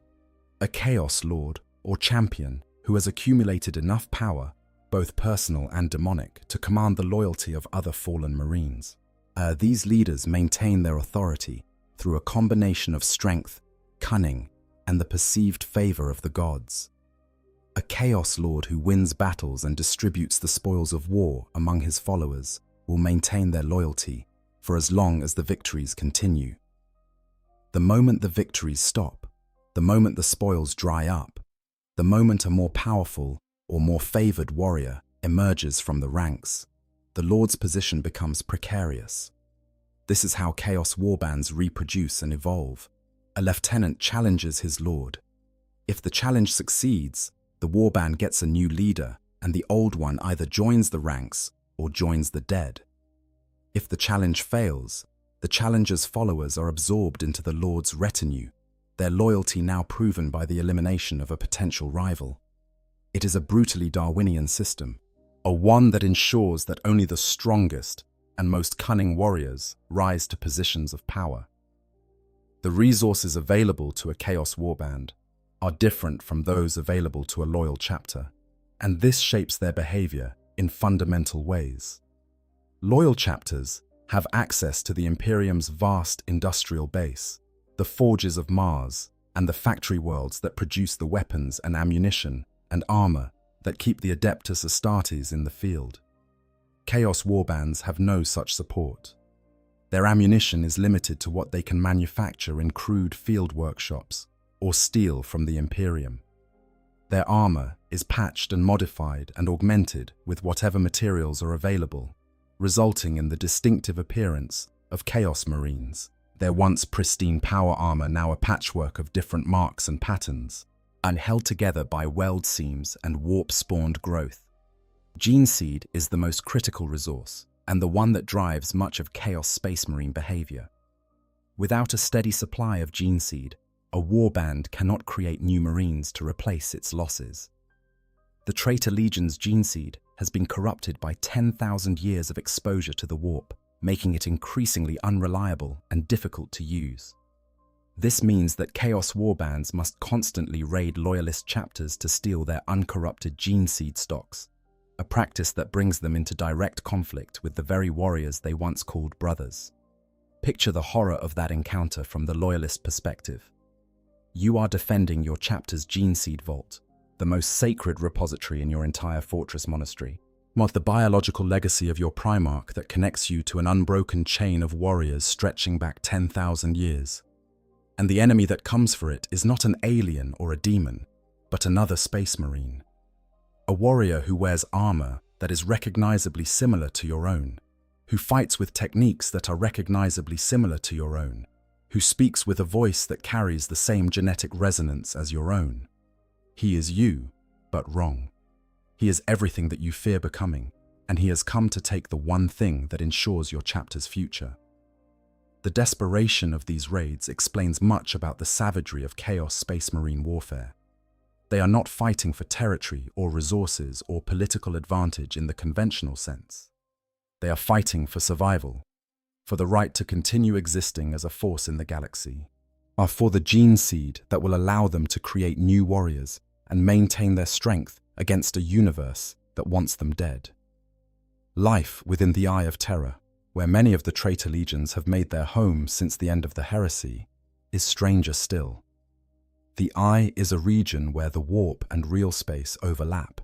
a Chaos Lord or champion who has accumulated enough power both personal and demonic, to command the loyalty of other fallen Marines. These leaders maintain their authority through a combination of strength, cunning, and the perceived favor of the gods. A Chaos Lord who wins battles and distributes the spoils of war among his followers will maintain their loyalty for as long as the victories continue. The moment the victories stop, the moment the spoils dry up, the moment a more powerful or more favored warrior emerges from the ranks, the Lord's position becomes precarious. This is how Chaos warbands reproduce and evolve. A lieutenant challenges his lord. If the challenge succeeds, the warband gets a new leader, and the old one either joins the ranks or joins the dead. If the challenge fails, the challenger's followers are absorbed into the Lord's retinue, their loyalty now proven by the elimination of a potential rival. It is a brutally Darwinian system, a one that ensures that only the strongest and most cunning warriors rise to positions of power. The resources available to a Chaos warband are different from those available to a loyal chapter, and this shapes their behavior in fundamental ways. Loyal chapters have access to the Imperium's vast industrial base, the forges of Mars, and the factory worlds that produce the weapons and ammunition and armor that keep the Adeptus Astartes in the field. Chaos warbands have no such support. Their ammunition is limited to what they can manufacture in crude field workshops or steal from the Imperium. Their armor is patched and modified and augmented with whatever materials are available, resulting in the distinctive appearance of Chaos Marines, their once pristine power armor now a patchwork of different marks and patterns, and held together by weld seams and warp-spawned growth. Gene seed is the most critical resource, and the one that drives much of Chaos Space Marine behavior. Without a steady supply of gene seed, a warband cannot create new Marines to replace its losses. The Traitor Legion's gene seed has been corrupted by 10,000 years of exposure to the warp, making it increasingly unreliable and difficult to use. This means that Chaos warbands must constantly raid loyalist chapters to steal their uncorrupted gene seed stocks, a practice that brings them into direct conflict with the very warriors they once called brothers. Picture the horror of that encounter from the loyalist perspective. You are defending your chapter's gene seed vault, the most sacred repository in your entire fortress monastery, while the biological legacy of your Primarch that connects you to an unbroken chain of warriors stretching back 10,000 years. And the enemy that comes for it is not an alien or a demon, but another Space Marine. A warrior who wears armor that is recognizably similar to your own, who fights with techniques that are recognizably similar to your own, who speaks with a voice that carries the same genetic resonance as your own. He is you, but wrong. He is everything that you fear becoming, and he has come to take the one thing that ensures your chapter's future. The desperation of these raids explains much about the savagery of Chaos Space Marine warfare. They are not fighting for territory or resources or political advantage in the conventional sense. They are fighting for survival, for the right to continue existing as a force in the galaxy, are for the gene seed that will allow them to create new warriors and maintain their strength against a universe that wants them dead. Life within the Eye of Terror, where many of the Traitor Legions have made their home since the end of the heresy, is stranger still. The Eye is a region where the warp and real space overlap,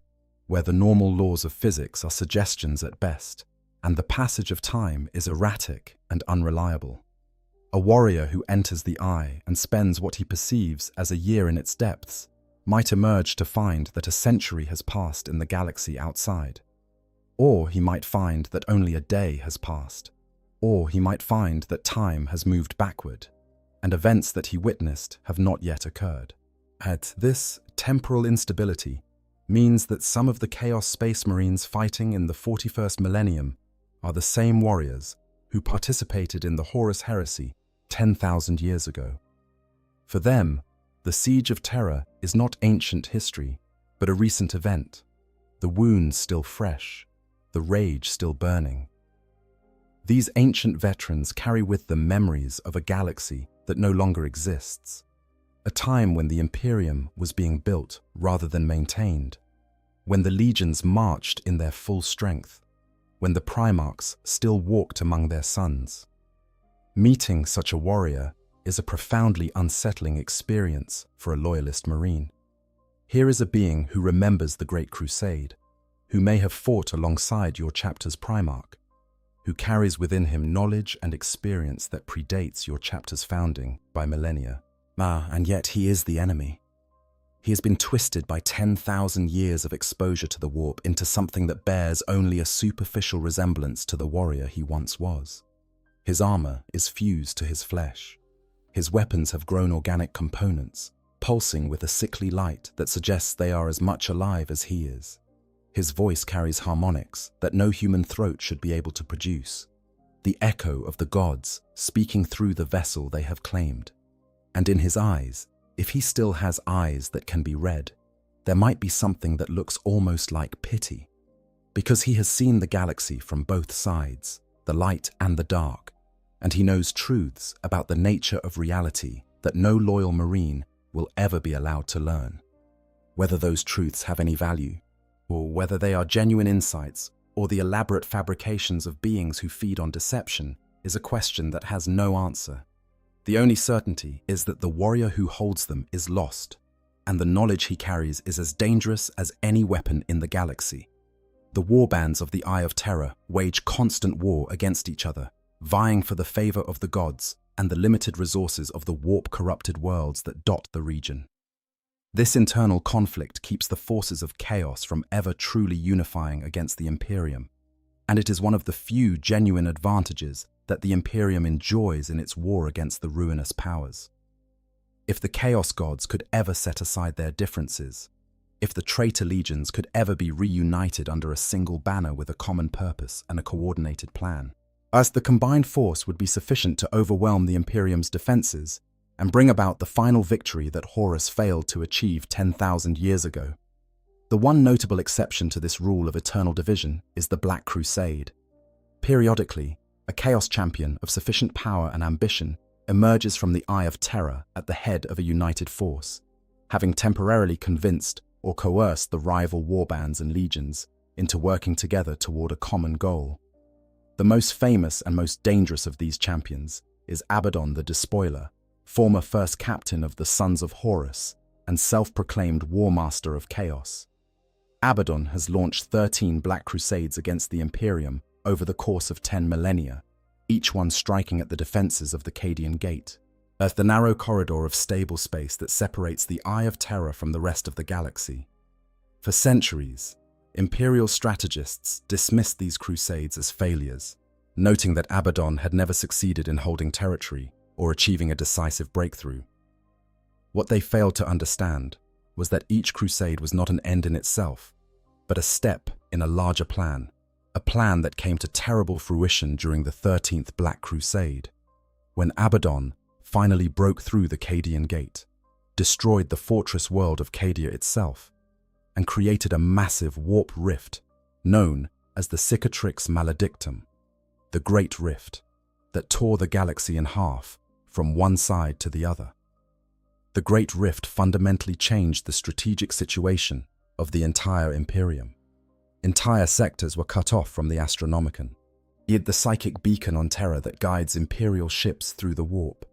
where the normal laws of physics are suggestions at best, and the passage of time is erratic and unreliable. A warrior who enters the Eye and spends what he perceives as a year in its depths might emerge to find that a century has passed in the galaxy outside. Or he might find that only a day has passed. Or he might find that time has moved backward, and events that he witnessed have not yet occurred. This temporal instability means that some of the Chaos Space Marines fighting in the 41st Millennium are the same warriors who participated in the Horus Heresy 10,000 years ago. For them, the Siege of Terror is not ancient history, but a recent event, the wounds still fresh, the rage still burning. These ancient veterans carry with them memories of a galaxy that no longer exists, a time when the Imperium was being built rather than maintained, when the legions marched in their full strength, when the Primarchs still walked among their sons. Meeting such a warrior is a profoundly unsettling experience for a loyalist Marine. Here is a being who remembers the Great Crusade, who may have fought alongside your chapter's Primarch, who carries within him knowledge and experience that predates your chapter's founding by millennia. And yet he is the enemy. He has been twisted by 10,000 years of exposure to the warp into something that bears only a superficial resemblance to the warrior he once was. His armor is fused to his flesh. His weapons have grown organic components, pulsing with a sickly light that suggests they are as much alive as he is. His voice carries harmonics that no human throat should be able to produce, the echo of the gods speaking through the vessel they have claimed. And in his eyes, if he still has eyes that can be read, there might be something that looks almost like pity, because he has seen the galaxy from both sides, the light and the dark, and he knows truths about the nature of reality that no loyal Marine will ever be allowed to learn. Whether those truths have any value, or whether they are genuine insights or the elaborate fabrications of beings who feed on deception, is a question that has no answer. The only certainty is that the warrior who holds them is lost, and the knowledge he carries is as dangerous as any weapon in the galaxy. The warbands of the Eye of Terror wage constant war against each other, vying for the favor of the gods and the limited resources of the warp-corrupted worlds that dot the region. This internal conflict keeps the forces of chaos from ever truly unifying against the Imperium, and it is one of the few genuine advantages that the Imperium enjoys in its war against the ruinous powers. If the Chaos Gods could ever set aside their differences, if the traitor legions could ever be reunited under a single banner with a common purpose and a coordinated plan, as the combined force would be sufficient to overwhelm the Imperium's defenses and bring about the final victory that Horus failed to achieve 10,000 years ago. The one notable exception to this rule of eternal division is the Black Crusade. Periodically, a Chaos champion of sufficient power and ambition emerges from the Eye of Terror at the head of a united force, having temporarily convinced or coerced the rival warbands and legions into working together toward a common goal. The most famous and most dangerous of these champions is Abaddon the Despoiler, former first captain of the Sons of Horus and self-proclaimed War Master of Chaos. Abaddon has launched 13 Black Crusades against the Imperium over the course of 10 millennia, each one striking at the defenses of the Cadian Gate, as the narrow corridor of stable space that separates the Eye of Terror from the rest of the galaxy. For centuries, Imperial strategists dismissed these crusades as failures, noting that Abaddon had never succeeded in holding territory or achieving a decisive breakthrough. What they failed to understand was that each crusade was not an end in itself, but a step in a larger plan, a plan that came to terrible fruition during the 13th Black Crusade, when Abaddon finally broke through the Cadian Gate, destroyed the fortress world of Cadia itself, and created a massive warp rift known as the Cicatrix Maledictum, the Great Rift, that tore the galaxy in half from one side to the other. The Great Rift fundamentally changed the strategic situation of the entire Imperium. Entire sectors were cut off from the Astronomicon, yet the psychic beacon on Terra that guides Imperial ships through the warp.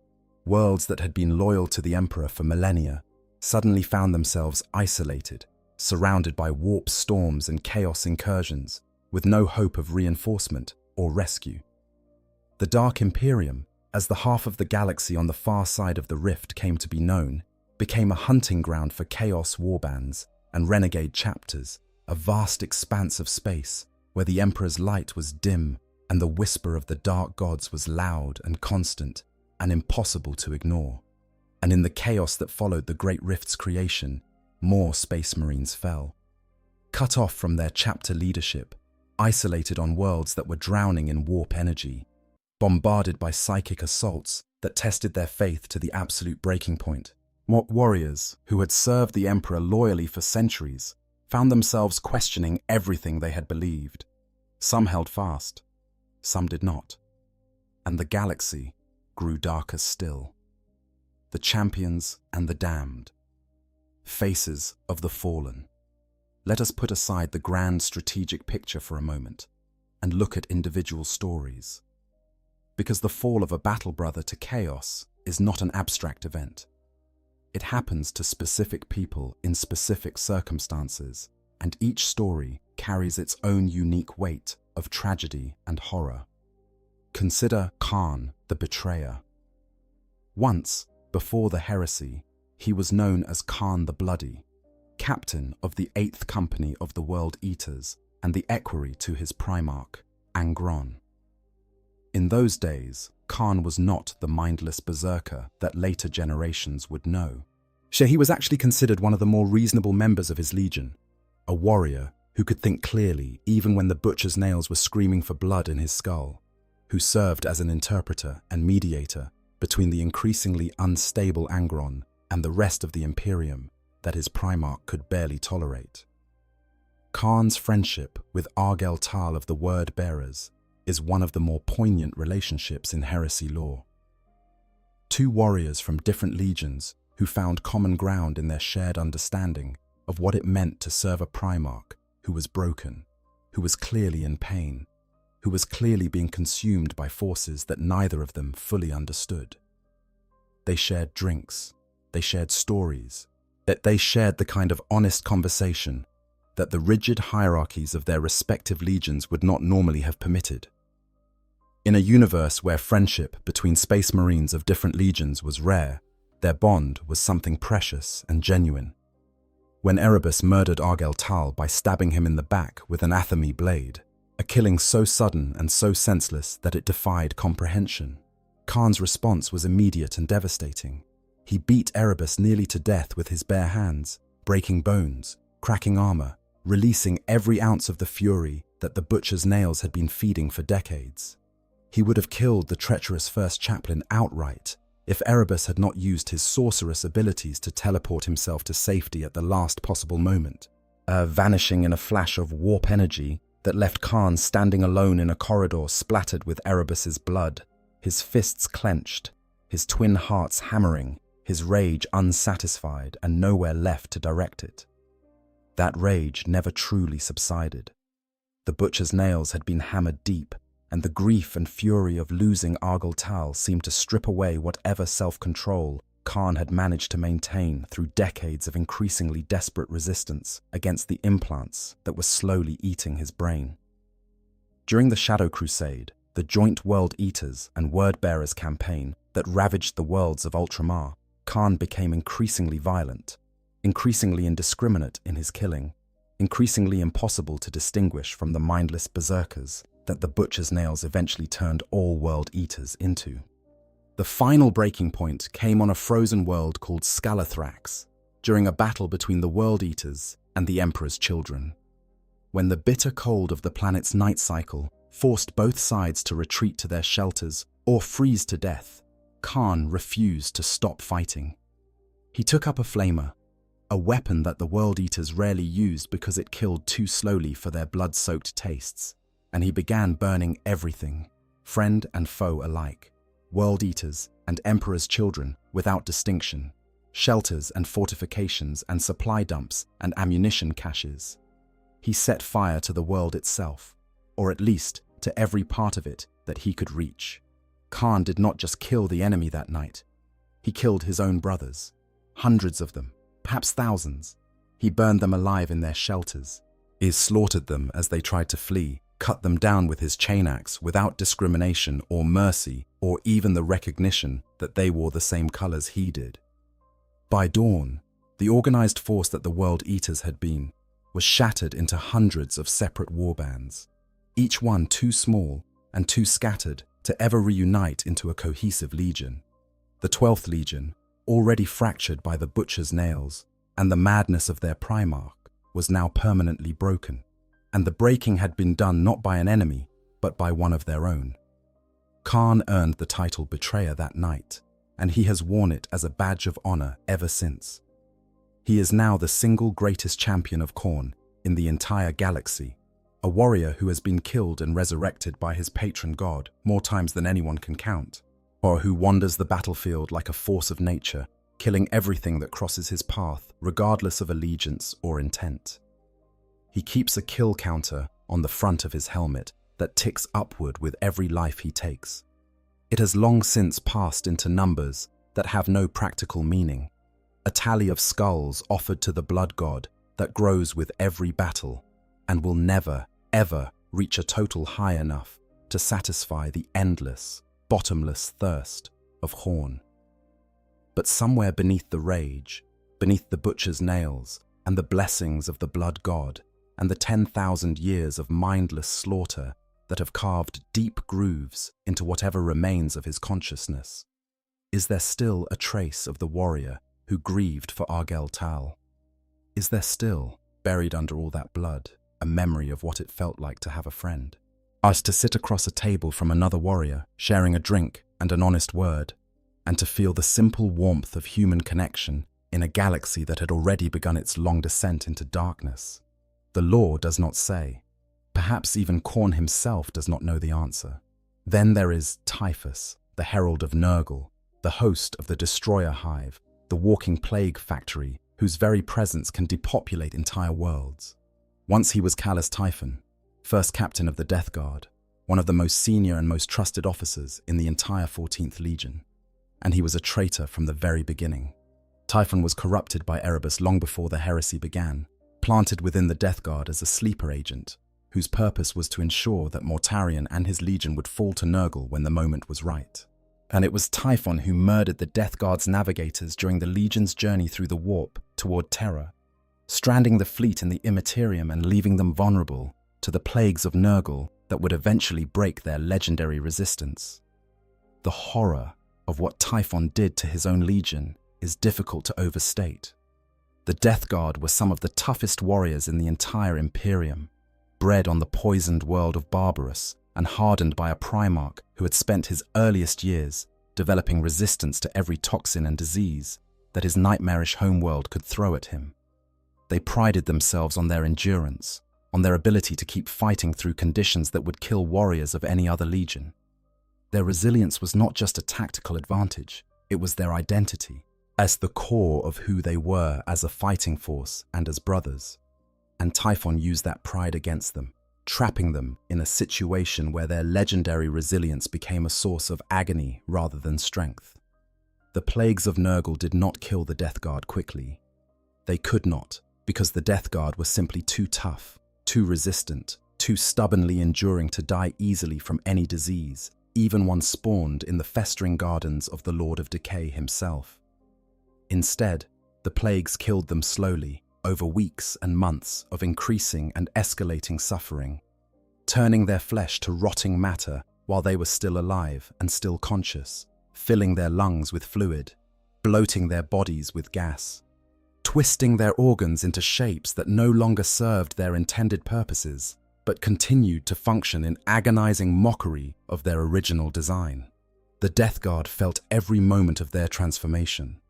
Worlds that had been loyal to the Emperor for millennia suddenly found themselves isolated, surrounded by warp storms and chaos incursions, with no hope of reinforcement or rescue. The Dark Imperium, as the half of the galaxy on the far side of the rift came to be known, became a hunting ground for chaos warbands and renegade chapters, a vast expanse of space where the Emperor's light was dim and the whisper of the dark gods was loud and constant and impossible to ignore. And in the chaos that followed the Great Rift's creation, more Space Marines fell. Cut off from their chapter leadership, isolated on worlds that were drowning in warp energy, bombarded by psychic assaults that tested their faith to the absolute breaking point. Warriors who had served the Emperor loyally for centuries found themselves questioning everything they had believed. Some held fast, some did not. And the galaxy grew darker still. The champions and the damned, faces of the fallen, let us put aside the grand strategic picture for a moment and look at individual stories. Because the fall of a battle brother to chaos is not an abstract event. It happens to specific people in specific circumstances, and each story carries its own unique weight of tragedy and horror. Consider Khan, the betrayer. Once, before the heresy, he was known as Khan the Bloody, captain of the 8th Company of the World Eaters and the equerry to his primarch, Angron. In those days, Khan was not the mindless berserker that later generations would know. He was actually considered one of the more reasonable members of his legion, a warrior who could think clearly even when the butcher's nails were screaming for blood in his skull, who served as an interpreter and mediator between the increasingly unstable Angron and the rest of the Imperium that his primarch could barely tolerate. Khan's friendship with Argel Tal of the Word Bearers is one of the more poignant relationships in heresy lore. Two warriors from different legions who found common ground in their shared understanding of what it meant to serve a primarch who was broken, who was clearly in pain, who was clearly being consumed by forces that neither of them fully understood. They shared drinks, they shared stories, that they shared the kind of honest conversation that the rigid hierarchies of their respective legions would not normally have permitted. In a universe where friendship between space marines of different legions was rare, their bond was something precious and genuine. When Erebus murdered Argel Tal by stabbing him in the back with an athame blade, a killing so sudden and so senseless that it defied comprehension, Khan's response was immediate and devastating. He beat Erebus nearly to death with his bare hands, breaking bones, cracking armor, releasing every ounce of the fury that the butcher's nails had been feeding for decades. He would have killed the treacherous first chaplain outright if Erebus had not used his sorcerous abilities to teleport himself to safety at the last possible moment, vanishing in a flash of warp energy that left Khan standing alone in a corridor splattered with Erebus's blood, his fists clenched, his twin hearts hammering, his rage unsatisfied and nowhere left to direct it. That rage never truly subsided. The butcher's nails had been hammered deep, and the grief and fury of losing Argel Tal seemed to strip away whatever self-control Khan had managed to maintain through decades of increasingly desperate resistance against the implants that were slowly eating his brain. During the Shadow Crusade, the joint World Eaters and Word Bearers campaign that ravaged the worlds of Ultramar, Khan became increasingly violent, increasingly indiscriminate in his killing, increasingly impossible to distinguish from the mindless berserkers that the butcher's nails eventually turned all World Eaters into. The final breaking point came on a frozen world called Scalathrax, during a battle between the World Eaters and the Emperor's children. When the bitter cold of the planet's night cycle forced both sides to retreat to their shelters or freeze to death, Khan refused to stop fighting. He took up a flamer, a weapon that the World Eaters rarely used because it killed too slowly for their blood-soaked tastes, and he began burning everything, friend and foe alike, World Eaters and Emperor's children without distinction, shelters and fortifications and supply dumps and ammunition caches. He set fire to the world itself, or at least to every part of it that he could reach. Khan did not just kill the enemy that night. He killed his own brothers, hundreds of them, perhaps thousands. He burned them alive in their shelters. He slaughtered them as they tried to flee, cut them down with his chain axe without discrimination or mercy or even the recognition that they wore the same colors he did. By dawn, the organized force that the World Eaters had been was shattered into hundreds of separate warbands, each one too small and too scattered to ever reunite into a cohesive legion. The 12th Legion, already fractured by the butcher's nails and the madness of their primarch, was now permanently broken, and the breaking had been done not by an enemy, but by one of their own. Khan earned the title Betrayer that night, and he has worn it as a badge of honor ever since. He is now the single greatest champion of Khorne in the entire galaxy, a warrior who has been killed and resurrected by his patron god more times than anyone can count, or who wanders the battlefield like a force of nature, killing everything that crosses his path, regardless of allegiance or intent. He keeps a kill counter on the front of his helmet that ticks upward with every life he takes. It has long since passed into numbers that have no practical meaning, a tally of skulls offered to the blood god that grows with every battle and will never, ever reach a total high enough to satisfy the endless, bottomless thirst of Horn. But somewhere beneath the rage, beneath the butcher's nails and the blessings of the blood god and the 10,000 years of mindless slaughter that have carved deep grooves into whatever remains of his consciousness, is there still a trace of the warrior who grieved for Argel Tal? Is there still, buried under all that blood, a memory of what it felt like to have a friend? As to sit across a table from another warrior, sharing a drink and an honest word, and to feel the simple warmth of human connection in a galaxy that had already begun its long descent into darkness? The lore does not say. Perhaps even Khorne himself does not know the answer. Then there is Typhus, the herald of Nurgle, the host of the Destroyer Hive, the walking plague factory, whose very presence can depopulate entire worlds. Once he was Callus Typhon, first captain of the Death Guard, one of the most senior and most trusted officers in the entire 14th Legion, and he was a traitor from the very beginning. Typhon was corrupted by Erebus long before the heresy began, planted within the Death Guard as a sleeper agent, whose purpose was to ensure that Mortarion and his legion would fall to Nurgle when the moment was right. And it was Typhon who murdered the Death Guard's navigators during the Legion's journey through the warp toward Terra, stranding the fleet in the Imperium and leaving them vulnerable to the plagues of Nurgle that would eventually break their legendary resistance. The horror of what Typhon did to his own legion is difficult to overstate. The Death Guard were some of the toughest warriors in the entire Imperium, bred on the poisoned world of Barbarous and hardened by a Primarch who had spent his earliest years developing resistance to every toxin and disease that his nightmarish homeworld could throw at him. They prided themselves on their endurance, on their ability to keep fighting through conditions that would kill warriors of any other legion. Their resilience was not just a tactical advantage, it was their identity, as the core of who they were as a fighting force and as brothers. And Typhon used that pride against them, trapping them in a situation where their legendary resilience became a source of agony rather than strength. The plagues of Nurgle did not kill the Death Guard quickly. They could not, because the Death Guard were simply too tough, too resistant, too stubbornly enduring to die easily from any disease, even one spawned in the festering gardens of the Lord of Decay himself. Instead, the plagues killed them slowly, over weeks and months of increasing and escalating suffering, turning their flesh to rotting matter while they were still alive and still conscious, filling their lungs with fluid, bloating their bodies with gas, twisting their organs into shapes that no longer served their intended purposes, but continued to function in agonizing mockery of their original design. The Death Guard felt every moment of their transformation.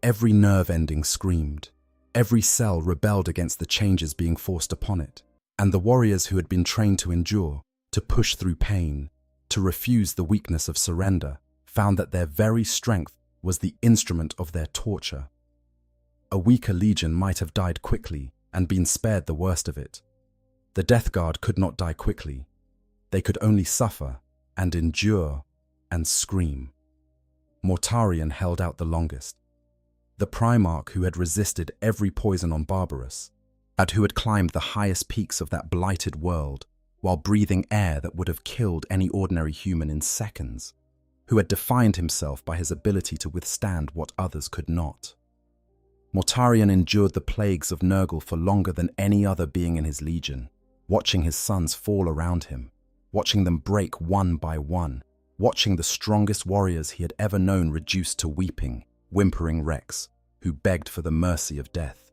Every nerve ending screamed. Every cell rebelled against the changes being forced upon it, and the warriors who had been trained to endure, to push through pain, to refuse the weakness of surrender, found that their very strength was the instrument of their torture. A weaker legion might have died quickly and been spared the worst of it. The Death Guard could not die quickly. They could only suffer and endure and scream. Mortarion held out the longest. The Primarch who had resisted every poison on Barbarous, and who had climbed the highest peaks of that blighted world while breathing air that would have killed any ordinary human in seconds, who had defined himself by his ability to withstand what others could not. Mortarion endured the plagues of Nurgle for longer than any other being in his legion, watching his sons fall around him, watching them break one by one, watching the strongest warriors he had ever known reduced to weeping, whimpering wrecks who begged for the mercy of death.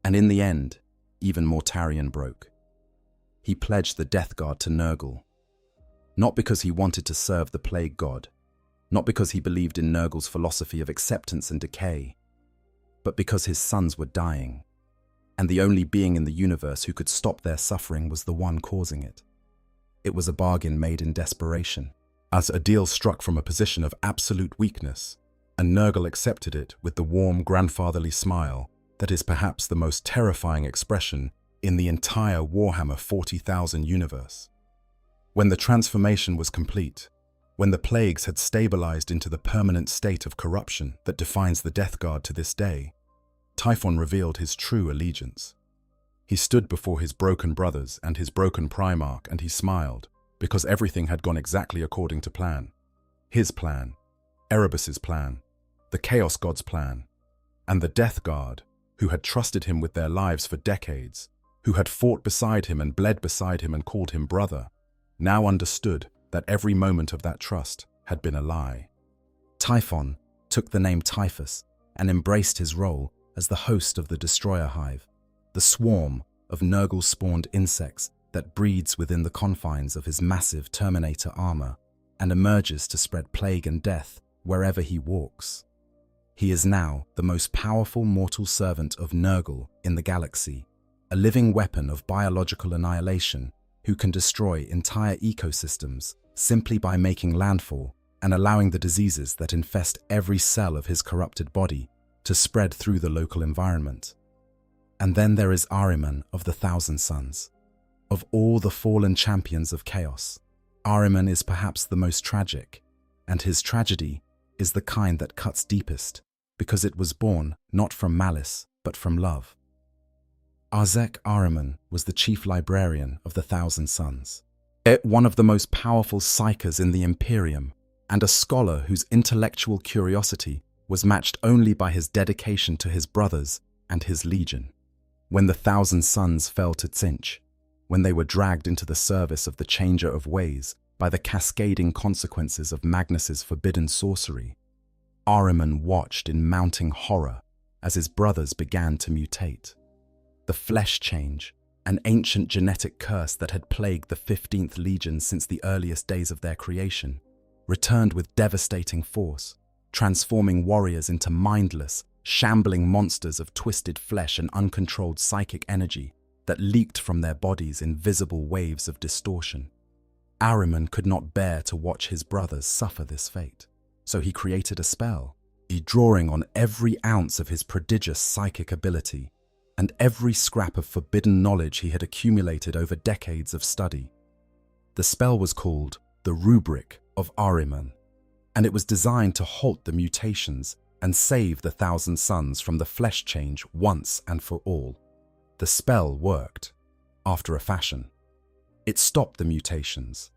And in the end, even Mortarion broke. He pledged the Death Guard to Nurgle, not because he wanted to serve the Plague God, not because he believed in Nurgle's philosophy of acceptance and decay, but because his sons were dying, and the only being in the universe who could stop their suffering was the one causing it. It was a bargain made in desperation, as a deal struck from a position of absolute weakness, and Nurgle accepted it with the warm grandfatherly smile that is perhaps the most terrifying expression in the entire Warhammer 40,000 universe. When the transformation was complete, when the plagues had stabilized into the permanent state of corruption that defines the Death Guard to this day, Typhon revealed his true allegiance. He stood before his broken brothers and his broken Primarch, and he smiled, because everything had gone exactly according to plan. His plan, Erebus's plan, the Chaos God's plan, and the Death Guard, who had trusted him with their lives for decades, who had fought beside him and bled beside him and called him brother, now understood that every moment of that trust had been a lie. Typhon took the name Typhus and embraced his role as the host of the Destroyer Hive, the swarm of Nurgle-spawned insects that breeds within the confines of his massive Terminator armor and emerges to spread plague and death wherever he walks. He is now the most powerful mortal servant of Nurgle in the galaxy, a living weapon of biological annihilation who can destroy entire ecosystems simply by making landfall and allowing the diseases that infest every cell of his corrupted body to spread through the local environment. And then there is Ahriman of the Thousand Suns. Of all the fallen champions of chaos, Ahriman is perhaps the most tragic, and his tragedy is the kind that cuts deepest, because it was born not from malice, but from love. Arzek Ahriman was the chief librarian of the Thousand Suns, one of the most powerful psychers in the Imperium, and a scholar whose intellectual curiosity was matched only by his dedication to his brothers and his legion. When the Thousand Suns fell to Tzeentch, when they were dragged into the service of the Changer of Ways by the cascading consequences of Magnus's forbidden sorcery, Ahriman watched in mounting horror as his brothers began to mutate. The flesh change, an ancient genetic curse that had plagued the 15th Legion since the earliest days of their creation, returned with devastating force, transforming warriors into mindless, shambling monsters of twisted flesh and uncontrolled psychic energy that leaked from their bodies in visible waves of distortion. Ahriman could not bear to watch his brothers suffer this fate, so he created a spell, drawing on every ounce of his prodigious psychic ability and every scrap of forbidden knowledge he had accumulated over decades of study. The spell was called the Rubric of Ahriman, and it was designed to halt the mutations and save the Thousand Suns from the flesh change once and for all. The spell worked, after a fashion. It stopped the mutations.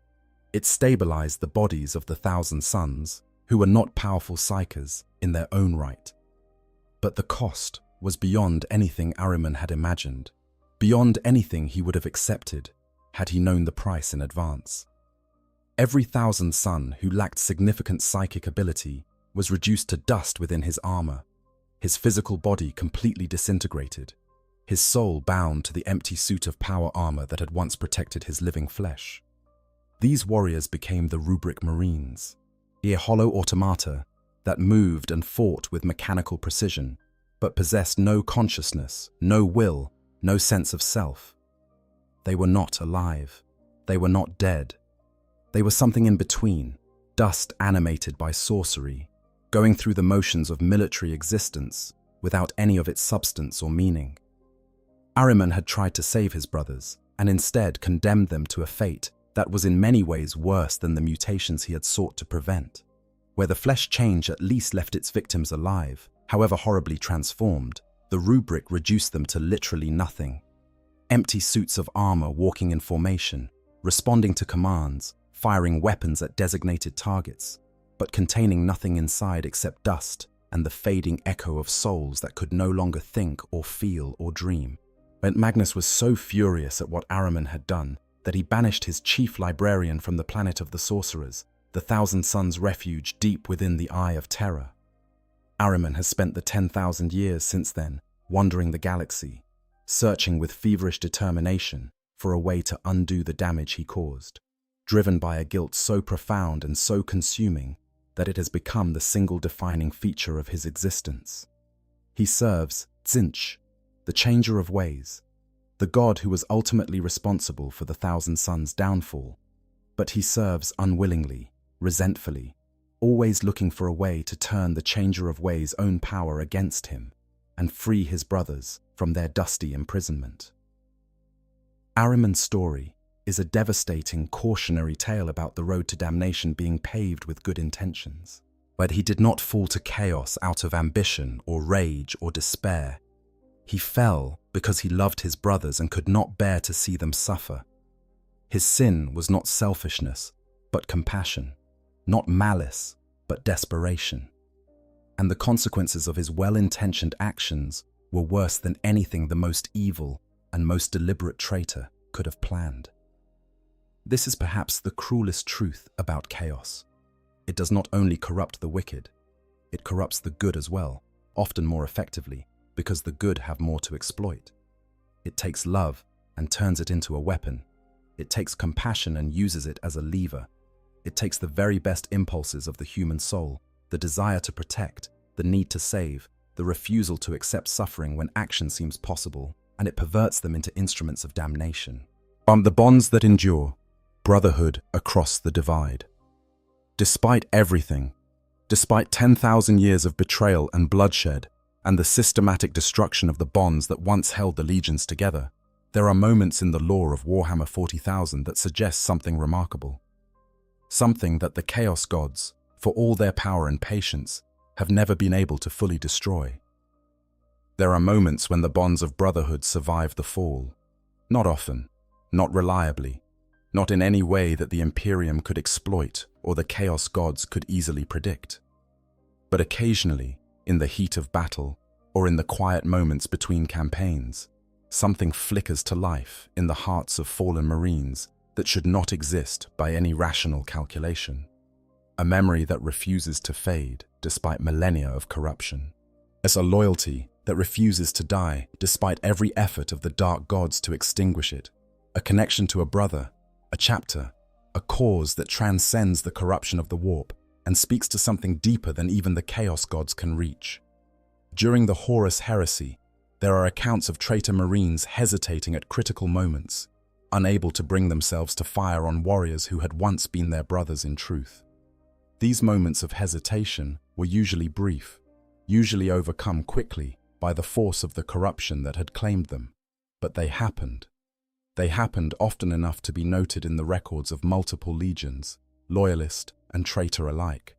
It stabilized the bodies of the Thousand Suns, who were not powerful psychers in their own right. But the cost was beyond anything Ahriman had imagined, beyond anything he would have accepted had he known the price in advance. Every Thousand Sun who lacked significant psychic ability was reduced to dust within his armor, his physical body completely disintegrated, his soul bound to the empty suit of power armor that had once protected his living flesh. These warriors became the Rubric Marines, a hollow automata that moved and fought with mechanical precision, but possessed no consciousness, no will, no sense of self. They were not alive. They were not dead. They were something in between, dust animated by sorcery, going through the motions of military existence without any of its substance or meaning. Ahriman had tried to save his brothers, and instead condemned them to a fate that was in many ways worse than the mutations he had sought to prevent. Where the flesh change at least left its victims alive, however horribly transformed, the rubric reduced them to literally nothing. Empty suits of armor walking in formation, responding to commands, firing weapons at designated targets, but containing nothing inside except dust and the fading echo of souls that could no longer think or feel or dream. But Magnus was so furious at what Ahriman had done that he banished his chief librarian from the planet of the sorcerers, the Thousand Suns' refuge deep within the Eye of Terror. Ahriman has spent the 10,000 years since then wandering the galaxy, searching with feverish determination for a way to undo the damage he caused, driven by a guilt so profound and so consuming that it has become the single defining feature of his existence. He serves Tzeentch, the Changer of Ways, the god who was ultimately responsible for the Thousand Suns' downfall, but he serves unwillingly, resentfully, always looking for a way to turn the Changer of Ways' own power against him and free his brothers from their dusty imprisonment. Ahriman's story is a devastating, cautionary tale about the road to damnation being paved with good intentions. But he did not fall to chaos out of ambition or rage or despair. He fell because he loved his brothers and could not bear to see them suffer. His sin was not selfishness, but compassion, not malice, but desperation. And the consequences of his well-intentioned actions were worse than anything the most evil and most deliberate traitor could have planned. This is perhaps the cruelest truth about chaos. It does not only corrupt the wicked, it corrupts the good as well, often more effectively, because the good have more to exploit. It takes love and turns it into a weapon. It takes compassion and uses it as a lever. It takes the very best impulses of the human soul, the desire to protect, the need to save, the refusal to accept suffering when action seems possible, and it perverts them into instruments of damnation. The bonds that endure, brotherhood across the divide. Despite everything, despite 10,000 years of betrayal and bloodshed, and the systematic destruction of the bonds that once held the legions together, there are moments in the lore of Warhammer 40,000 that suggest something remarkable. Something that the Chaos Gods, for all their power and patience, have never been able to fully destroy. There are moments when the bonds of brotherhood survive the fall. Not often, not reliably, not in any way that the Imperium could exploit or the Chaos Gods could easily predict. But occasionally, in the heat of battle, or in the quiet moments between campaigns, something flickers to life in the hearts of fallen Marines that should not exist by any rational calculation. A memory that refuses to fade despite millennia of corruption. As a loyalty that refuses to die despite every effort of the dark gods to extinguish it. A connection to a brother, a chapter, a cause that transcends the corruption of the warp and speaks to something deeper than even the Chaos Gods can reach. During the Horus heresy, there are accounts of traitor Marines hesitating at critical moments, unable to bring themselves to fire on warriors who had once been their brothers in truth. These moments of hesitation were usually brief, usually overcome quickly by the force of the corruption that had claimed them. But they happened. They happened often enough to be noted in the records of multiple legions, loyalist and traitor alike,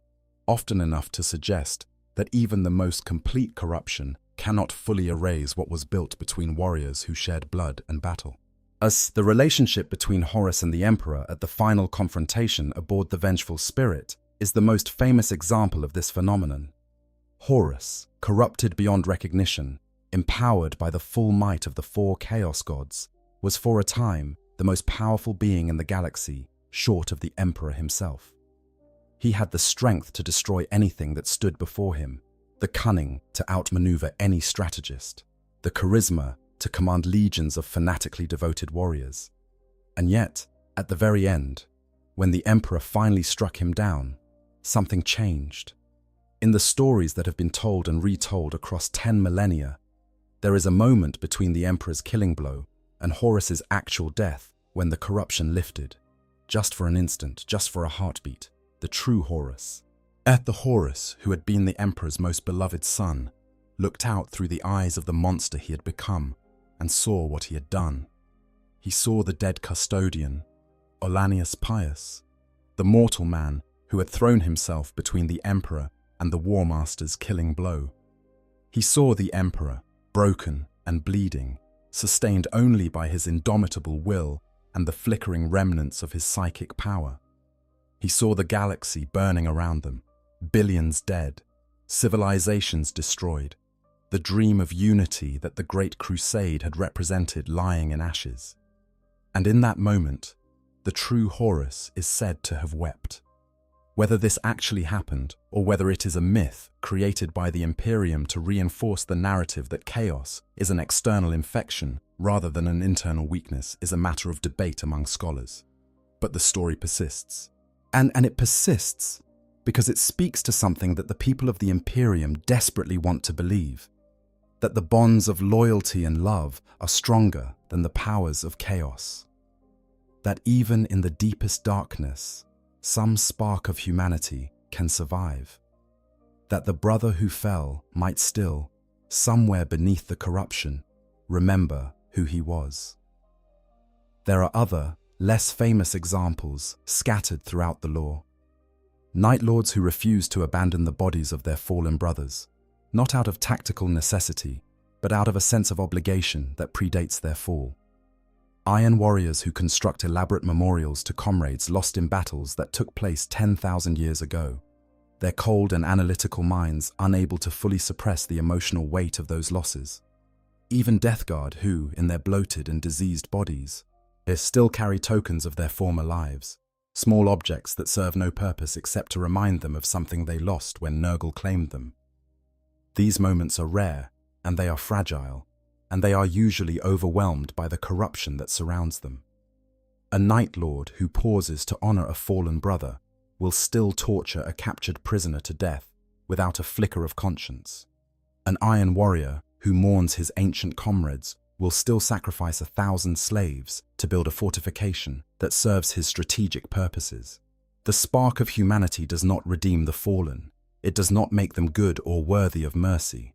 often enough to suggest that even the most complete corruption cannot fully erase what was built between warriors who shared blood and battle. As the relationship between Horus and the Emperor at the final confrontation aboard the Vengeful Spirit is the most famous example of this phenomenon. Horus, corrupted beyond recognition, empowered by the full might of the four Chaos Gods, was for a time the most powerful being in the galaxy, short of the Emperor himself. He had the strength to destroy anything that stood before him, the cunning to outmaneuver any strategist, the charisma to command legions of fanatically devoted warriors. And yet, at the very end, when the Emperor finally struck him down, something changed. In the stories that have been told and retold across 10 millennia, there is a moment between the Emperor's killing blow and Horus's actual death when the corruption lifted. Just for an instant, just for a heartbeat, the true Horus. The Horus, who had been the Emperor's most beloved son, looked out through the eyes of the monster he had become and saw what he had done. He saw the dead custodian, Olanius Pius, the mortal man who had thrown himself between the Emperor and the War Master's killing blow. He saw the Emperor, broken and bleeding, sustained only by his indomitable will and the flickering remnants of his psychic power. He saw the galaxy burning around them, billions dead, civilizations destroyed, the dream of unity that the Great Crusade had represented lying in ashes. And in that moment, the true Horus is said to have wept. Whether this actually happened, or whether it is a myth created by the Imperium to reinforce the narrative that chaos is an external infection rather than an internal weakness, is a matter of debate among scholars. But the story persists. And it persists because it speaks to something that the people of the Imperium desperately want to believe, that the bonds of loyalty and love are stronger than the powers of chaos. That even in the deepest darkness, some spark of humanity can survive. That the brother who fell might still, somewhere beneath the corruption, remember who he was. There are other, less famous examples scattered throughout the lore. Night Lords who refuse to abandon the bodies of their fallen brothers, not out of tactical necessity, but out of a sense of obligation that predates their fall. Iron Warriors who construct elaborate memorials to comrades lost in battles that took place 10,000 years ago, their cold and analytical minds unable to fully suppress the emotional weight of those losses. Even Death Guard who, in their bloated and diseased bodies, still carry tokens of their former lives, small objects that serve no purpose except to remind them of something they lost when Nurgle claimed them. These moments are rare, and they are fragile, and they are usually overwhelmed by the corruption that surrounds them. A Night Lord who pauses to honor a fallen brother will still torture a captured prisoner to death without a flicker of conscience. An Iron Warrior who mourns his ancient comrades will still sacrifice 1,000 slaves to build a fortification that serves his strategic purposes. The spark of humanity does not redeem the fallen. It does not make them good or worthy of mercy.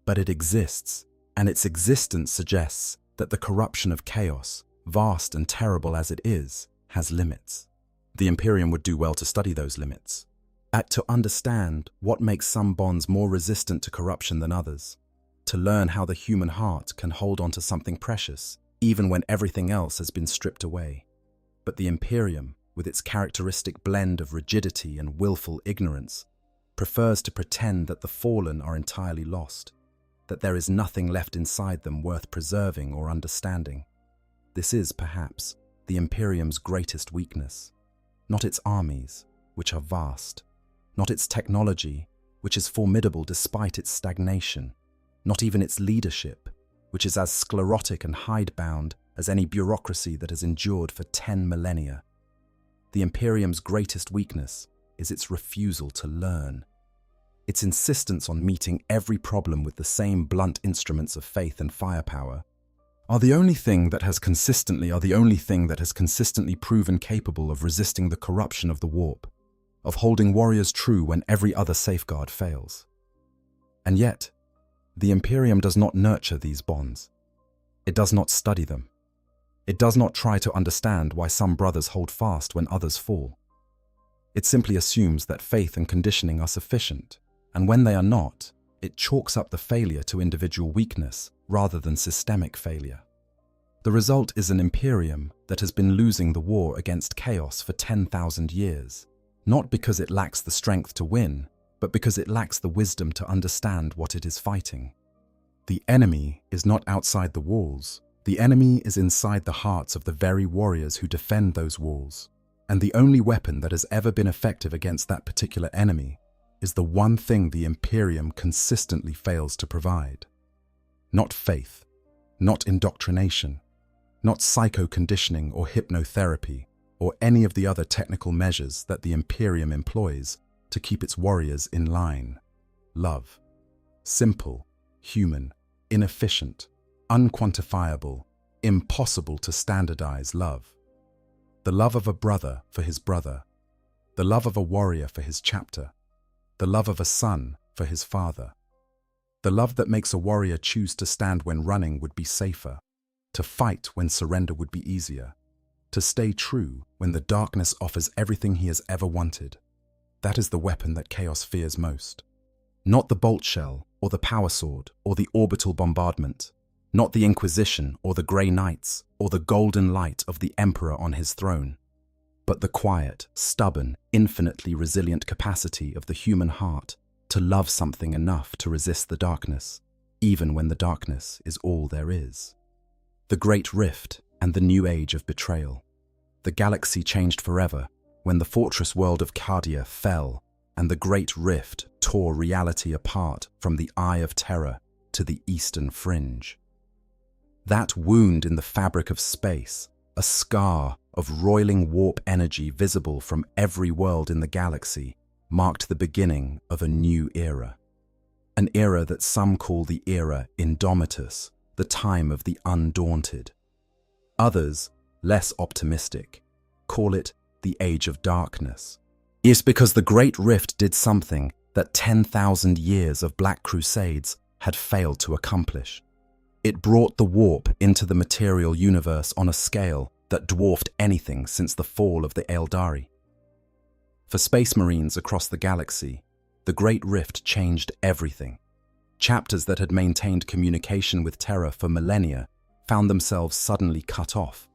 But it exists, and its existence suggests that the corruption of chaos, vast and terrible as it is, has limits. The Imperium would do well to study those limits, to understand what makes some bonds more resistant to corruption than others, to learn how the human heart can hold on to something precious, even when everything else has been stripped away. But the Imperium, with its characteristic blend of rigidity and willful ignorance, prefers to pretend that the fallen are entirely lost, that there is nothing left inside them worth preserving or understanding. This is, perhaps, the Imperium's greatest weakness. Not its armies, which are vast, not its technology, which is formidable despite its stagnation, not even its leadership, which is as sclerotic and hidebound as any bureaucracy that has endured for 10 millennia. The Imperium's greatest weakness is its refusal to learn. Its insistence on meeting every problem with the same blunt instruments of faith and firepower are the only thing that has consistently proven capable of resisting the corruption of the warp, of holding warriors true when every other safeguard fails. And yet, the Imperium does not nurture these bonds. It does not study them. It does not try to understand why some brothers hold fast when others fall. It simply assumes that faith and conditioning are sufficient, and when they are not, it chalks up the failure to individual weakness rather than systemic failure. The result is an Imperium that has been losing the war against chaos for 10,000 years, not because it lacks the strength to win, but because it lacks the wisdom to understand what it is fighting. The enemy is not outside the walls. The enemy is inside the hearts of the very warriors who defend those walls. And the only weapon that has ever been effective against that particular enemy is the one thing the Imperium consistently fails to provide. Not faith, not indoctrination, not psycho-conditioning or hypnotherapy, or any of the other technical measures that the Imperium employs to keep its warriors in line. Love. Simple, human, inefficient, unquantifiable, impossible to standardize love. The love of a brother for his brother, the love of a warrior for his chapter, the love of a son for his father. The love that makes a warrior choose to stand when running would be safer, to fight when surrender would be easier, to stay true when the darkness offers everything he has ever wanted. That is the weapon that chaos fears most. Not the bolt shell, or the power sword, or the orbital bombardment, not the Inquisition, or the Grey Knights, or the golden light of the Emperor on his throne, but the quiet, stubborn, infinitely resilient capacity of the human heart to love something enough to resist the darkness, even when the darkness is all there is. The Great Rift and the New Age of Betrayal. The galaxy changed forever when the fortress world of Cardia fell and the Great Rift tore reality apart from the Eye of Terror to the Eastern Fringe. That wound in the fabric of space, a scar of roiling warp energy visible from every world in the galaxy, marked the beginning of a new era. An era that some call the era Indomitus, the time of the undaunted. Others, less optimistic, call it the Age of Darkness. It's because the Great Rift did something that 10,000 years of Black Crusades had failed to accomplish. It brought the warp into the material universe on a scale that dwarfed anything since the fall of the Eldari. For space marines across the galaxy, the Great Rift changed everything. Chapters that had maintained communication with Terra for millennia found themselves suddenly cut off,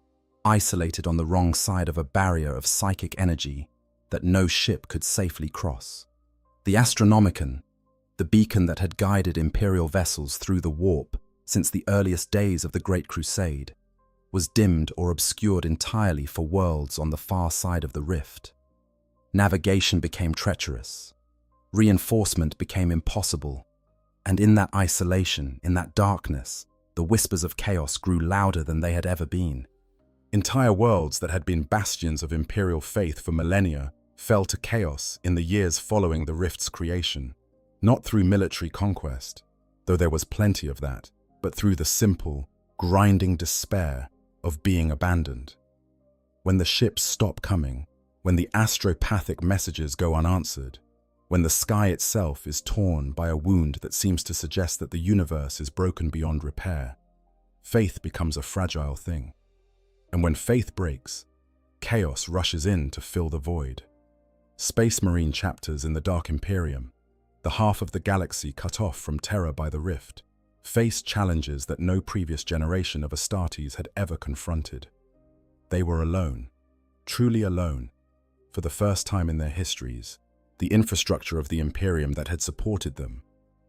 isolated on the wrong side of a barrier of psychic energy that no ship could safely cross. The Astronomicon, the beacon that had guided Imperial vessels through the warp since the earliest days of the Great Crusade, was dimmed or obscured entirely for worlds on the far side of the rift. Navigation became treacherous. Reinforcement became impossible. And in that isolation, in that darkness, the whispers of chaos grew louder than they had ever been. Entire worlds that had been bastions of Imperial faith for millennia fell to chaos in the years following the Rift's creation, not through military conquest, though there was plenty of that, but through the simple, grinding despair of being abandoned. When the ships stop coming, when the astropathic messages go unanswered, when the sky itself is torn by a wound that seems to suggest that the universe is broken beyond repair, faith becomes a fragile thing. And when faith breaks, chaos rushes in to fill the void. Space Marine chapters in the Dark Imperium, the half of the galaxy cut off from Terra by the Rift, faced challenges that no previous generation of Astartes had ever confronted. They were alone, truly alone, for the first time in their histories. The infrastructure of the Imperium that had supported them,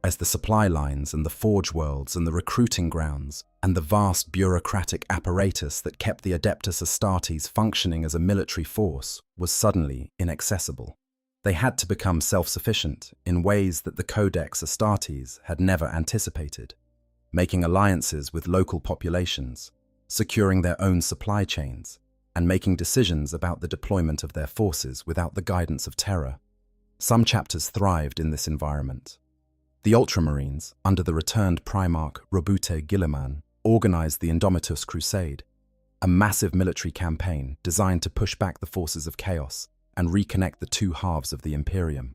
as the supply lines and the forge worlds and the recruiting grounds and the vast bureaucratic apparatus that kept the Adeptus Astartes functioning as a military force, was suddenly inaccessible. They had to become self-sufficient in ways that the Codex Astartes had never anticipated, making alliances with local populations, securing their own supply chains, and making decisions about the deployment of their forces without the guidance of Terra. Some chapters thrived in this environment. The Ultramarines, under the returned Primarch Robute Guilliman, organized the Indomitus Crusade, a massive military campaign designed to push back the forces of chaos and reconnect the two halves of the Imperium.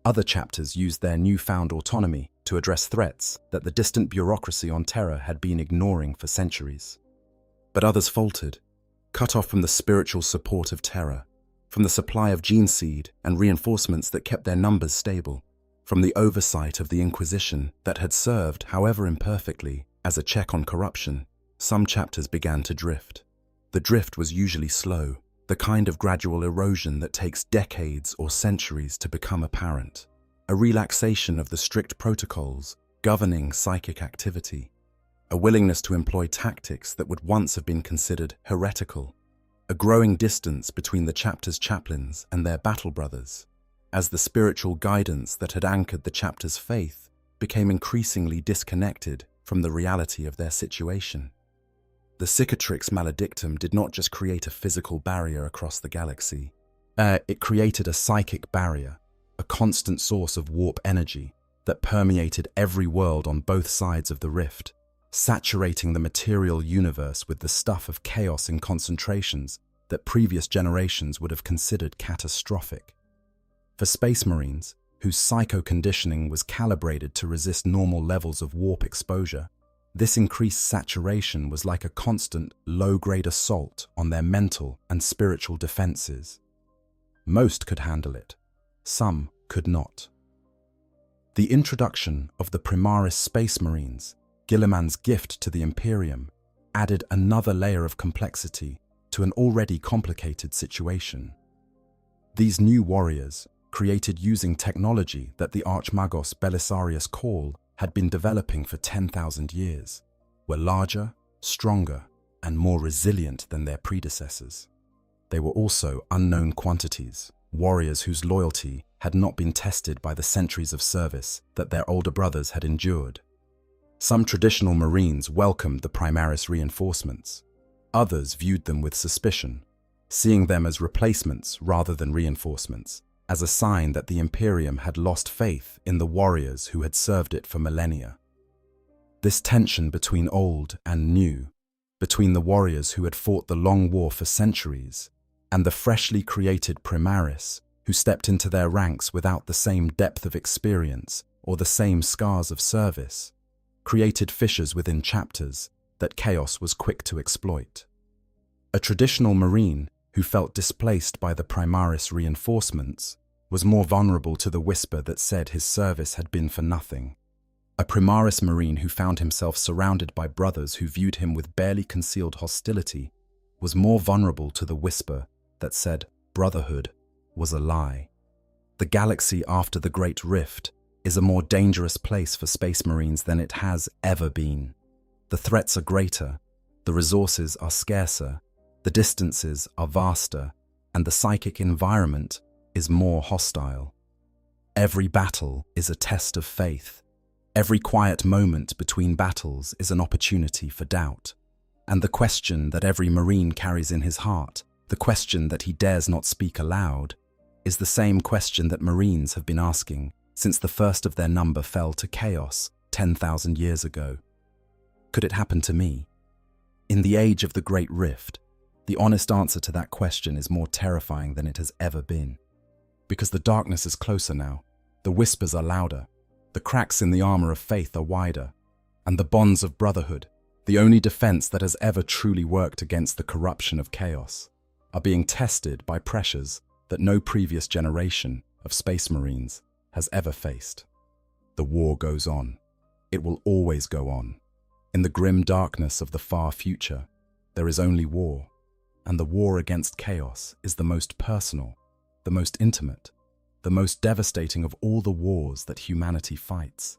Other chapters used their newfound autonomy to address threats that the distant bureaucracy on Terra had been ignoring for centuries. But others faltered, cut off from the spiritual support of Terra, from the supply of gene seed and reinforcements that kept their numbers stable, from the oversight of the Inquisition that had served, however imperfectly, as a check on corruption. Some chapters began to drift. The drift was usually slow, the kind of gradual erosion that takes decades or centuries to become apparent, a relaxation of the strict protocols governing psychic activity, a willingness to employ tactics that would once have been considered heretical, a growing distance between the chapter's chaplains and their battle brothers, as the spiritual guidance that had anchored the chapter's faith became increasingly disconnected from the reality of their situation. The Cicatrix Maledictum did not just create a physical barrier across the galaxy. It created a psychic barrier, a constant source of warp energy that permeated every world on both sides of the rift, saturating the material universe with the stuff of chaos in concentrations that previous generations would have considered catastrophic. For Space Marines, whose psycho-conditioning was calibrated to resist normal levels of warp exposure, this increased saturation was like a constant, low-grade assault on their mental and spiritual defenses. Most could handle it, some could not. The introduction of the Primaris Space Marines, Guilliman's gift to the Imperium, added another layer of complexity to an already complicated situation. These new warriors, created using technology that the Archmagos Belisarius Call had been developing for 10,000 years, were larger, stronger, and more resilient than their predecessors. They were also unknown quantities, warriors whose loyalty had not been tested by the centuries of service that their older brothers had endured. Some traditional Marines welcomed the Primaris reinforcements. Others viewed them with suspicion, seeing them as replacements rather than reinforcements, as a sign that the Imperium had lost faith in the warriors who had served it for millennia. This tension between old and new, between the warriors who had fought the long war for centuries and the freshly created Primaris who stepped into their ranks without the same depth of experience or the same scars of service, created fissures within chapters that chaos was quick to exploit. A traditional Marine who felt displaced by the Primaris reinforcements was more vulnerable to the whisper that said his service had been for nothing. A Primaris Marine who found himself surrounded by brothers who viewed him with barely concealed hostility was more vulnerable to the whisper that said brotherhood was a lie. The galaxy after the Great Rift is a more dangerous place for Space Marines than it has ever been. The threats are greater, the resources are scarcer, the distances are vaster, and the psychic environment is more hostile. Every battle is a test of faith. Every quiet moment between battles is an opportunity for doubt. And the question that every Marine carries in his heart, the question that he dares not speak aloud, is the same question that Marines have been asking since the first of their number fell to chaos 10,000 years ago. Could it happen to me? In the age of the Great Rift, the honest answer to that question is more terrifying than it has ever been. Because the darkness is closer now, the whispers are louder, the cracks in the armor of faith are wider, and the bonds of brotherhood, the only defense that has ever truly worked against the corruption of chaos, are being tested by pressures that no previous generation of Space Marines has ever faced. The war goes on. It will always go on. In the grim darkness of the far future, there is only war, and the war against chaos is the most personal, the most intimate, the most devastating of all the wars that humanity fights.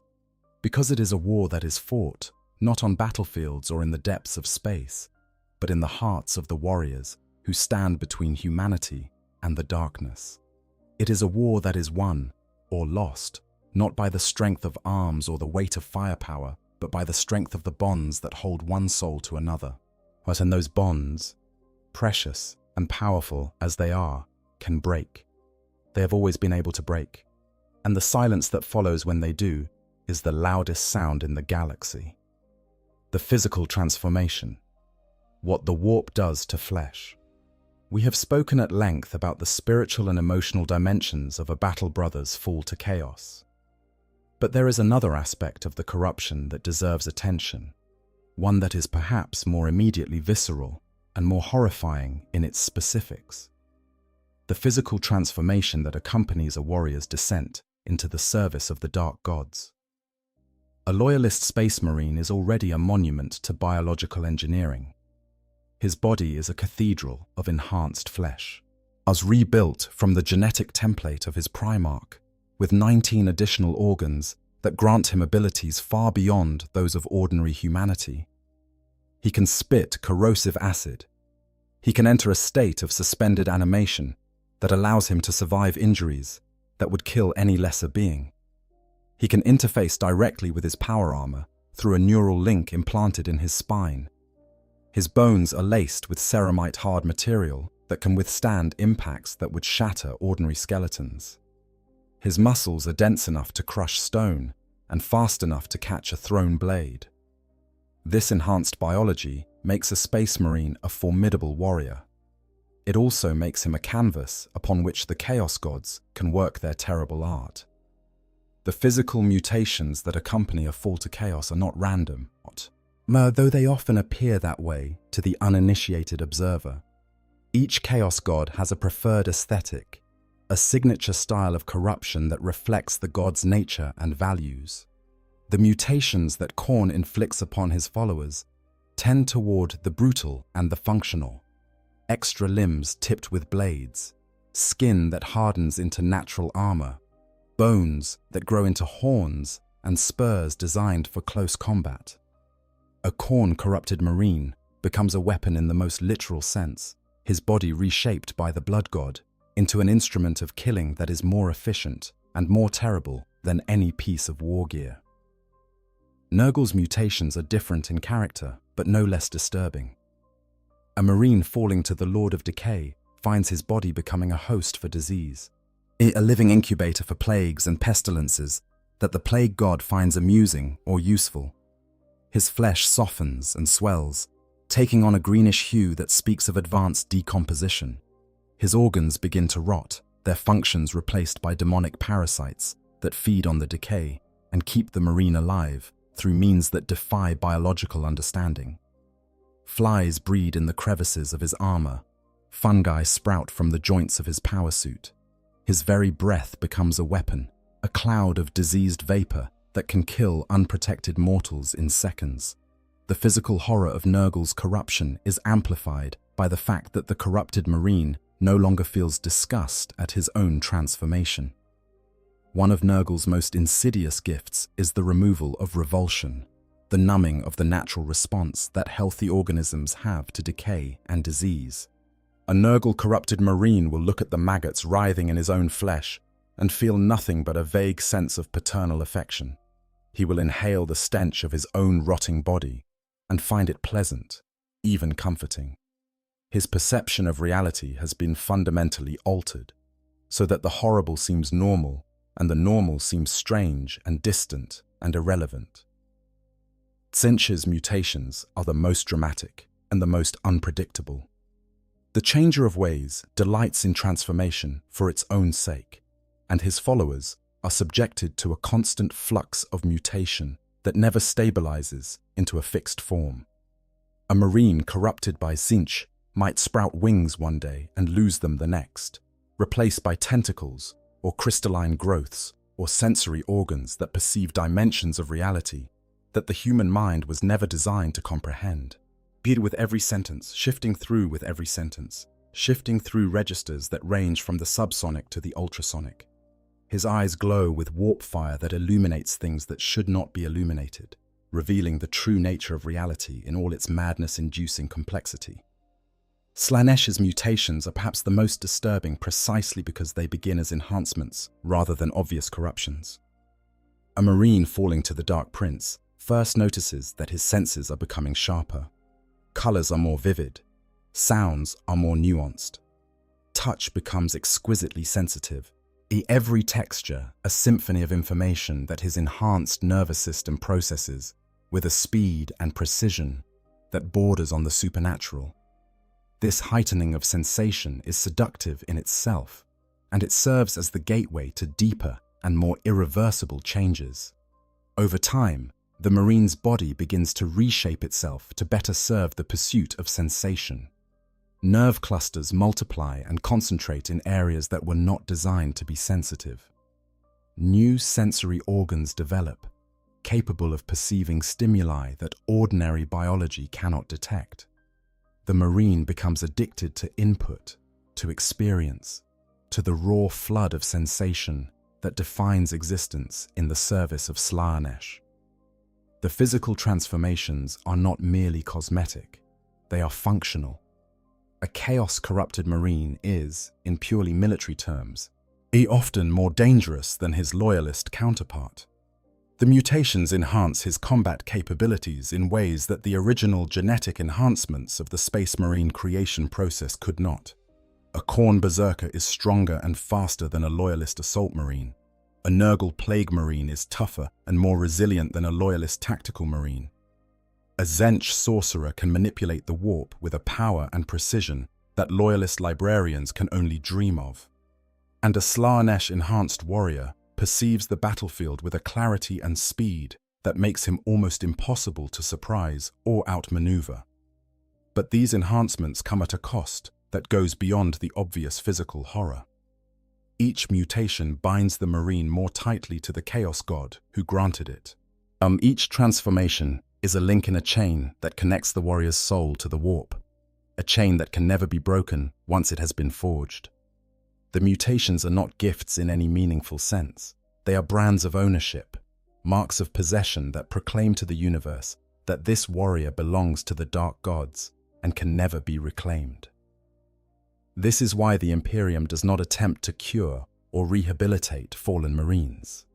Because it is a war that is fought, not on battlefields or in the depths of space, but in the hearts of the warriors who stand between humanity and the darkness. It is a war that is won or lost, not by the strength of arms or the weight of firepower, but by the strength of the bonds that hold one soul to another. But in those bonds, precious and powerful as they are, can break. They have always been able to break, and the silence that follows when they do is the loudest sound in the galaxy. The physical transformation, what the warp does to flesh. We have spoken at length about the spiritual and emotional dimensions of a battle brother's fall to chaos. But there is another aspect of the corruption that deserves attention, one that is perhaps more immediately visceral and more horrifying in its specifics. The physical transformation that accompanies a warrior's descent into the service of the dark gods. A loyalist space marine is already a monument to biological engineering. His body is a cathedral of enhanced flesh, as rebuilt from the genetic template of his Primarch, with 19 additional organs that grant him abilities far beyond those of ordinary humanity. He can spit corrosive acid. He can enter a state of suspended animation that allows him to survive injuries that would kill any lesser being. He can interface directly with his power armor through a neural link implanted in his spine. His bones are laced with ceramite hard material that can withstand impacts that would shatter ordinary skeletons. His muscles are dense enough to crush stone and fast enough to catch a thrown blade. This enhanced biology makes a space marine a formidable warrior. It also makes him a canvas upon which the chaos gods can work their terrible art. The physical mutations that accompany a fall to chaos are not random, though they often appear that way to the uninitiated observer. Each chaos god has a preferred aesthetic, a signature style of corruption that reflects the god's nature and values. The mutations that Khorne inflicts upon his followers tend toward the brutal and the functional. Extra limbs tipped with blades, skin that hardens into natural armor, bones that grow into horns, and spurs designed for close combat. A Khorne-corrupted marine becomes a weapon in the most literal sense, his body reshaped by the blood god into an instrument of killing that is more efficient and more terrible than any piece of war gear. Nurgle's mutations are different in character, but no less disturbing. A marine falling to the Lord of Decay finds his body becoming a host for disease, a living incubator for plagues and pestilences that the plague god finds amusing or useful. His flesh softens and swells, taking on a greenish hue that speaks of advanced decomposition. His organs begin to rot, their functions replaced by demonic parasites that feed on the decay and keep the marine alive through means that defy biological understanding. Flies breed in the crevices of his armor. Fungi sprout from the joints of his power suit. His very breath becomes a weapon, a cloud of diseased vapor that can kill unprotected mortals in seconds. The physical horror of Nurgle's corruption is amplified by the fact that the corrupted Marine no longer feels disgust at his own transformation. One of Nurgle's most insidious gifts is the removal of revulsion, the numbing of the natural response that healthy organisms have to decay and disease. A Nurgle-corrupted Marine will look at the maggots writhing in his own flesh and feel nothing but a vague sense of paternal affection. He will inhale the stench of his own rotting body and find it pleasant, even comforting. His perception of reality has been fundamentally altered, so that the horrible seems normal and the normal seems strange and distant and irrelevant. Tzeentch's mutations are the most dramatic and the most unpredictable. The Changer of Ways delights in transformation for its own sake, and his followers are subjected to a constant flux of mutation that never stabilizes into a fixed form. A Marine corrupted by Tzeentch might sprout wings one day and lose them the next, replaced by tentacles or crystalline growths or sensory organs that perceive dimensions of reality that the human mind was never designed to comprehend. Beat with every sentence, shifting through with every sentence, shifting through registers that range from the subsonic to the ultrasonic. His eyes glow with warp fire that illuminates things that should not be illuminated, revealing the true nature of reality in all its madness-inducing complexity. Slaaneish's mutations are perhaps the most disturbing precisely because they begin as enhancements rather than obvious corruptions. A Marine falling to the Dark Prince first notices that his senses are becoming sharper. Colors are more vivid. Sounds are more nuanced. Touch becomes exquisitely sensitive. Every texture, a symphony of information that his enhanced nervous system processes with a speed and precision that borders on the supernatural. This heightening of sensation is seductive in itself, and it serves as the gateway to deeper and more irreversible changes. Over time, the Marine's body begins to reshape itself to better serve the pursuit of sensation. Nerve clusters multiply and concentrate in areas that were not designed to be sensitive. New sensory organs develop, capable of perceiving stimuli that ordinary biology cannot detect. The Marine becomes addicted to input, to experience, to the raw flood of sensation that defines existence in the service of Slaanesh. The physical transformations are not merely cosmetic, they are functional. A chaos-corrupted Marine is, in purely military terms, often more dangerous than his loyalist counterpart. The mutations enhance his combat capabilities in ways that the original genetic enhancements of the Space Marine creation process could not. A Khorne Berserker is stronger and faster than a Loyalist Assault Marine. A Nurgle Plague Marine is tougher and more resilient than a Loyalist Tactical Marine. A Tzeentch Sorcerer can manipulate the warp with a power and precision that Loyalist Librarians can only dream of. And a Slaanesh Enhanced Warrior perceives the battlefield with a clarity and speed that makes him almost impossible to surprise or outmaneuver. But these enhancements come at a cost that goes beyond the obvious physical horror. Each mutation binds the Marine more tightly to the Chaos God who granted it. Each transformation is a link in a chain that connects the warrior's soul to the warp, a chain that can never be broken once it has been forged. The mutations are not gifts in any meaningful sense. They are brands of ownership, marks of possession that proclaim to the universe that this warrior belongs to the dark gods and can never be reclaimed. This is why the Imperium does not attempt to cure or rehabilitate fallen Marines.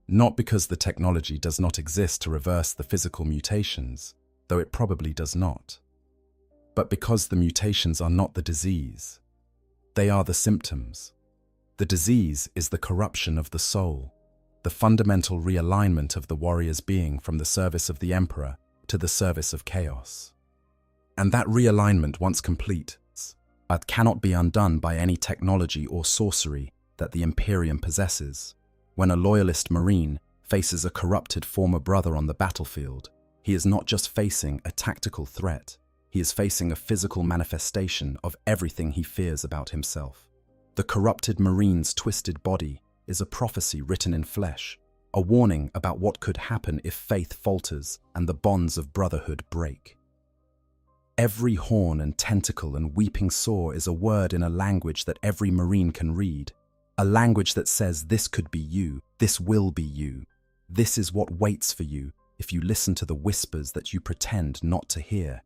Not because the technology does not exist to reverse the physical mutations, though it probably does not, but because the mutations are not the disease. They are the symptoms. The disease is the corruption of the soul, the fundamental realignment of the warrior's being from the service of the Emperor to the service of chaos. And that realignment, once complete, cannot be undone by any technology or sorcery that the Imperium possesses. When a Loyalist Marine faces a corrupted former brother on the battlefield, he is not just facing a tactical threat, He is facing a physical manifestation of everything he fears about himself. The corrupted Marine's twisted body is a prophecy written in flesh, a warning about what could happen if faith falters and the bonds of brotherhood break. Every horn and tentacle and weeping sore is a word in a language that every Marine can read, a language that says this could be you, this will be you, this is what waits for you if you listen to the whispers that you pretend not to hear.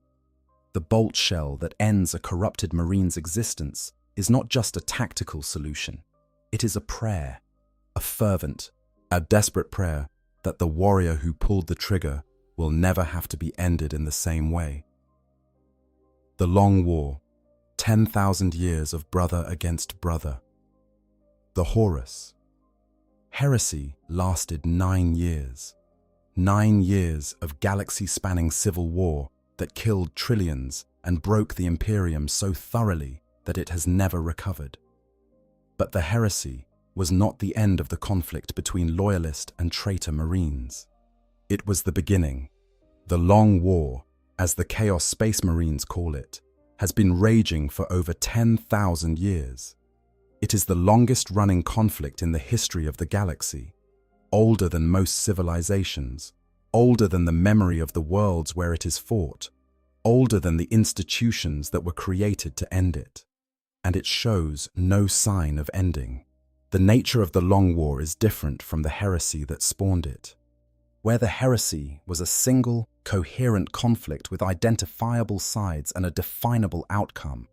The bolt shell that ends a corrupted Marine's existence is not just a tactical solution. It is a prayer, a fervent, a desperate prayer that the warrior who pulled the trigger will never have to be ended in the same way. The Long War, 10,000 years of brother against brother. The Horus. Heresy lasted 9 years. 9 years of galaxy-spanning civil war that killed trillions and broke the Imperium so thoroughly that it has never recovered. But the heresy was not the end of the conflict between loyalist and traitor Marines. It was the beginning. The Long War, as the Chaos Space Marines call it, has been raging for over 10,000 years. It is the longest-running conflict in the history of the galaxy, older than most civilizations, older than the memory of the worlds where it is fought, older than the institutions that were created to end it. And it shows no sign of ending. The nature of the Long War is different from the heresy that spawned it. Where the heresy was a single, coherent conflict with identifiable sides and a definable outcome,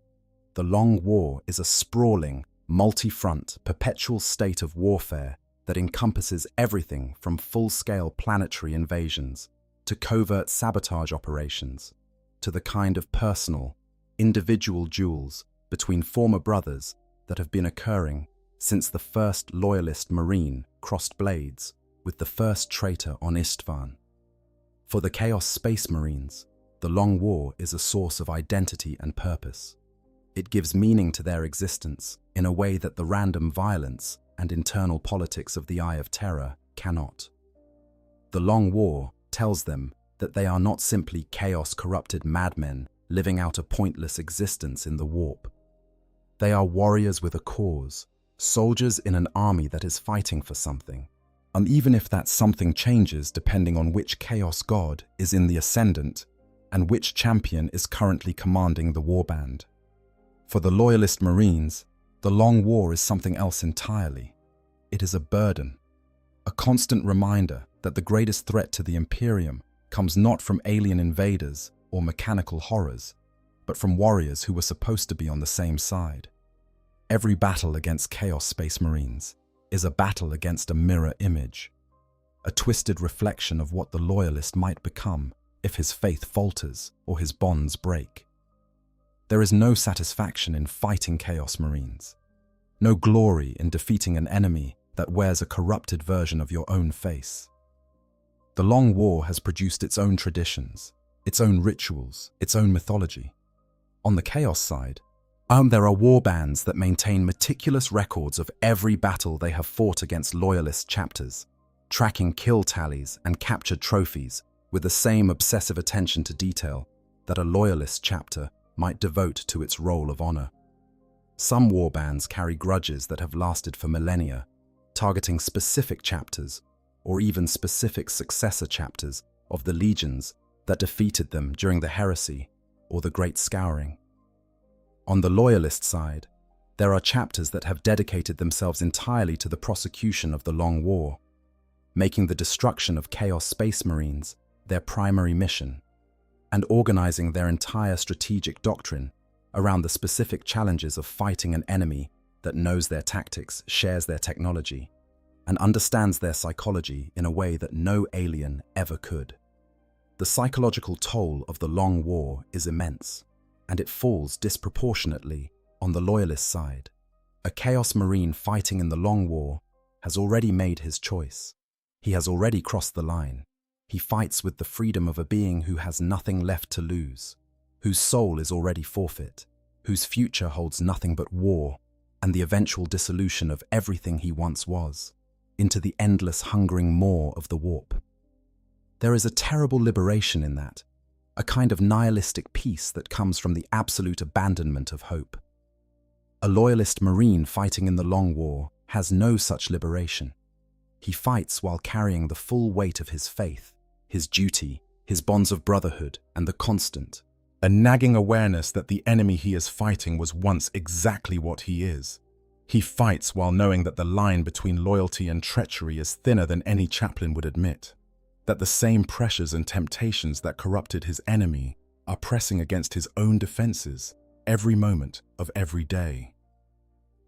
the Long War is a sprawling, multi-front, perpetual state of warfare that encompasses everything from full-scale planetary invasions to covert sabotage operations to the kind of personal, individual duels between former brothers that have been occurring since the first loyalist Marine crossed blades with the first traitor on Istvan. For the Chaos Space Marines, the Long War is a source of identity and purpose. It gives meaning to their existence in a way that the random violence and internal politics of the Eye of Terror cannot. The Long War tells them that they are not simply chaos-corrupted madmen living out a pointless existence in the warp. They are warriors with a cause, soldiers in an army that is fighting for something. And even if that something changes depending on which chaos god is in the ascendant and which champion is currently commanding the warband. For the loyalist Marines, the Long War is something else entirely. It is a burden, a constant reminder that the greatest threat to the Imperium comes not from alien invaders or mechanical horrors, but from warriors who were supposed to be on the same side. Every battle against Chaos Space Marines is a battle against a mirror image, a twisted reflection of what the loyalist might become if his faith falters or his bonds break. There is no satisfaction in fighting Chaos Marines, no glory in defeating an enemy that wears a corrupted version of your own face. The Long War has produced its own traditions, its own rituals, its own mythology. On the Chaos side, there are warbands that maintain meticulous records of every battle they have fought against loyalist chapters, tracking kill tallies and captured trophies with the same obsessive attention to detail that a loyalist chapter might devote to its role of honor. Some warbands carry grudges that have lasted for millennia, targeting specific chapters or even specific successor chapters of the legions that defeated them during the heresy or the Great Scouring. On the loyalist side, there are chapters that have dedicated themselves entirely to the prosecution of the Long War, making the destruction of Chaos Space Marines their primary mission, and organizing their entire strategic doctrine around the specific challenges of fighting an enemy that knows their tactics, shares their technology, and understands their psychology in a way that no alien ever could. The psychological toll of the Long War is immense, and it falls disproportionately on the loyalist side. A Chaos Marine fighting in the Long War has already made his choice. He has already crossed the line. He fights with the freedom of a being who has nothing left to lose, whose soul is already forfeit, whose future holds nothing but war and the eventual dissolution of everything he once was, into the endless hungering maw of the warp. There is a terrible liberation in that, a kind of nihilistic peace that comes from the absolute abandonment of hope. A loyalist Marine fighting in the Long War has no such liberation. He fights while carrying the full weight of his faith, his duty, his bonds of brotherhood, and the constant, a nagging awareness that the enemy he is fighting was once exactly what he is. He fights while knowing that the line between loyalty and treachery is thinner than any chaplain would admit, that the same pressures and temptations that corrupted his enemy are pressing against his own defenses every moment of every day.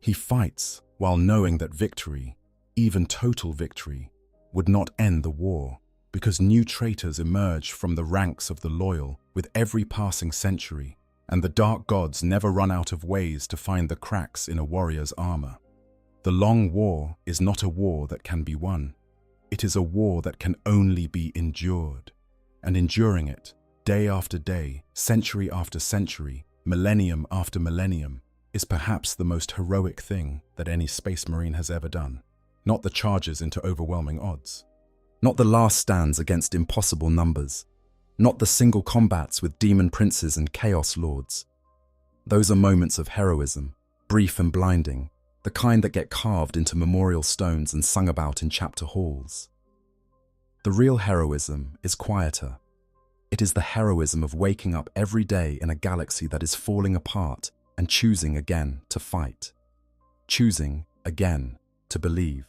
He fights while knowing that victory, even total victory, would not end the war, because new traitors emerge from the ranks of the loyal with every passing century, and the dark gods never run out of ways to find the cracks in a warrior's armor. The Long War is not a war that can be won. It is a war that can only be endured, and enduring it, day after day, century after century, millennium after millennium, is perhaps the most heroic thing that any Space Marine has ever done. Not the charges into overwhelming odds. Not the last stands against impossible numbers. Not the single combats with demon princes and chaos lords. Those are moments of heroism, brief and blinding, the kind that get carved into memorial stones and sung about in chapter halls. The real heroism is quieter. It is the heroism of waking up every day in a galaxy that is falling apart and choosing again to fight. Choosing again to believe.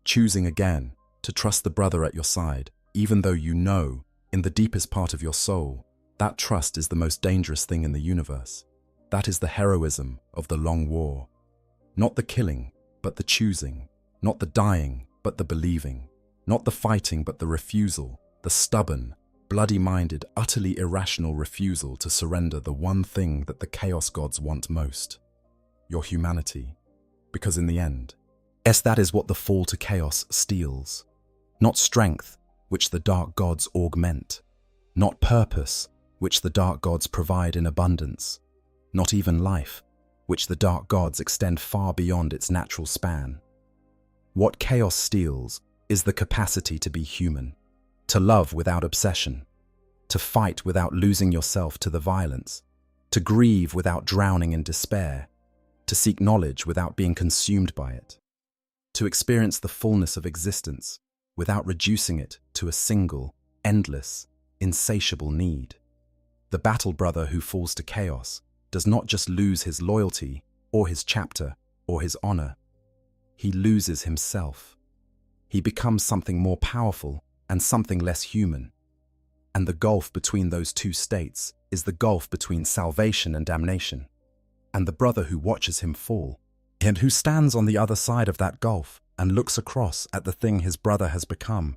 Choosing again to trust the brother at your side, even though you know, in the deepest part of your soul, that trust is the most dangerous thing in the universe. That is the heroism of the Long War. Not the killing, but the choosing. Not the dying, but the believing. Not the fighting, but the refusal. The stubborn, bloody-minded, utterly irrational refusal to surrender the one thing that the Chaos Gods want most. Your humanity. Because in the end, that is what the fall to chaos steals. Not strength, which the dark gods augment. Not purpose, which the dark gods provide in abundance. Not even life, which the dark gods extend far beyond its natural span. What chaos steals is the capacity to be human, to love without obsession, to fight without losing yourself to the violence, to grieve without drowning in despair, to seek knowledge without being consumed by it, to experience the fullness of existence without reducing it to a single, endless, insatiable need. The battle brother who falls to chaos does not just lose his loyalty or his chapter or his honor. He loses himself. He becomes something more powerful and something less human. And the gulf between those two states is the gulf between salvation and damnation. And the brother who watches him fall, and who stands on the other side of that gulf and looks across at the thing his brother has become,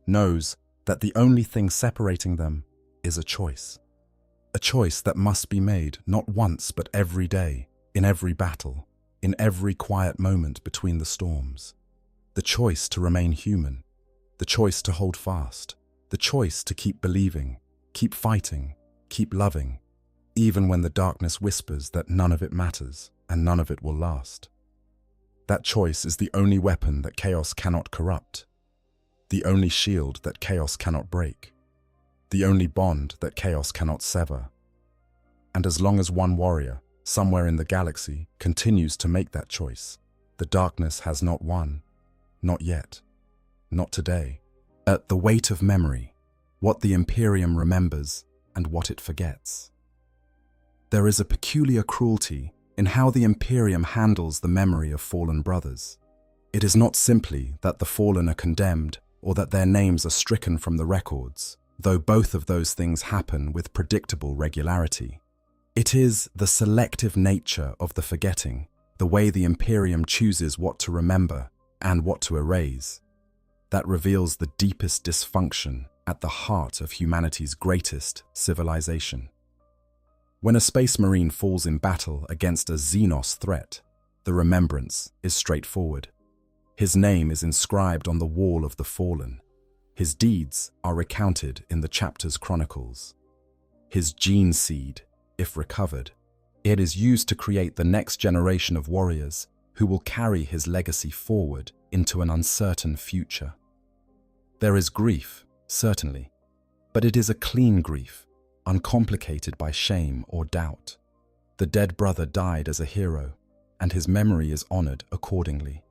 knows that the only thing separating them is a choice. A choice that must be made not once but every day, in every battle, in every quiet moment between the storms. The choice to remain human, the choice to hold fast, the choice to keep believing, keep fighting, keep loving, even when the darkness whispers that none of it matters and none of it will last. That choice is the only weapon that chaos cannot corrupt, the only shield that chaos cannot break, the only bond that chaos cannot sever. And as long as one warrior, somewhere in the galaxy, continues to make that choice, the darkness has not won. Not yet. Not today. At the weight of memory, what the Imperium remembers and what it forgets. There is a peculiar cruelty in how the Imperium handles the memory of fallen brothers. It is not simply that the fallen are condemned or that their names are stricken from the records, though both of those things happen with predictable regularity. It is the selective nature of the forgetting, the way the Imperium chooses what to remember and what to erase, that reveals the deepest dysfunction at the heart of humanity's greatest civilization. When a Space Marine falls in battle against a Xenos threat, the remembrance is straightforward. His name is inscribed on the wall of the fallen. His deeds are recounted in the chapter's chronicles. His gene seed, if recovered, it is used to create the next generation of warriors who will carry his legacy forward into an uncertain future. There is grief, certainly, but it is a clean grief, uncomplicated by shame or doubt. The dead brother died as a hero, and his memory is honored accordingly.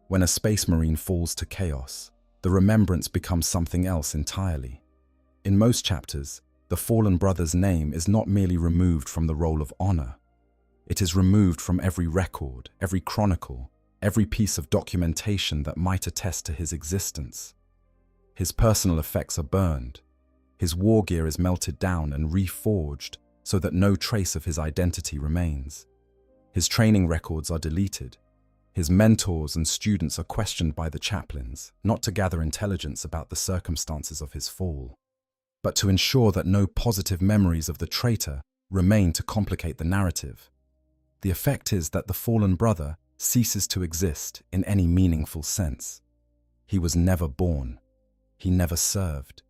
When a space marine falls to chaos, the remembrance becomes something else entirely. In most chapters, the fallen brother's name is not merely removed from the roll of honor. It is removed from every record, every chronicle, every piece of documentation that might attest to his existence. His personal effects are burned. His war gear is melted down and reforged so that no trace of his identity remains. His training records are deleted. His mentors and students are questioned by the chaplains, not to gather intelligence about the circumstances of his fall, but to ensure that no positive memories of the traitor remain to complicate the narrative. The effect is that the fallen brother ceases to exist in any meaningful sense. He was never born. He never served.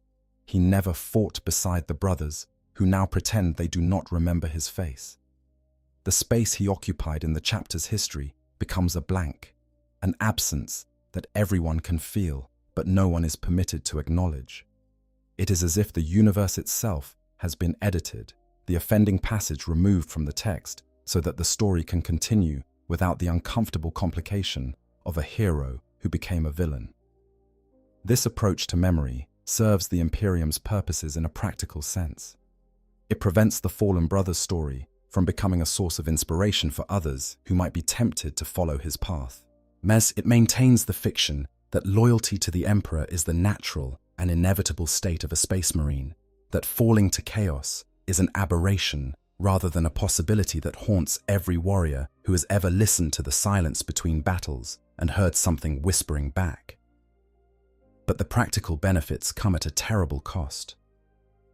He never fought beside the brothers who now pretend they do not remember his face. The space he occupied in the chapter's history becomes a blank, an absence that everyone can feel, but no one is permitted to acknowledge. It is as if the universe itself has been edited, the offending passage removed from the text, so that the story can continue without the uncomfortable complication of a hero who became a villain. This approach to memory serves the Imperium's purposes in a practical sense. It prevents the fallen brother's story from becoming a source of inspiration for others who might be tempted to follow his path. It maintains the fiction that loyalty to the Emperor is the natural and inevitable state of a space marine, that falling to chaos is an aberration rather than a possibility that haunts every warrior who has ever listened to the silence between battles and heard something whispering back. But the practical benefits come at a terrible cost.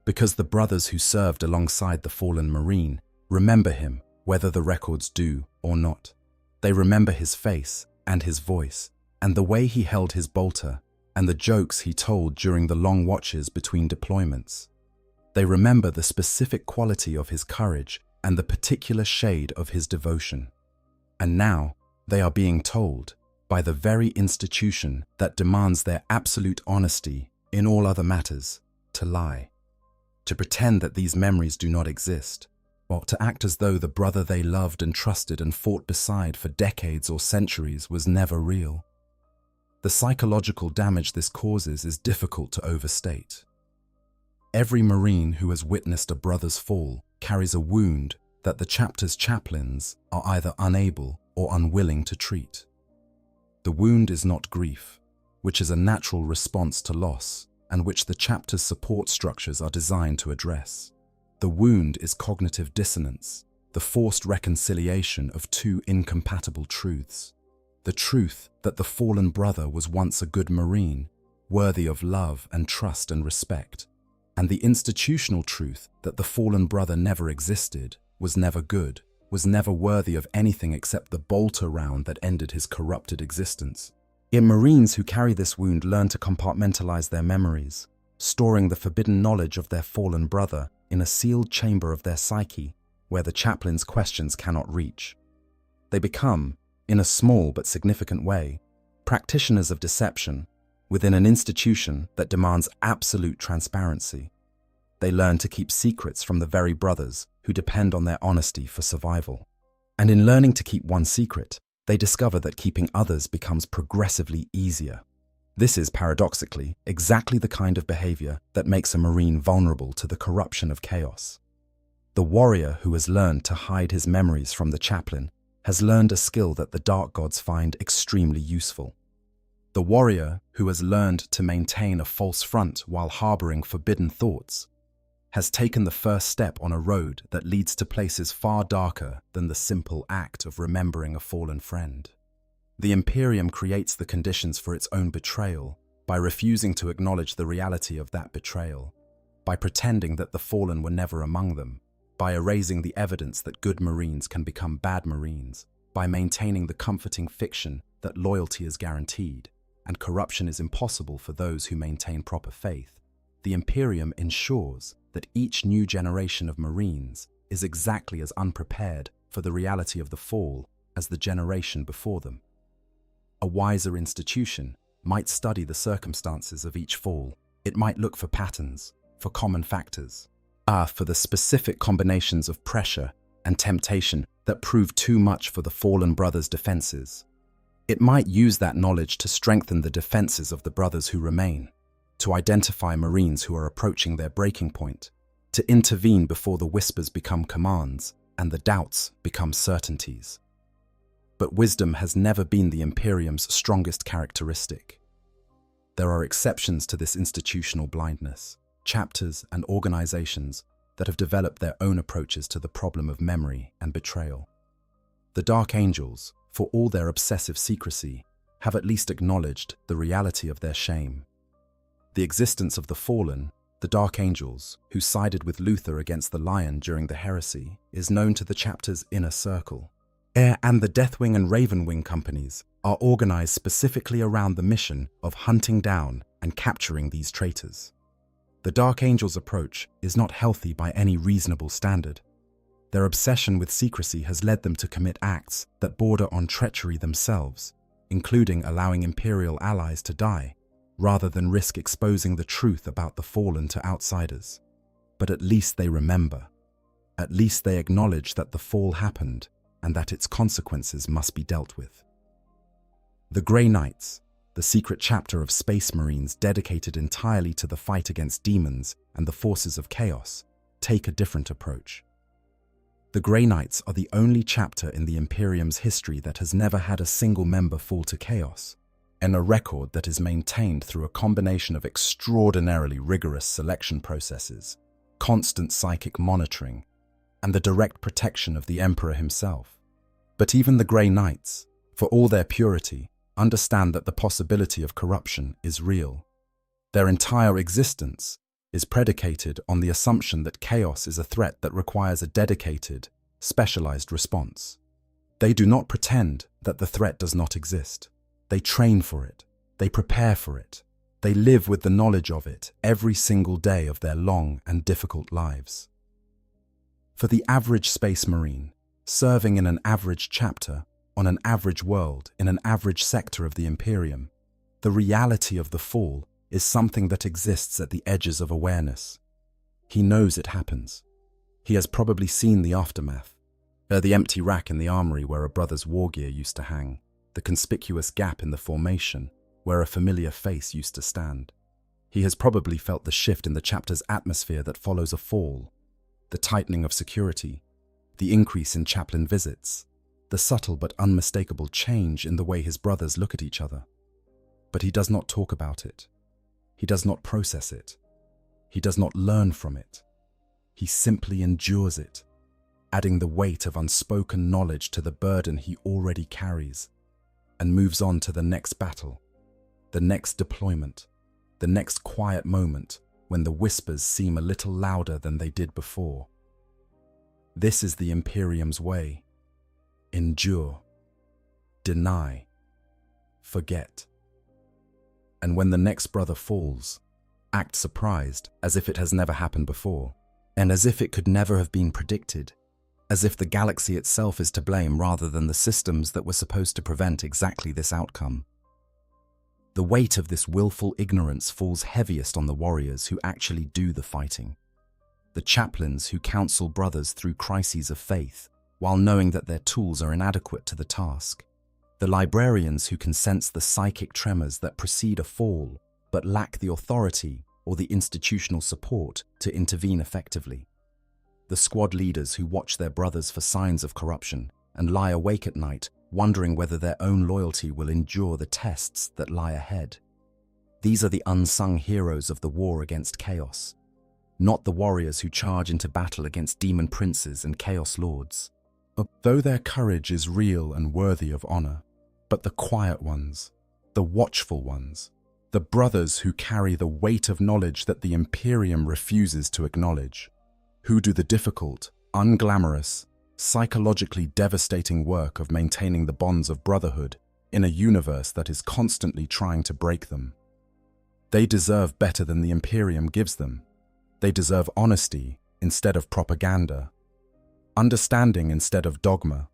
Because the brothers who served alongside the fallen marine remember him, whether the records do or not. They remember his face and his voice, and the way he held his bolter, and the jokes he told during the long watches between deployments. They remember the specific quality of his courage and the particular shade of his devotion. And now they are being told, by the very institution that demands their absolute honesty in all other matters, to lie, to pretend that these memories do not exist, or to act as though the brother they loved and trusted and fought beside for decades or centuries was never real. The psychological damage this causes is difficult to overstate. Every Marine who has witnessed a brother's fall carries a wound that the chapter's chaplains are either unable or unwilling to treat. The wound is not grief, which is a natural response to loss and which the chapter's support structures are designed to address. The wound is cognitive dissonance, the forced reconciliation of two incompatible truths. The truth that the fallen brother was once a good Marine, worthy of love and trust and respect, and the institutional truth that the fallen brother never existed, was never good, was never worthy of anything except the bolter round that ended his corrupted existence. Marines who carry this wound learn to compartmentalize their memories, storing the forbidden knowledge of their fallen brother in a sealed chamber of their psyche where the chaplain's questions cannot reach. They become, in a small but significant way, practitioners of deception within an institution that demands absolute transparency. They learn to keep secrets from the very brothers who depend on their honesty for survival. And in learning to keep one secret, they discover that keeping others becomes progressively easier. This is, paradoxically, exactly the kind of behavior that makes a Marine vulnerable to the corruption of chaos. The warrior who has learned to hide his memories from the chaplain has learned a skill that the dark gods find extremely useful. The warrior who has learned to maintain a false front while harboring forbidden thoughts has taken the first step on a road that leads to places far darker than the simple act of remembering a fallen friend. The Imperium creates the conditions for its own betrayal by refusing to acknowledge the reality of that betrayal, by pretending that the fallen were never among them, by erasing the evidence that good Marines can become bad Marines, by maintaining the comforting fiction that loyalty is guaranteed and corruption is impossible for those who maintain proper faith. The Imperium ensures that each new generation of Marines is exactly as unprepared for the reality of the fall as the generation before them. A wiser institution might study the circumstances of each fall. It might look for patterns, for common factors. For the specific combinations of pressure and temptation that prove too much for the fallen brothers' defenses. It might use that knowledge to strengthen the defenses of the brothers who remain, to identify Marines who are approaching their breaking point, to intervene before the whispers become commands and the doubts become certainties. But wisdom has never been the Imperium's strongest characteristic. There are exceptions to this institutional blindness, chapters and organizations that have developed their own approaches to the problem of memory and betrayal. The Dark Angels, for all their obsessive secrecy, have at least acknowledged the reality of their shame. The existence of the fallen, the Dark Angels, who sided with Luther against the Lion during the heresy, is known to the chapter's inner circle. And the Deathwing and Ravenwing companies are organized specifically around the mission of hunting down and capturing these traitors. The Dark Angels' approach is not healthy by any reasonable standard. Their obsession with secrecy has led them to commit acts that border on treachery themselves, including allowing Imperial allies to die, rather than risk exposing the truth about the fallen to outsiders. But at least they remember. At least they acknowledge that the fall happened and that its consequences must be dealt with. The Grey Knights, the secret chapter of Space Marines dedicated entirely to the fight against demons and the forces of chaos, take a different approach. The Grey Knights are the only chapter in the Imperium's history that has never had a single member fall to chaos, and a record that is maintained through a combination of extraordinarily rigorous selection processes, constant psychic monitoring, and the direct protection of the Emperor himself. But even the Grey Knights, for all their purity, understand that the possibility of corruption is real. Their entire existence is predicated on the assumption that chaos is a threat that requires a dedicated, specialized response. They do not pretend that the threat does not exist. They train for it. They prepare for it. They live with the knowledge of it every single day of their long and difficult lives. For the average Space Marine, serving in an average chapter, on an average world, in an average sector of the Imperium, the reality of the fall is something that exists at the edges of awareness. He knows it happens. He has probably seen the aftermath. The empty rack in the armory where a brother's war gear used to hang, the conspicuous gap in the formation where a familiar face used to stand. He has probably felt the shift in the chapter's atmosphere that follows a fall, the tightening of security, the increase in chaplain visits, the subtle but unmistakable change in the way his brothers look at each other. But he does not talk about it. He does not process it. He does not learn from it. He simply endures it, adding the weight of unspoken knowledge to the burden he already carries, and moves on to the next battle, the next deployment, the next quiet moment when the whispers seem a little louder than they did before. This is the Imperium's way. Endure, deny, forget. And when the next brother falls, act surprised, as if it has never happened before, and as if it could never have been predicted, as if the galaxy itself is to blame rather than the systems that were supposed to prevent exactly this outcome. The weight of this willful ignorance falls heaviest on the warriors who actually do the fighting, the chaplains who counsel brothers through crises of faith, while knowing that their tools are inadequate to the task, the librarians who can sense the psychic tremors that precede a fall, but lack the authority or the institutional support to intervene effectively, the squad leaders who watch their brothers for signs of corruption and lie awake at night wondering whether their own loyalty will endure the tests that lie ahead. These are the unsung heroes of the war against chaos, not the warriors who charge into battle against demon princes and chaos lords. Though their courage is real and worthy of honor, but the quiet ones, the watchful ones, the brothers who carry the weight of knowledge that the Imperium refuses to acknowledge, who do the difficult, unglamorous, psychologically devastating work of maintaining the bonds of brotherhood in a universe that is constantly trying to break them. They deserve better than the Imperium gives them. They deserve honesty instead of propaganda, understanding instead of dogma,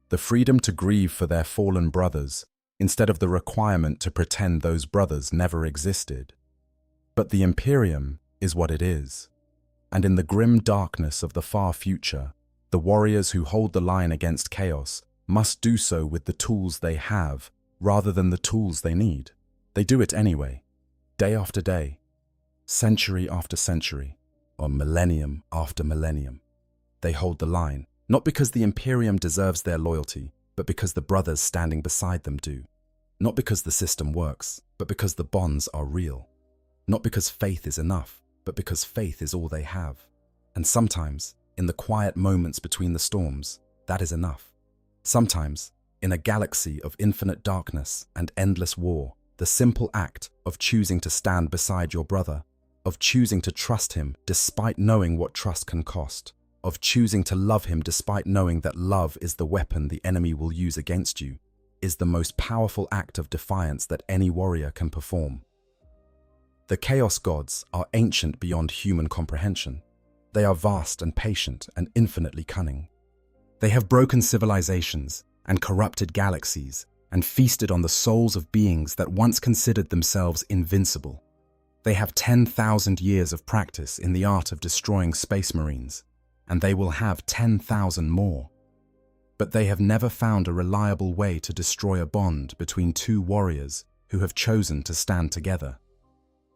the freedom to grieve for their fallen brothers instead of the requirement to pretend those brothers never existed. But the Imperium is what it is. And in the grim darkness of the far future, the warriors who hold the line against chaos must do so with the tools they have rather than the tools they need. They do it anyway, day after day, century after century, or millennium after millennium. They hold the line, not because the Imperium deserves their loyalty, but because the brothers standing beside them do. Not because the system works, but because the bonds are real. Not because faith is enough, but because faith is all they have. And sometimes, in the quiet moments between the storms, that is enough. Sometimes, in a galaxy of infinite darkness and endless war, the simple act of choosing to stand beside your brother, of choosing to trust him despite knowing what trust can cost, of choosing to love him despite knowing that love is the weapon the enemy will use against you, is the most powerful act of defiance that any warrior can perform. The Chaos Gods are ancient beyond human comprehension. They are vast and patient and infinitely cunning. They have broken civilizations and corrupted galaxies and feasted on the souls of beings that once considered themselves invincible. They have 10,000 years of practice in the art of destroying space marines, and they will have 10,000 more. But they have never found a reliable way to destroy a bond between two warriors who have chosen to stand together.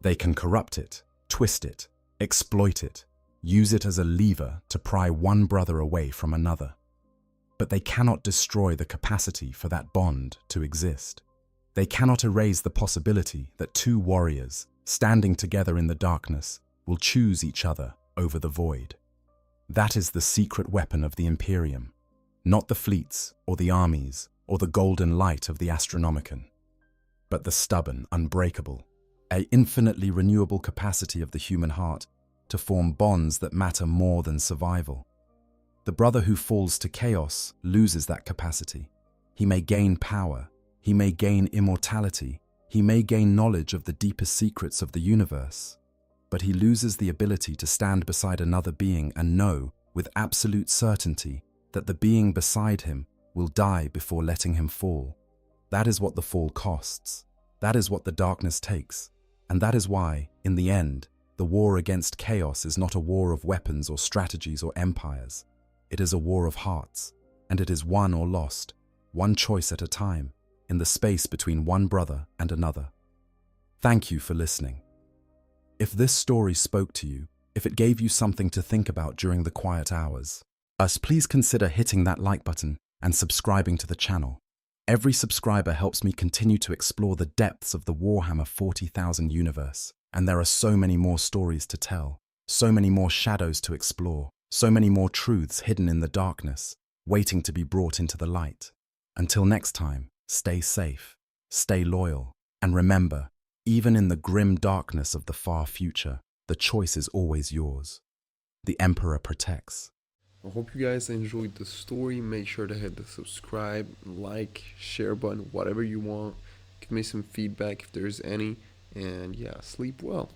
They can corrupt it, twist it, exploit it, use it as a lever to pry one brother away from another. But they cannot destroy the capacity for that bond to exist. They cannot erase the possibility that two warriors, standing together in the darkness, will choose each other over the void. That is the secret weapon of the Imperium, not the fleets or the armies or the golden light of the Astronomicon, but the stubborn, unbreakable, infinitely renewable capacity of the human heart to form bonds that matter more than survival. The brother who falls to chaos loses that capacity. He may gain power, he may gain immortality, he may gain knowledge of the deepest secrets of the universe, but he loses the ability to stand beside another being and know with absolute certainty that the being beside him will die before letting him fall. That is what the fall costs. That is what the darkness takes. And that is why, in the end, the war against chaos is not a war of weapons or strategies or empires. It is a war of hearts, and it is won or lost, one choice at a time, in the space between one brother and another. Thank you for listening. If this story spoke to you, if it gave you something to think about during the quiet hours, please consider hitting that like button and subscribing to the channel. Every subscriber helps me continue to explore the depths of the Warhammer 40,000 universe, and there are so many more stories to tell, so many more shadows to explore, so many more truths hidden in the darkness, waiting to be brought into the light. Until next time, stay safe, stay loyal, and remember, even in the grim darkness of the far future, the choice is always yours. The Emperor protects. I hope you guys enjoyed the story. Make sure to hit the subscribe, like, share button, whatever you want. Give me some feedback if there's any. And yeah, sleep well.